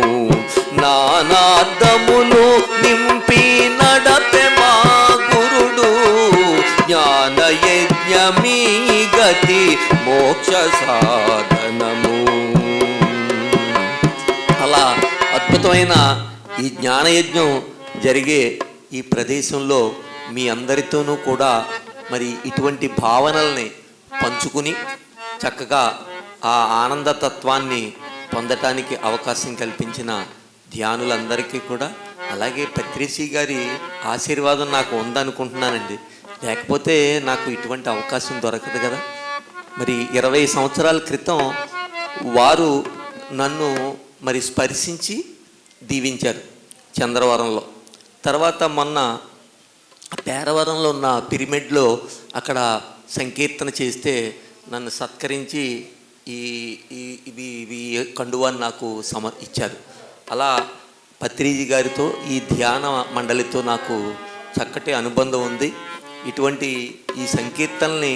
Speaker 8: నానాదములు నింపి నడపె మా గురుడు. జ్ఞానయజ్ఞమీ గతి మోక్ష సాధనము. అలా అద్భుతమైన ఈ జ్ఞానయజ్ఞం జరిగే ఈ ప్రదేశంలో మీ అందరితోనూ కూడా మరి ఇటువంటి భావనల్ని పంచుకుని చక్కగా ఆ ఆనందతత్వాన్ని పొందటానికి అవకాశం కల్పించిన ధ్యానులందరికీ కూడా, అలాగే పత్రిశ్రీ గారి ఆశీర్వాదం నాకు ఉందనుకుంటున్నానండి. లేకపోతే నాకు ఇటువంటి అవకాశం దొరకదు కదా. మరి 20 సంవత్సరాల క్రితం వారు నన్ను మరి స్పర్శించి దీవించారు చంద్రవరంలో. తర్వాత మొన్న పేరవరంలో ఉన్న పిరమిడ్లో అక్కడ సంకీర్తన చేస్తే నన్ను సత్కరించి ఇవి కండువాన్ని నాకు ఇచ్చారు. అలా పత్రిజీ గారితో ఈ ధ్యాన మండలితో నాకు చక్కటి అనుబంధం ఉంది. ఇటువంటి ఈ సంకీర్తనల్ని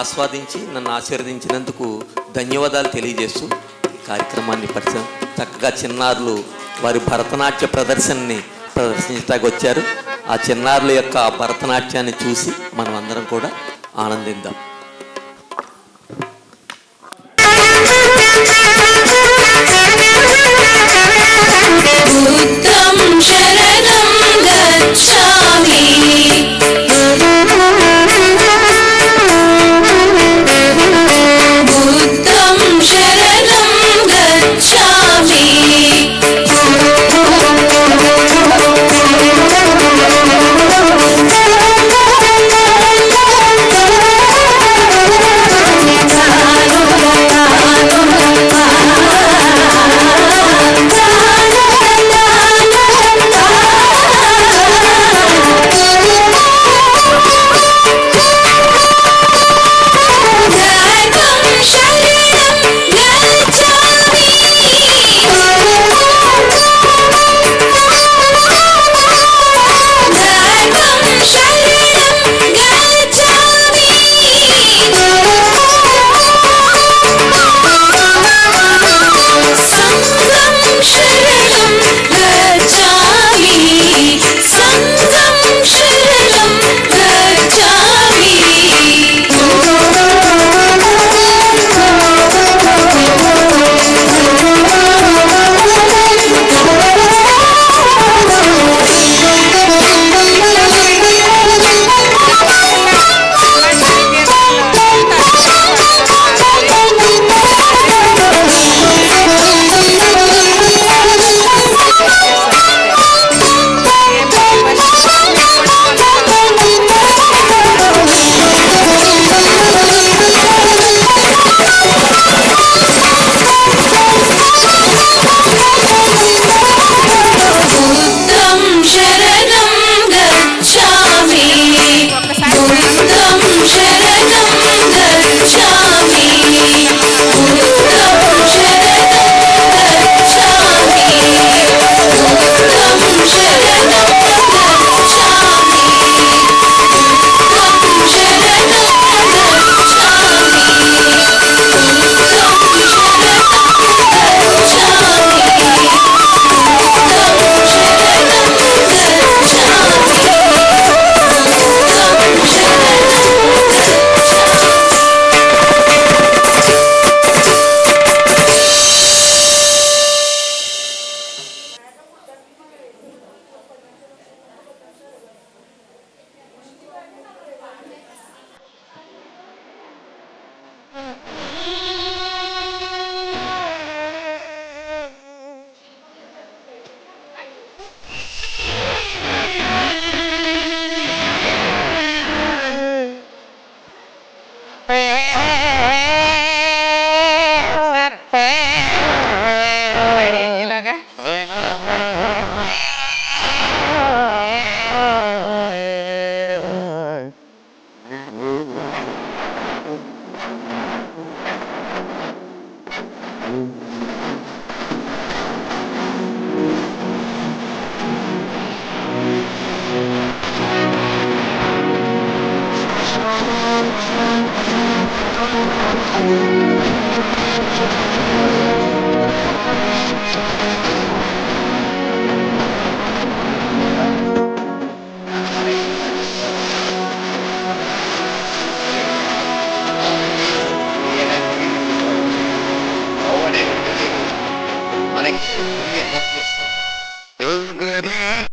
Speaker 8: ఆస్వాదించి నన్ను ఆశీర్వదించినందుకు ధన్యవాదాలు తెలియజేస్తూ ఈ కార్యక్రమాన్ని పరిచయం చక్కగా చిన్నారులు వారి భరతనాట్య ప్రదర్శనని ప్రదర్శించడానికి వచ్చారు. ఆ చిన్నారుల యొక్క భరతనాట్యాన్ని చూసి మనం అందరం కూడా ఆనందిద్దాం.
Speaker 10: బుద్ధం శరణం గచ్ఛామి, బుద్ధం శరణం గచ్ఛామి,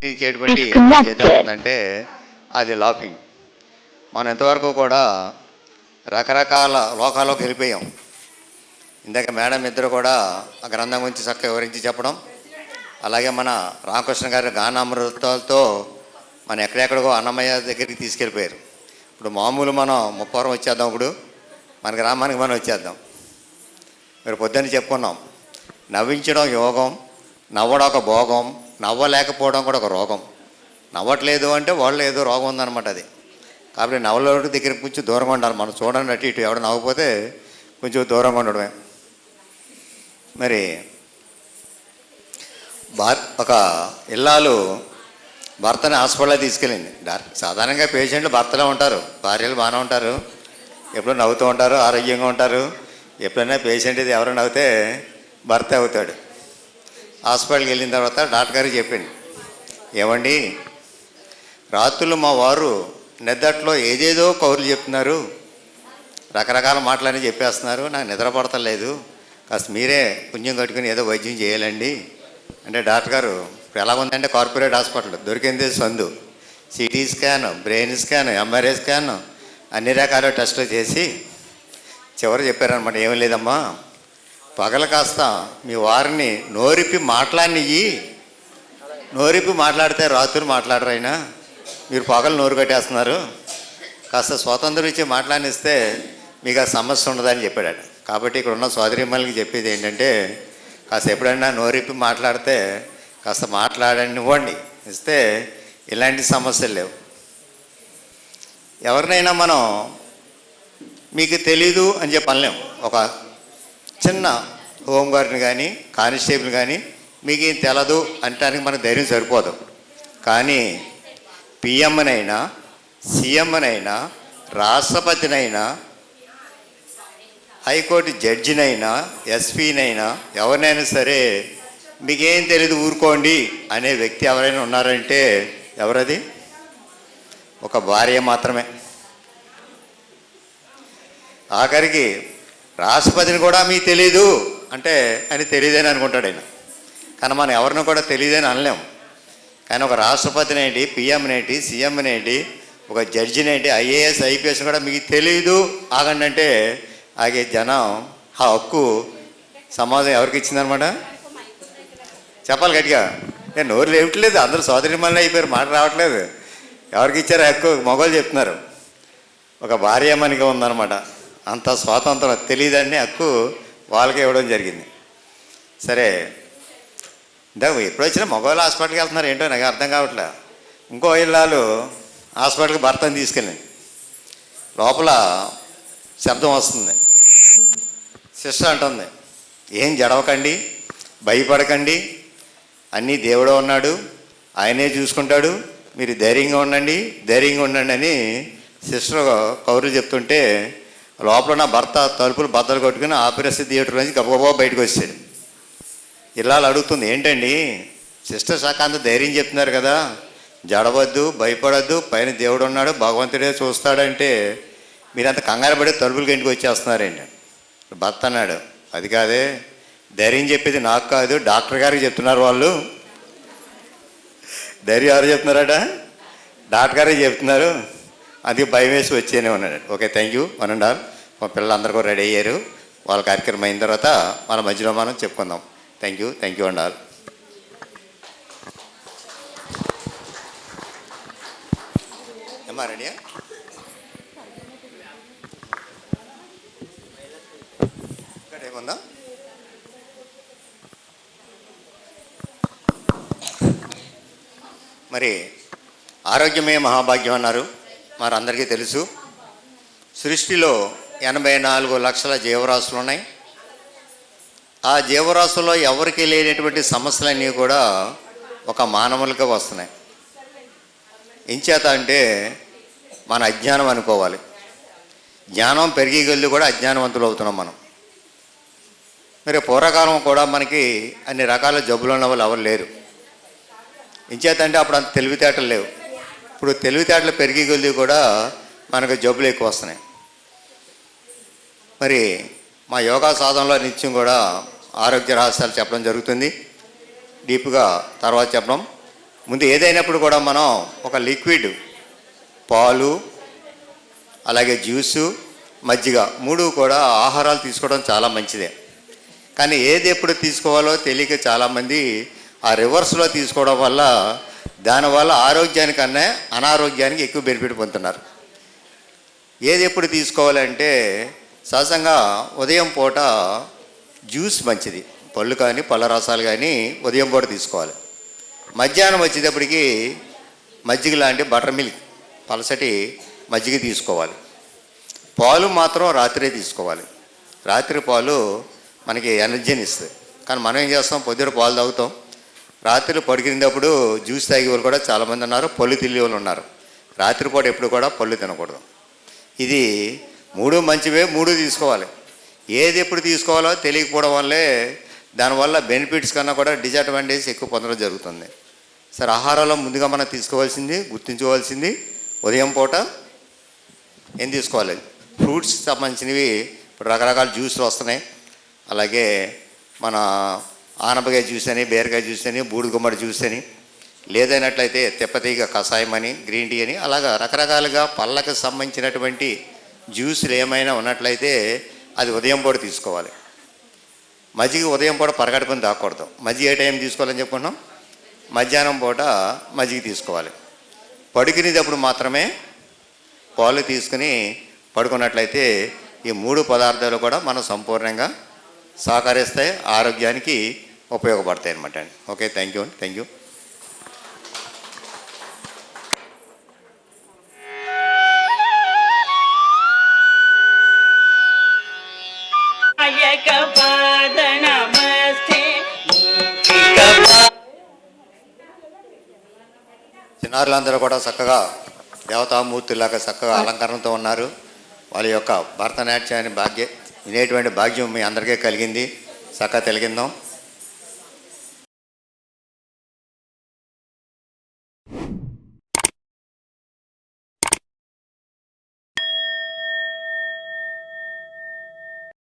Speaker 11: ఇచ్చేటువంటి ఏదవుతుందంటే అది లాఫింగ్. మనం ఎంతవరకు కూడా రకరకాల లోకాల్లోకి వెళ్ళిపోయాం. ఇందాక మేడం ఇద్దరు కూడా ఆ గ్రంథం గురించి చక్కగా వివరించి చెప్పడం, అలాగే మన రామకృష్ణ గారి గానామృతాలతో మనం ఎక్కడెక్కడికో అన్నమయ్య దగ్గరికి తీసుకెళ్ళిపోయారు. ఇప్పుడు మామూలు మనం ముప్పవరం వచ్చేద్దాం, ఇప్పుడు మన గ్రామానికి మనం వచ్చేద్దాం. మీరు పొద్దున్న చెప్పుకున్నాం, నవ్వించడం యోగం, నవ్వడం ఒక భోగం, నవ్వలేకపోవడం కూడా ఒక రోగం. నవ్వట్లేదు అంటే వాళ్ళు ఏదో రోగం ఉందన్నమాట అది. కాబట్టి నవ్వలేడు దగ్గరికి కొంచెం దూరంగా ఉండాలి. మనం చూడండి అటు ఇటు ఎవడు నవ్వకపోతే కొంచెం దూరంగా ఉండడమే. మరి ఒక ఇల్లాలు భర్తని హాస్పిటల్లో తీసుకెళ్ళింది. సాధారణంగా పేషెంట్లు భర్తలే ఉంటారు, భార్యలు బాగానే ఉంటారు, ఎప్పుడూ నవ్వుతూ ఉంటారు, ఆరోగ్యంగా ఉంటారు. ఎప్పుడైనా పేషెంట్ ఇది ఎవరైనా నవ్వుతే భర్త అవుతాడు. హాస్పిటల్కి వెళ్ళిన తర్వాత డాక్టర్ గారికి చెప్పింది, ఏమండి రాత్రులు మా వారు నిద్రట్లో ఏదేదో కౌరులు చెప్తున్నారు, రకరకాల మాటలన్నీ చెప్పేస్తున్నారు, నాకు నిద్ర పడతలేదు, కాస్త మీరే పుణ్యం కట్టుకుని ఏదో వైద్యం చేయాలండి అంటే డాక్టర్ గారు ఇప్పుడు ఎలా ఉందంటే కార్పొరేట్ హాస్పిటల్ దొరికింది సందు, CT scan, brain scan, MRI scan, అన్ని రకాల టెస్టులు చేసి చివరి చెప్పారనమాట, ఏమీ లేదమ్మా పగలు కాస్త మీ వారిని నోరిప్పి మాట్లాడినయ్యి, నోరిప్పి మాట్లాడితే రాత్రులు మాట్లాడరు అయినా, మీరు పగలు నోరు కట్టేస్తున్నారు, కాస్త స్వాతంత్రం ఇచ్చి మాట్లాడిస్తే మీకు ఆ సమస్య ఉండదని చెప్పాడు. కాబట్టి ఇక్కడ ఉన్న సోదరిమ్మలకి చెప్పేది ఏంటంటే, కాస్త ఎప్పుడైనా నోరిప్పి మాట్లాడితే కాస్త మాట్లాడనివ్వండి, ఇస్తే ఇలాంటి సమస్యలు లేవు. ఎవరినైనా మనం మీకు తెలీదు అని చెప్పి అనలేం. ఒక చిన్న హోంగార్డ్ని కానీ కానిస్టేబుల్ కానీ మీకు ఏం తెలదు అంటానికి మన ధైర్యం సరిపోదు. కానీ పిఎంనైనా, సీఎంనైనా, రాష్ట్రపతినైనా, హైకోర్టు జడ్జినైనా, ఎస్పీనైనా, ఎవరినైనా సరే మీకేం తెలియదు ఊరుకోండి అనే వ్యక్తి ఎవరైనా ఉన్నారంటే ఎవరది? ఒక భార్య మాత్రమే. ఆఖరికి రాష్ట్రపతిని కూడా మీకు తెలీదు అంటే అని తెలియదని అనుకుంటాడు ఆయన. కానీ మనం ఎవరిని కూడా తెలియదని అనలేం. కానీ ఒక రాష్ట్రపతిని ఏంటి, పిఎంని ఏంటి, సీఎంని ఏంటి, ఒక జడ్జిని ఏంటి, ఐఏఎస్, ఐపీఎస్ కూడా మీకు తెలీదు ఆగండి అంటే ఆగే జనం ఆ హక్కు సమాజం ఎవరికి ఇచ్చిందనమాట? చెప్పాలి గట్టిగా. నేను నోరు లేవట్లేదు, అందరూ సోదరిమల్ని అయిపోయారు, మాట రావట్లేదు. ఎవరికి ఇచ్చారు హక్కు? మొగలు చెప్తున్నారు. ఒక భార్యమనిగా ఉందన్నమాట. అంత స్వాతంత్రం తెలియదని హక్కు వాళ్ళకి ఇవ్వడం జరిగింది. సరే, ఇందాక ఎప్పుడు వచ్చినా మగవాళ్ళు హాస్పిటల్కి వెళ్తున్నారు ఏంటో నాకు అర్థం కావట్లే. ఇంకో ఇల్లాలు హాస్పిటల్కి భర్తను తీసుకెళ్ళింది. లోపల శబ్దం వస్తుంది. సిస్టర్ అంటుంది, ఏం జడవకండి, భయపడకండి, అన్నీ దేవుడే ఉన్నాడు, ఆయనే చూసుకుంటాడు, మీరు ధైర్యంగా ఉండండి, ధైర్యంగా ఉండండి అని సిస్టర్ కౌరులు చెప్తుంటే లోపల నా భర్త తలుపులు బద్దలు కొట్టుకుని ఆపరేషన్ థియేటర్ నుంచి గబగబా బయటకు వచ్చాడు. ఇల్లాలు అడుగుతుంది, ఏంటండి సిస్టర్ శాఖ ధైర్యం చెప్తున్నారు కదా, జడవద్దు, భయపడద్దు, పైన దేవుడు ఉన్నాడు, భగవంతుడే చూస్తాడంటే మీరంత కంగారు పడి తలుపులకి ఇంటికి వచ్చేస్తున్నారండి. భర్త అన్నాడు, అది కాదే, ధైర్యం చెప్పేది నాకు కాదు, డాక్టర్ గారికి చెప్తున్నారు వాళ్ళు. ధైర్యం ఎవరు చెప్తున్నారట? డాక్టర్ గారే చెప్తున్నారు, అది భయం వేసి వచ్చేనే ఉన్నాడు. Okay, thank you, one and all. మా పిల్లలందరూ కూడా రెడీ అయ్యారు. వాళ్ళ కార్యక్రమం అయిన తర్వాత మన మధ్యలో మనం చెప్పుకుందాం. Thank you, thank you and all. ఏమా రెడీయా? ఏముందా? మరి ఆరోగ్యమే మహాభాగ్యం అన్నారు, మరి అందరికీ తెలుసు. సృష్టిలో 84 లక్షల జీవరాశులు ఉన్నాయి. ఆ జీవరాశుల్లో ఎవరికి లేనటువంటి సమస్యలన్నీ కూడా ఒక మానవులకే వస్తున్నాయి. ఎంచేత అంటే మన అజ్ఞానం అనుకోవాలి. జ్ఞానం పెరిగి కొద్దీ కూడా అజ్ఞానవంతులు అవుతున్నాం మనం. మరి పూర్వకాలం కూడా మనకి అన్ని రకాల జబ్బులు ఉన్న వాళ్ళు ఎవరు లేరు. ఎంచేతంటే అప్పుడు అంత తెలివితేటలు లేవు. ఇప్పుడు తెలివితేటలు పెరిగి కొద్దీ కూడా మనకు జబ్బులు ఎక్కువ వస్తున్నాయి. మరి మా యోగా సాధనలో నిత్యం కూడా ఆరోగ్య రహస్యాలు చెప్పడం జరుగుతుంది. డీప్గా తర్వాత చెప్పడం. ముందు ఏదైనప్పుడు కూడా మనం ఒక లిక్విడ్, పాలు, అలాగే జ్యూసు, మజ్జిగ 3 కూడా ఆహారాలు తీసుకోవడం చాలా మంచిదే. కానీ ఏది ఎప్పుడు తీసుకోవాలో తెలియక చాలామంది ఆ రివర్స్లో తీసుకోవడం వల్ల దానివల్ల ఆరోగ్యానికన్నా అనారోగ్యానికి ఎక్కువ బెనిఫిట్ పొందుతున్నారు. ఏది ఎప్పుడు తీసుకోవాలంటే సహజంగా ఉదయం పూట జ్యూస్ మంచిది, పళ్ళు కానీ పళ్ళ రసాలు కానీ ఉదయం పూట తీసుకోవాలి. మధ్యాహ్నం వచ్చేటప్పటికి మజ్జిగ లాంటి బటర్ మిల్క్, పలసటి మజ్జిగ తీసుకోవాలి. పాలు మాత్రం రాత్రే తీసుకోవాలి. రాత్రి పాలు మనకి ఎనర్జీని ఇస్తుంది. కానీ మనం ఏం చేస్తాం, పొద్దున పాలు తాగుతాం, రాత్రి పడుకునేటప్పుడు జ్యూస్ తాగే వాళ్ళు కూడా చాలామంది ఉన్నారు, పళ్ళు తినే వాళ్ళు ఉన్నారు. రాత్రిపూట ఎప్పుడు కూడా పళ్ళు తినకూడదు. ఇది 3 మంచివే, 3 తీసుకోవాలి. ఏది ఎప్పుడు తీసుకోవాలో తెలియకపోవడం వల్లే దానివల్ల బెనిఫిట్స్ కన్నా కూడా డిసడ్వాంటేజ్ ఎక్కువ పొందడం జరుగుతుంది. సరే, ఆహారంలో ముందుగా మనం తీసుకోవాల్సింది, గుర్తుంచుకోవాల్సింది, ఉదయం పూట ఏం తీసుకోవాలి, ఫ్రూట్స్ సంబంధించినవి. ఇప్పుడు రకరకాల జ్యూస్లు వస్తున్నాయి. అలాగే మన ఆనపకాయ జ్యూస్ అని, బీరకాయ జ్యూస్ అని, బూడిద గుమ్మడి జ్యూస్ అని, లేదైనట్లయితే తెప్పతీగ కషాయం అని, గ్రీన్ టీ అని, అలాగా రకరకాలుగా పళ్ళకు సంబంధించినటువంటి జ్యూసులు ఏమైనా ఉన్నట్లయితే అది ఉదయం పూట తీసుకోవాలి. మజ్జిగ ఉదయం పూట పరగడుపుని తాగకూడదు. మజ్జిగ ఏ టైం తీసుకోవాలని చెప్పుకున్నాం, మధ్యాహ్నం పూట మజ్జిగ తీసుకోవాలి. పడుకునేటప్పుడు మాత్రమే పాలు తీసుకుని పడుకున్నట్లయితే ఈ 3 పదార్థాలు కూడా మనం సంపూర్ణంగా సహకరిస్తాయి, ఆరోగ్యానికి ఉపయోగపడతాయి అన్నమాట అండి. Okay, thank you. చిన్నారులందరూ కూడా చక్కగా దేవతామూర్తులాగా చక్కగా అలంకరణతో ఉన్నారు. వాళ్ళ యొక్క భరతనాట్యాన్ని వినేటువంటి భాగ్యం మీ అందరికీ కలిగింది. చక్కగా తెలిగిందాం.